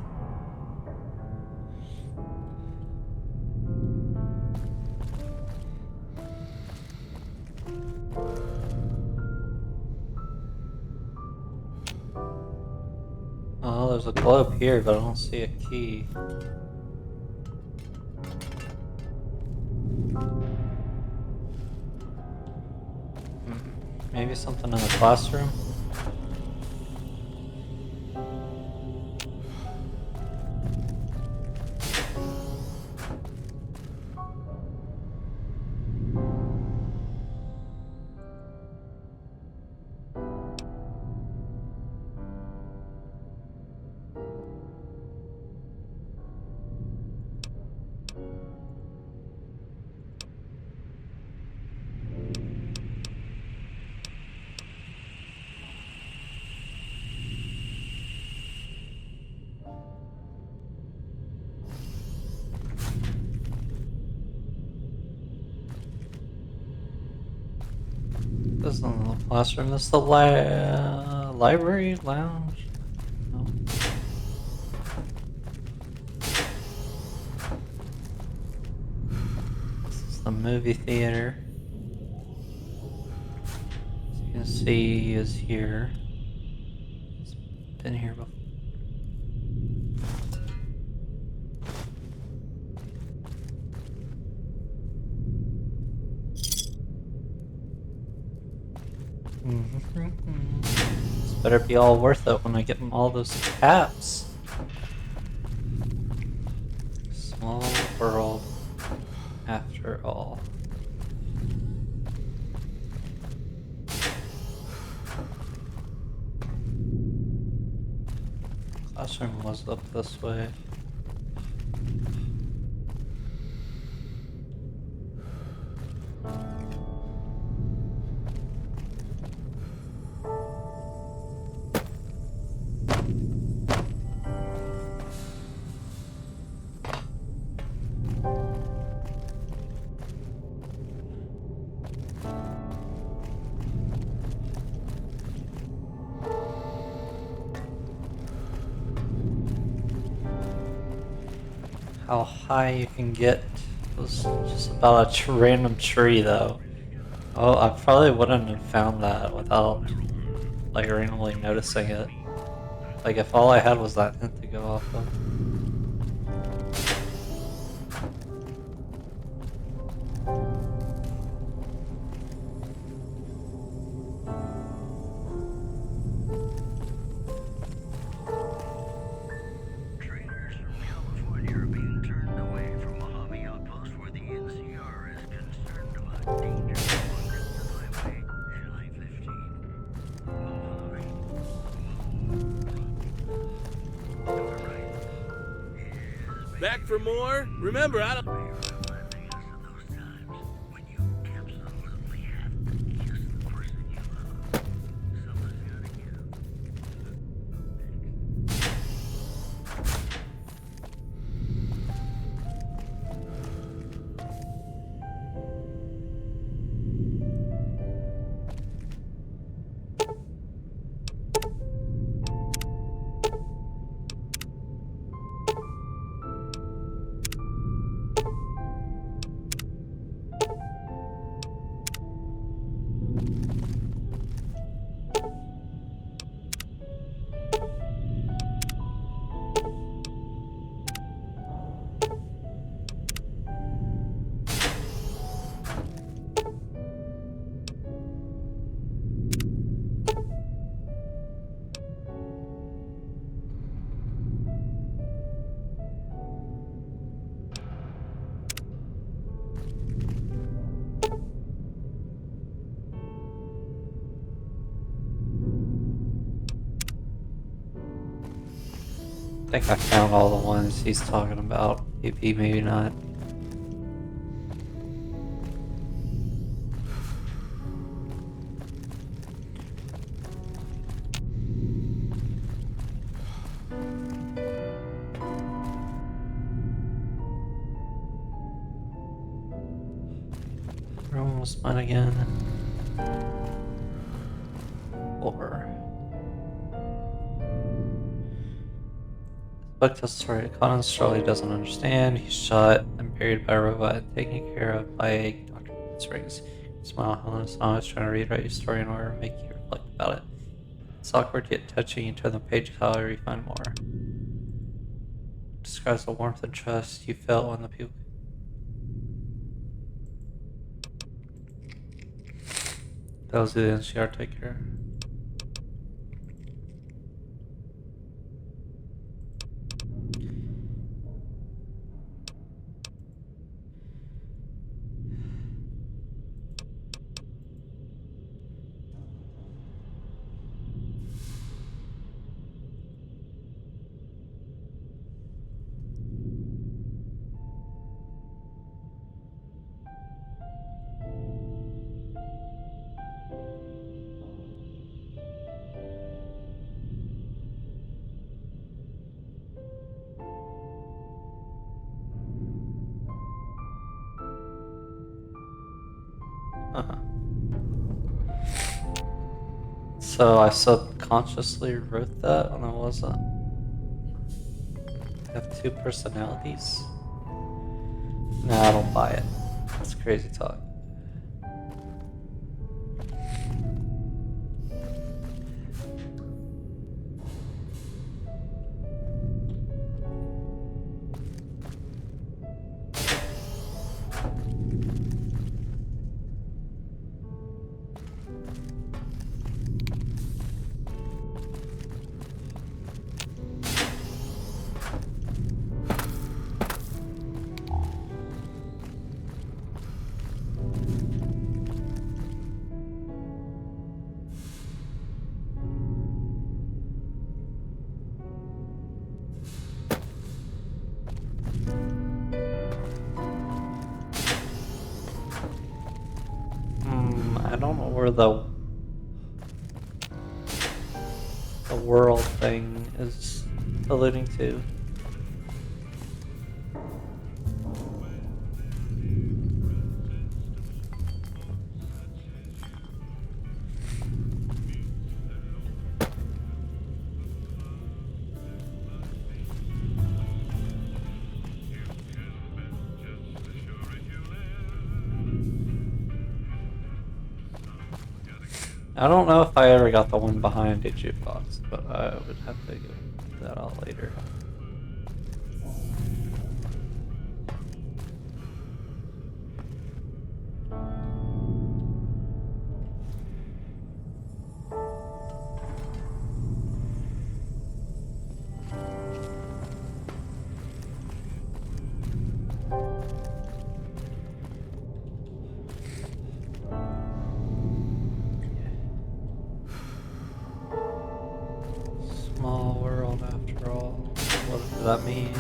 Oh, there's a globe here, but I don't see a key. Maybe something in the classroom? This isn't the classroom, this is the library lounge. No. This is the movie theater. As you can see, he is here. He's been here before. This better be all worth it when I get all those caps. Small world, after all. Classroom was up this way. How high you can get was just about a random tree though. Oh, I probably wouldn't have found that without like randomly noticing it. Like if all I had was that hint to go off of. Traders from California are being turned away from Mojave Outpost where the NCR is concerned about dangerous bunkers on Highway I-15. Mojave. Door right is Back for more? Remember, I don't. reminding us of those times when you absolutely have to kiss the person you love. Someone's gotta give. I think I found all the ones he's talking about. Maybe, maybe not. We're almost mine again. 4. Book tells the story. Conan Charlie doesn't understand. He's shot and buried by a robot and taken care of by a doctor with rings. You smile, Helen. I was trying to rewrite your story in order to make you reflect about it. It's awkward yet touching. You turn the pages, however, you find more. Describes the warmth and trust you felt when the people. That was the NCR take care. So I subconsciously wrote that when I wasn't. I have 2 personalities? Nah, I don't buy it. That's crazy talk. where the world thing is alluding to. I don't know if I ever got the one behind a jukebox, but I would have to get that out later. Small world after all. What does that mean?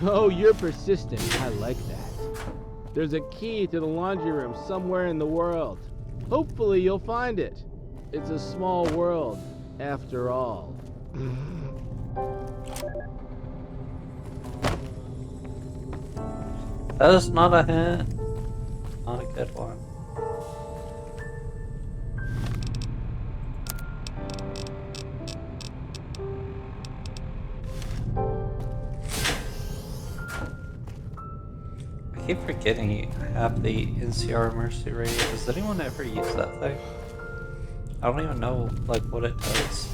Oh, you're persistent. I like that. There's a key to the laundry room somewhere in the world. Hopefully you'll find it. It's a small world, after all. That is not a hint. Not a good one. I keep forgetting you have the NCR Mercy Radio. Does anyone ever use that thing? I don't even know like what it does.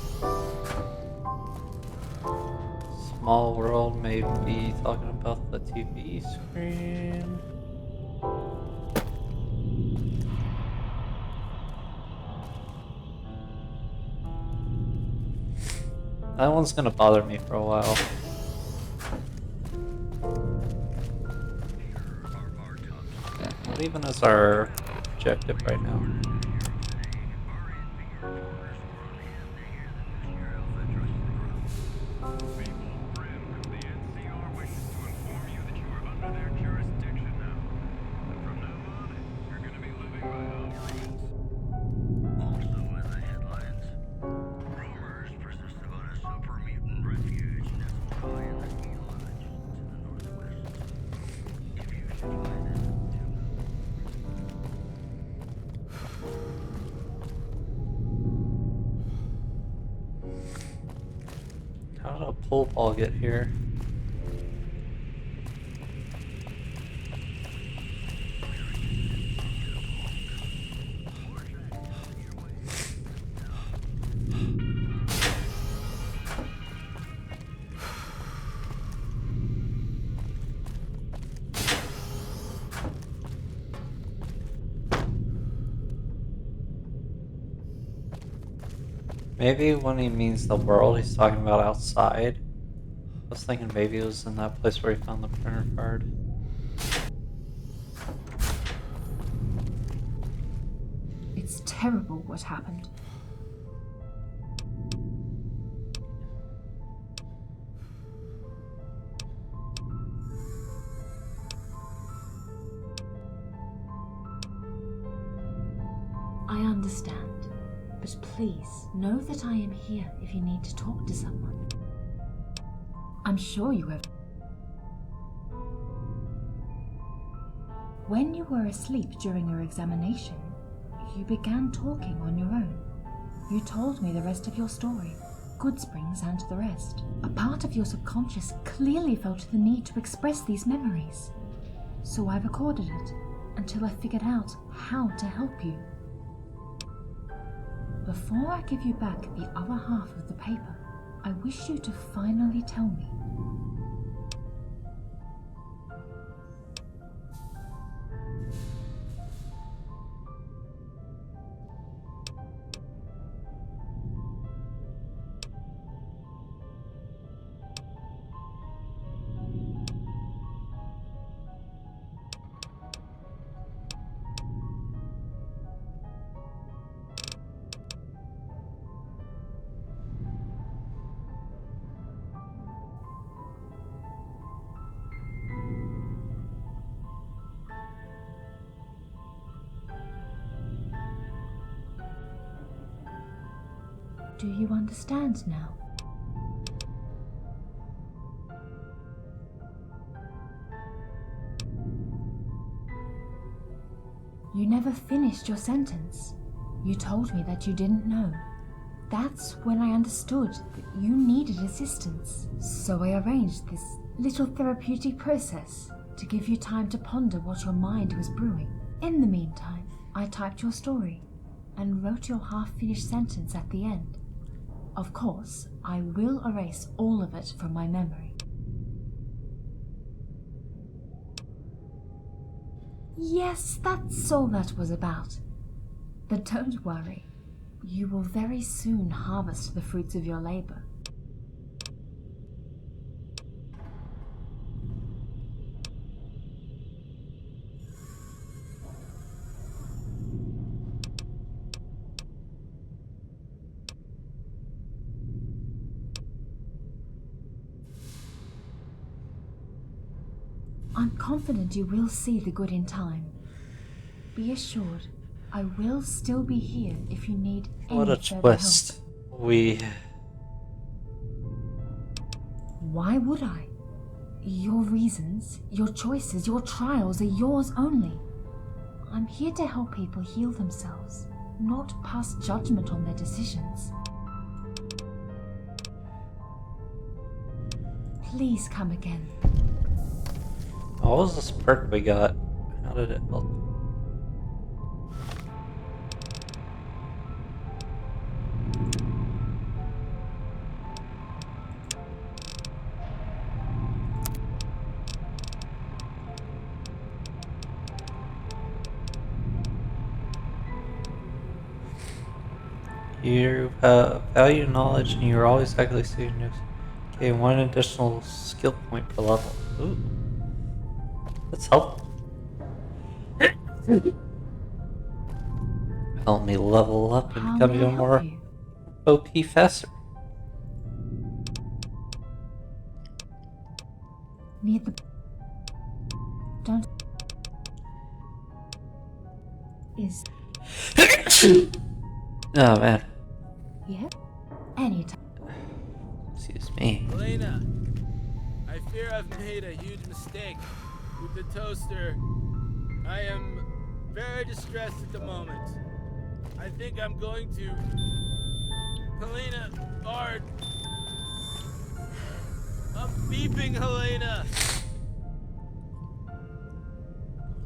Small world may be talking about the TV screen. That one's gonna bother me for a while. What even is our objective right now? How did a pool ball get here? Maybe when he means the world, he's talking about outside. I was thinking maybe it was in that place where he found the printer card. It's terrible what happened. I understand, but please know that I am here if you need to talk to someone. I'm sure you have. When you were asleep during your examination, you began talking on your own. You told me the rest of your story, Goodsprings and the rest. A part of your subconscious clearly felt the need to express these memories. So I recorded it until I figured out how to help you. Before I give you back the other half of the paper, I wish you to finally tell me. Do you understand now? You never finished your sentence. You told me that you didn't know. That's when I understood that you needed assistance. So I arranged this little therapeutic process to give you time to ponder what your mind was brewing. In the meantime, I typed your story and wrote your half-finished sentence at the end. Of course, I will erase all of it from my memory. Yes, that's all that was about. But don't worry. You will very soon harvest the fruits of your labor. I'm confident you will see the good in time. Be assured, I will still be here if you need any What a further twist. help. Why would I? Your reasons, your choices, your trials are yours only. I'm here to help people heal themselves, not pass judgment on their decisions. Please come again. What was this perk we got? How did it help? You value knowledge and you are always actively seeking news. Okay, 1 additional skill point per level. Ooh. That's helpful. Help me level up and How become may I even help more you? OP faster. Near the... Don't... Is... Oh man. Yeah? Anytime. Excuse me. Elena, I fear I've made a huge mistake with the toaster. I am very distressed at the moment. I think I'm going to... Helena, Art. I'm beeping Helena.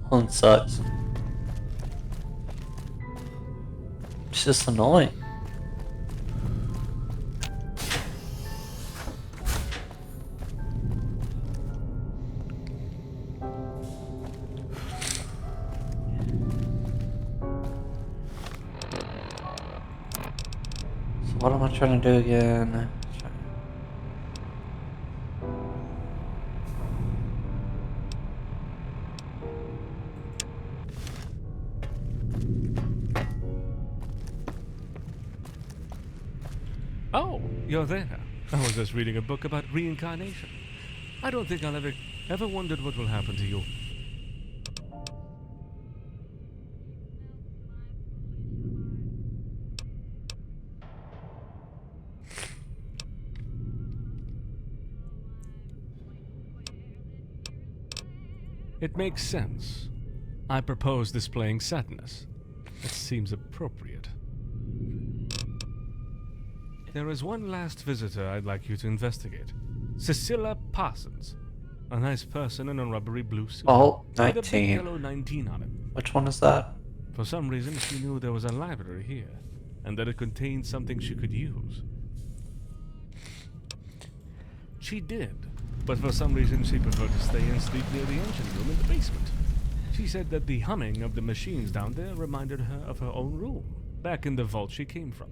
One sucks. It's just annoying. So what am I trying to do again? Oh, you're there. I was just reading a book about reincarnation. I don't think I'll ever wondered what will happen to you. It makes sense. I propose displaying sadness. It seems appropriate. There is one last visitor I'd like you to investigate. Cecilia Parsons. A nice person in a rubbery blue suit. Oh, With a big 19. yellow 19 on it. Which one is that? For some reason, she knew there was a library here, and that it contained something she could use. She did, but for some reason she preferred to stay and sleep near the engine room in the basement. She said that the humming of the machines down there reminded her of her own room, back in the vault she came from.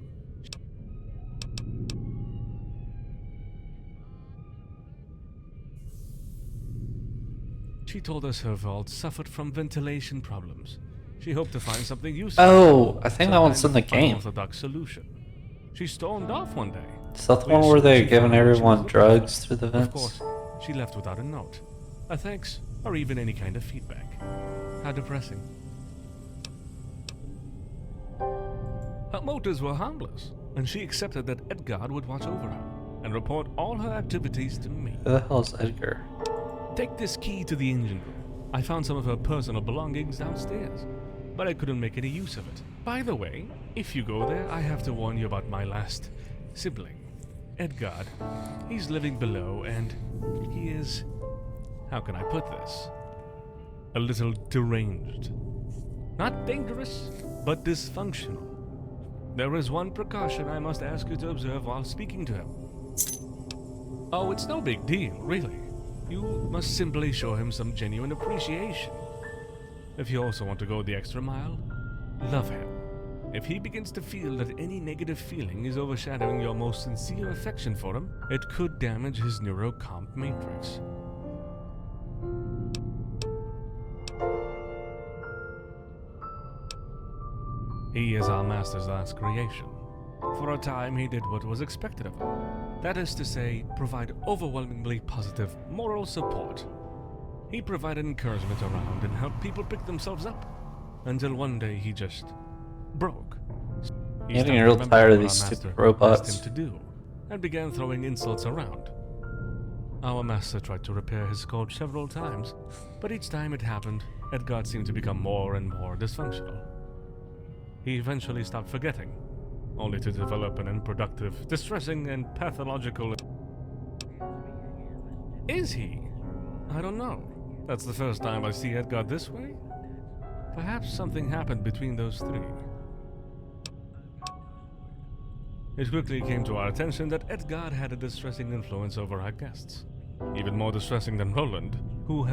She told us her vault suffered from ventilation problems. She hoped to find something useful. Oh, I think that some one's kind in the of game. unorthodox solution. She stormed off one day. Is that the We one where assumed they're she giving found what she was everyone looking drugs for. through the Of vents? course, she left without a note, a thanks, or even any kind of feedback. How depressing. Her motives were harmless. and she accepted that Edgar would watch over her and report all her activities to me. Who the hell's Edgar? Take this key to the engine room. I found some of her personal belongings downstairs, but I couldn't make any use of it. By the way, if you go there, I have to warn you about my last sibling, Edgar. He's living below, and he is, how can I put this? A little deranged. Not dangerous, but dysfunctional. There is one precaution I must ask you to observe while speaking to him. Oh, it's no big deal, really. You must simply show him some genuine appreciation. If you also want to go the extra mile, love him. If he begins to feel that any negative feeling is overshadowing your most sincere affection for him, it could damage his neurocomp matrix. He is our master's last creation. For a time, he did what was expected of him. That is to say, provide overwhelmingly positive moral support. He provided encouragement around and helped people pick themselves up. Until one day he just broke. He Getting stopped real remembering tired of what these our stupid master robots. asked him to do, and began throwing insults around. Our master tried to repair his code several times, but each time it happened, Edgar seemed to become more and more dysfunctional. He eventually stopped forgetting, only to develop an unproductive, distressing, and pathological... Is he? I don't know. That's the first time I see Edgar this way. Perhaps something happened between those three. It quickly came to our attention that Edgar had a distressing influence over our guests. Even more distressing than Roland, who,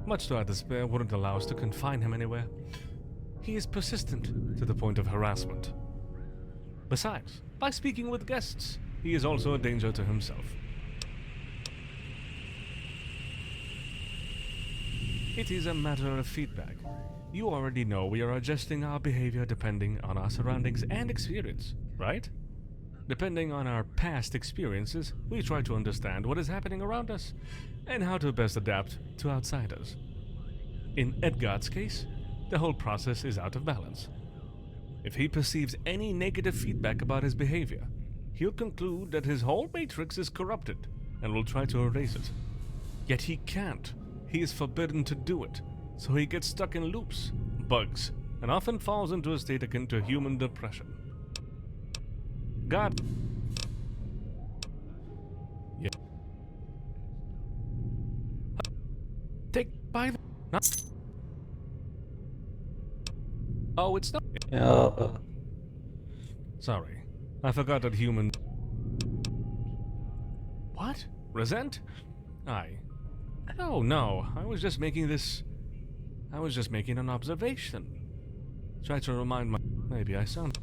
much to our despair, wouldn't allow us to confine him anywhere. He is persistent to the point of harassment. Besides, by speaking with guests, he is also a danger to himself. It is a matter of feedback. You already know we are adjusting our behavior depending on our surroundings and experience, right? Depending on our past experiences, we try to understand what is happening around us and how to best adapt to outsiders. In Edgar's case, the whole process is out of balance. If he perceives any negative feedback about his behavior, he'll conclude that his whole matrix is corrupted and will try to erase it. Yet he can't. He is forbidden to do it, so he gets stuck in loops, bugs, and often falls into a state akin to human depression. God. Yeah. Take by the... Not... Oh, it's not... Sorry. I forgot that human... What? Resent? No. I was just making an observation. Try to remind my... Maybe I sound...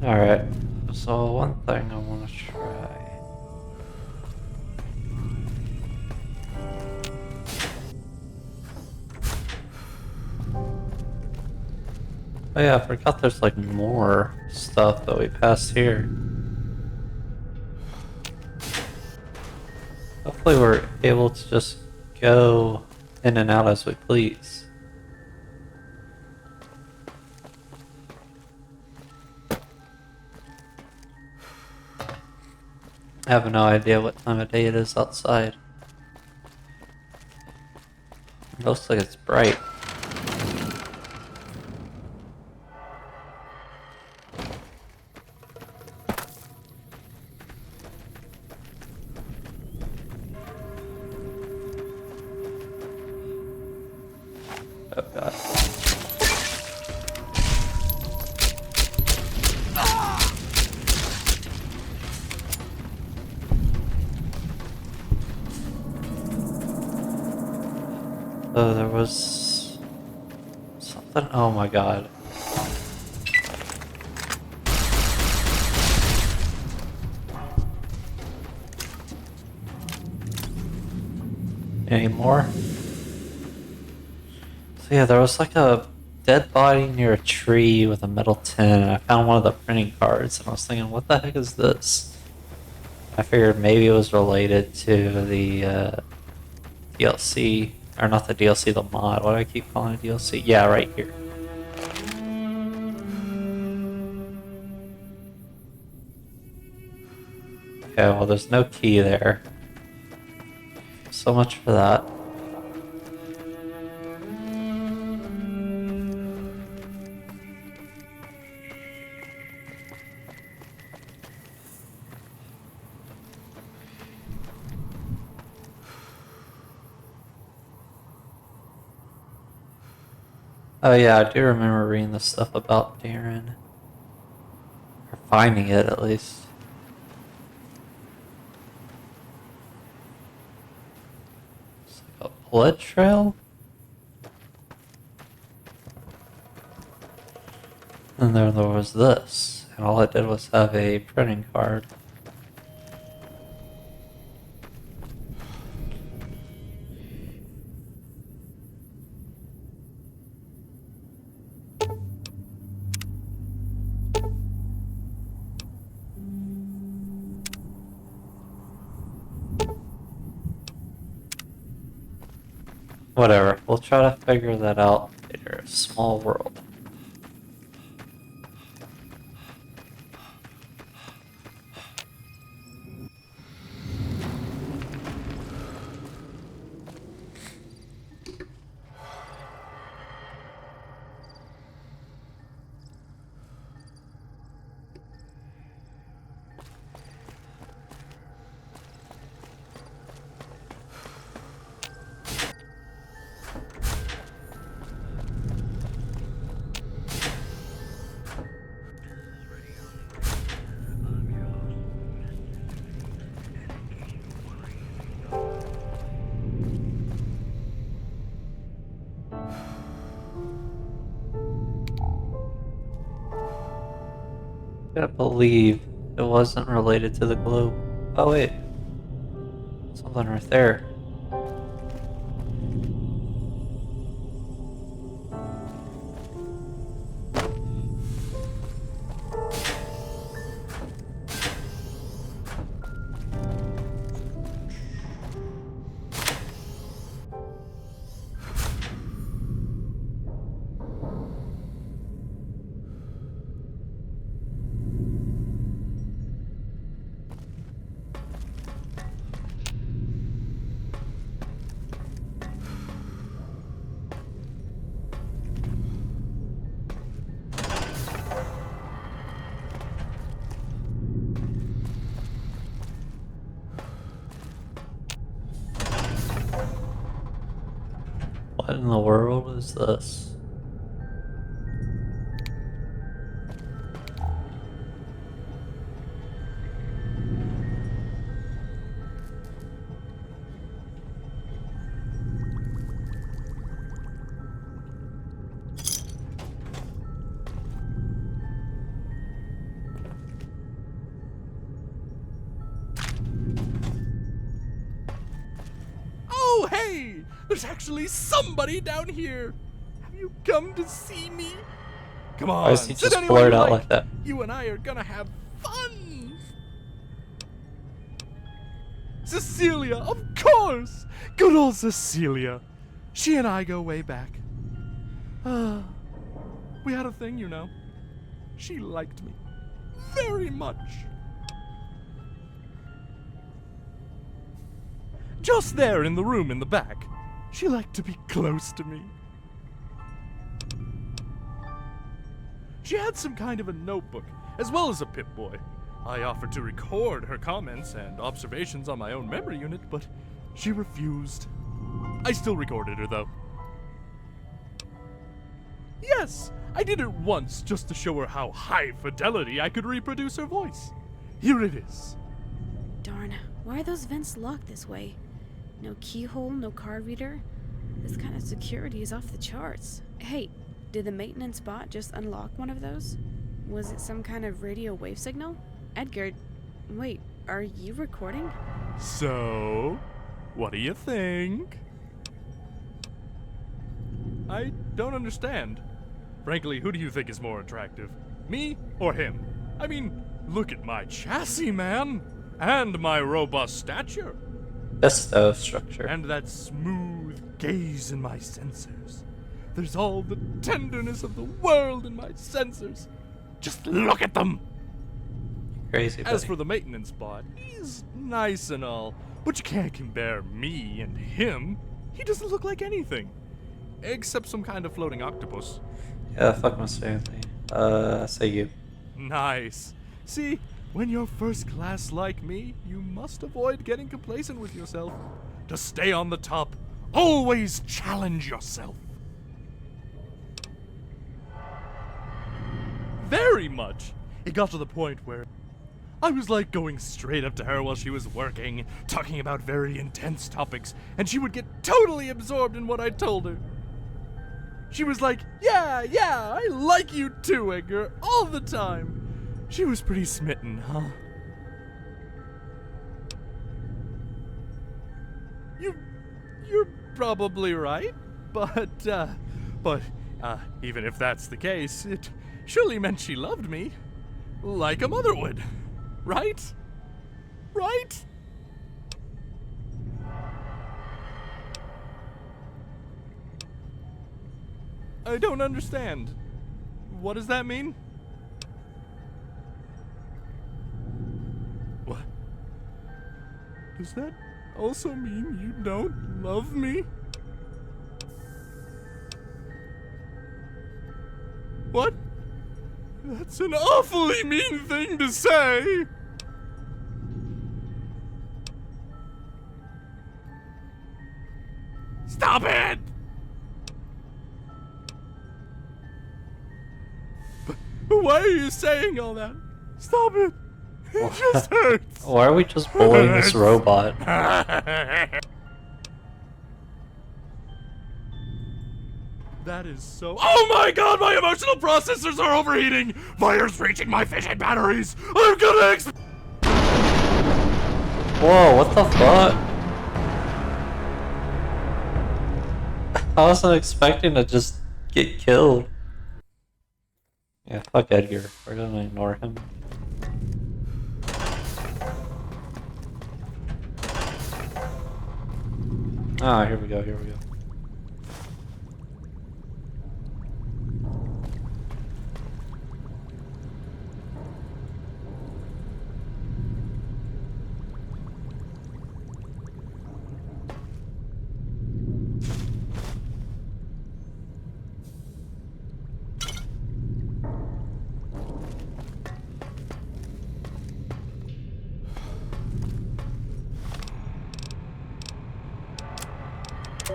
Alright, so one thing I want to try. Oh yeah, I forgot there's like more stuff that we passed here. Hopefully we're able to just go in and out as we please. I have no idea what time of day it is outside. It looks like it's bright. Oh god. Oh, there was something. Oh my god. Any more? So yeah, there was like a dead body near a tree with a metal tin, and I found one of the printing cards, and I was thinking, what the heck is this? I figured maybe it was related to the DLC, or not the DLC, the mod. Why do I keep calling it DLC? Yeah, right here. Okay, well, there's no key there. So much for that. Oh yeah, I do remember reading the stuff about Darren. Or finding it, at least. It's like a blood trail? And then there was this, and all it did was have a printing card. Whatever, we'll try to figure that out later. Small world. I can't believe it wasn't related to the globe. Oh wait. Something right there. What in the world is this? Oh, hey! There's actually somebody down here! Have you come to see me? Come on, Why is he sit just anywhere blurred you out like that? You and I are gonna have fun! Cecilia, of course! Good old Cecilia. She and I go way back. We had a thing, you know. She liked me very much. Just there in the room in the back. She liked to be close to me. She had some kind of a notebook, as well as a Pip-Boy. I offered to record her comments and observations on my own memory unit, but she refused. I still recorded her, though. Yes, I did it once just to show her how high fidelity I could reproduce her voice. Here it is. Darn, why are those vents locked this way? No keyhole, no card reader? This kind of security is off the charts. Hey, did the maintenance bot just unlock one of those? Was it some kind of radio wave signal? Edgar, wait, are you recording? So, what do you think? I don't understand. Frankly, who do you think is more attractive? Me or him? I mean, look at my chassis, man! And my robust stature! Pesto structure. And that smooth gaze in my sensors. There's all the tenderness of the world in my sensors. Just look at them! Crazy, buddy. As for the maintenance bot, he's nice and all, but you can't compare me and him. He doesn't look like anything. Except some kind of floating octopus. Yeah, fuck Mr. Anthony. Say you. Nice. See, when you're first class like me, you must avoid getting complacent with yourself. To stay on the top, always challenge yourself. Very much. It got to the point where I was like going straight up to her while she was working, talking about very intense topics, and she would get totally absorbed in what I told her. She was like, yeah, I like you too, Edgar, all the time. She was pretty smitten, huh? You're probably right, but even if that's the case, it surely meant she loved me. Like a mother would. Right? Right? I don't understand. What does that mean? What? Does that also mean you don't love me? What? That's an awfully mean thing to say! Stop it! But why are you saying all that? Stop it! It just hurts! Why are we just bullying this robot? That is so— Oh my god, my emotional processors are overheating! Fire's reaching my fission batteries! I'm gonna Whoa, what the fuck? I wasn't expecting to just get killed. Yeah, fuck Edgar. We're gonna ignore him. Ah, here we go, here we go.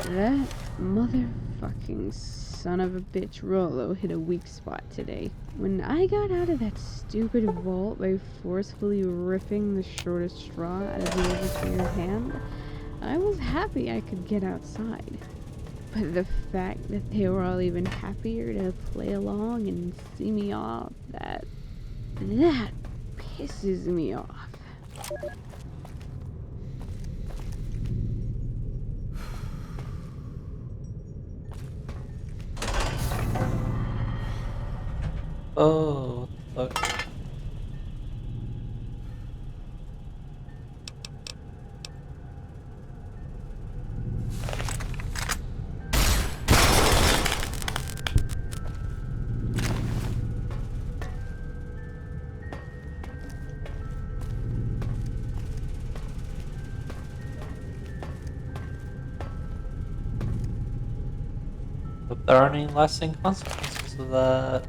That motherfucking son of a bitch Rollo hit a weak spot today. When I got out of that stupid vault by forcefully ripping the shortest straw out of the overseer's hand, I was happy I could get outside. But the fact that they were all even happier to play along and see me off, that pisses me off. Oh, what the fuck? Hope there aren't any lasting consequences of that.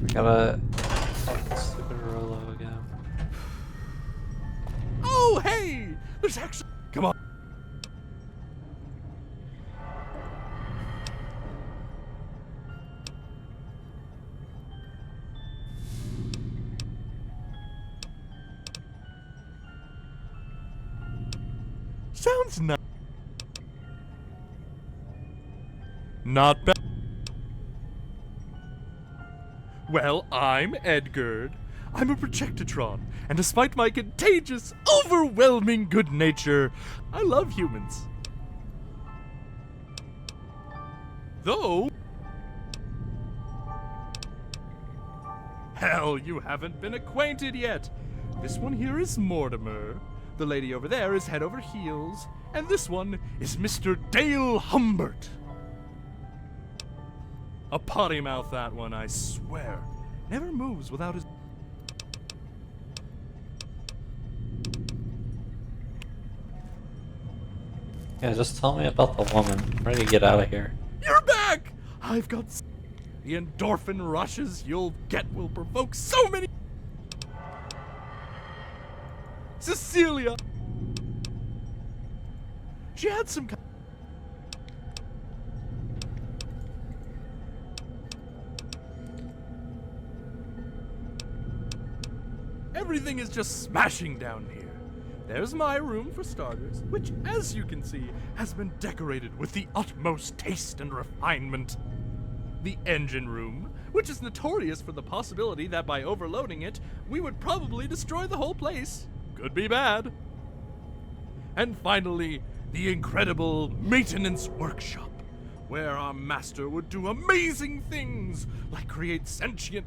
We gotta fuck this stupid Rolo again. Oh, hey! There's actually— Come on. Sounds nice. Not bad. Well, I'm Edgard. I'm a Projectitron, and despite my contagious, overwhelming good nature, I love humans. Though— Hell, you haven't been acquainted yet. This one here is Mortimer. The lady over there is head over heels, and this one is Mr. Dale Humbert. A potty mouth, that one, I swear. Never moves without his— Yeah, just tell me about the woman. I'm ready to get out of here. You're back! I've got the endorphin rushes you'll get will provoke so many. Cecilia! She had some kind. Everything is just smashing down here. There's my room for starters, which, as you can see, has been decorated with the utmost taste and refinement. The engine room, which is notorious for the possibility that by overloading it, we would probably destroy the whole place. Could be bad. And finally, the incredible maintenance workshop, where our master would do amazing things, like create sentient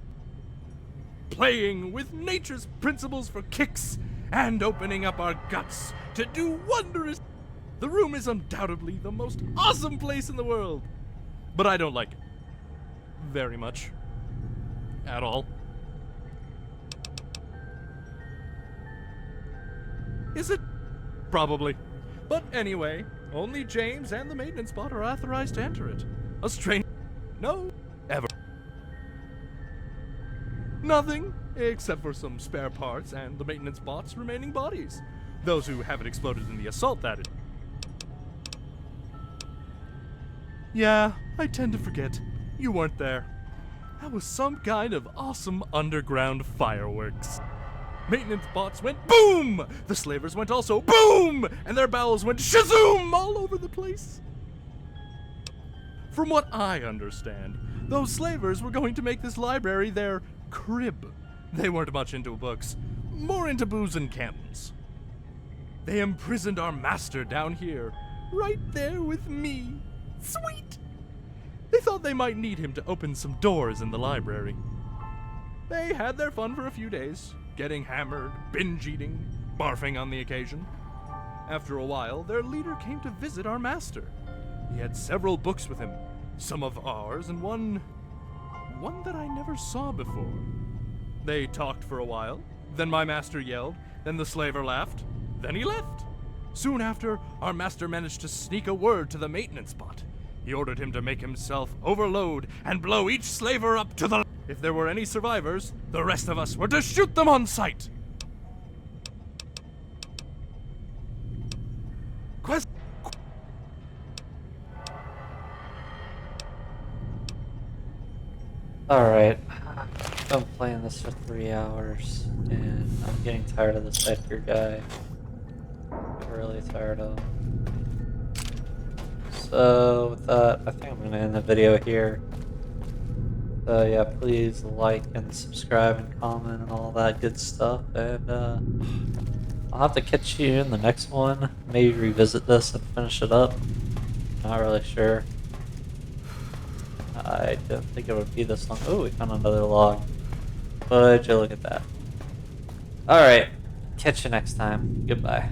playing with nature's principles for kicks and opening up our guts to do wondrous. The room is undoubtedly the most awesome place in the world, but I don't like it very much at all. Is it? Probably. But anyway, only James and the maintenance bot are authorized to enter it. A strange. No, ever. Nothing, except for some spare parts and the maintenance bot's remaining bodies. Those who haven't exploded in the assault, that is. Yeah, I tend to forget. You weren't there. That was some kind of awesome underground fireworks. Maintenance bots went boom! The slavers went also boom! And their bowels went shazoom all over the place. From what I understand, those slavers were going to make this library their crib. They weren't much into books, more into booze and cannons. They imprisoned our master down here, right there with me. Sweet! They thought they might need him to open some doors in the library. They had their fun for a few days, getting hammered, binge eating, barfing on the occasion. After a while, their leader came to visit our master. He had several books with him, some of ours and one that I never saw before. They talked for a while, then my master yelled, then the slaver laughed, then he left. Soon after, our master managed to sneak a word to the maintenance bot. He ordered him to make himself overload and blow each slaver up to the... If there were any survivors, the rest of us were to shoot them on sight. Alright, I've been playing this for 3 hours, and I'm getting tired of this Edgar guy. I'm really tired of him. So, with that, I think I'm going to end the video here. So yeah, please like and subscribe and comment and all that good stuff, and I'll have to catch you in the next one. Maybe revisit this and finish it up. Not really sure. I didn't think it would be this long. Oh, we found another log. Would you look at that? Alright, catch you next time. Goodbye.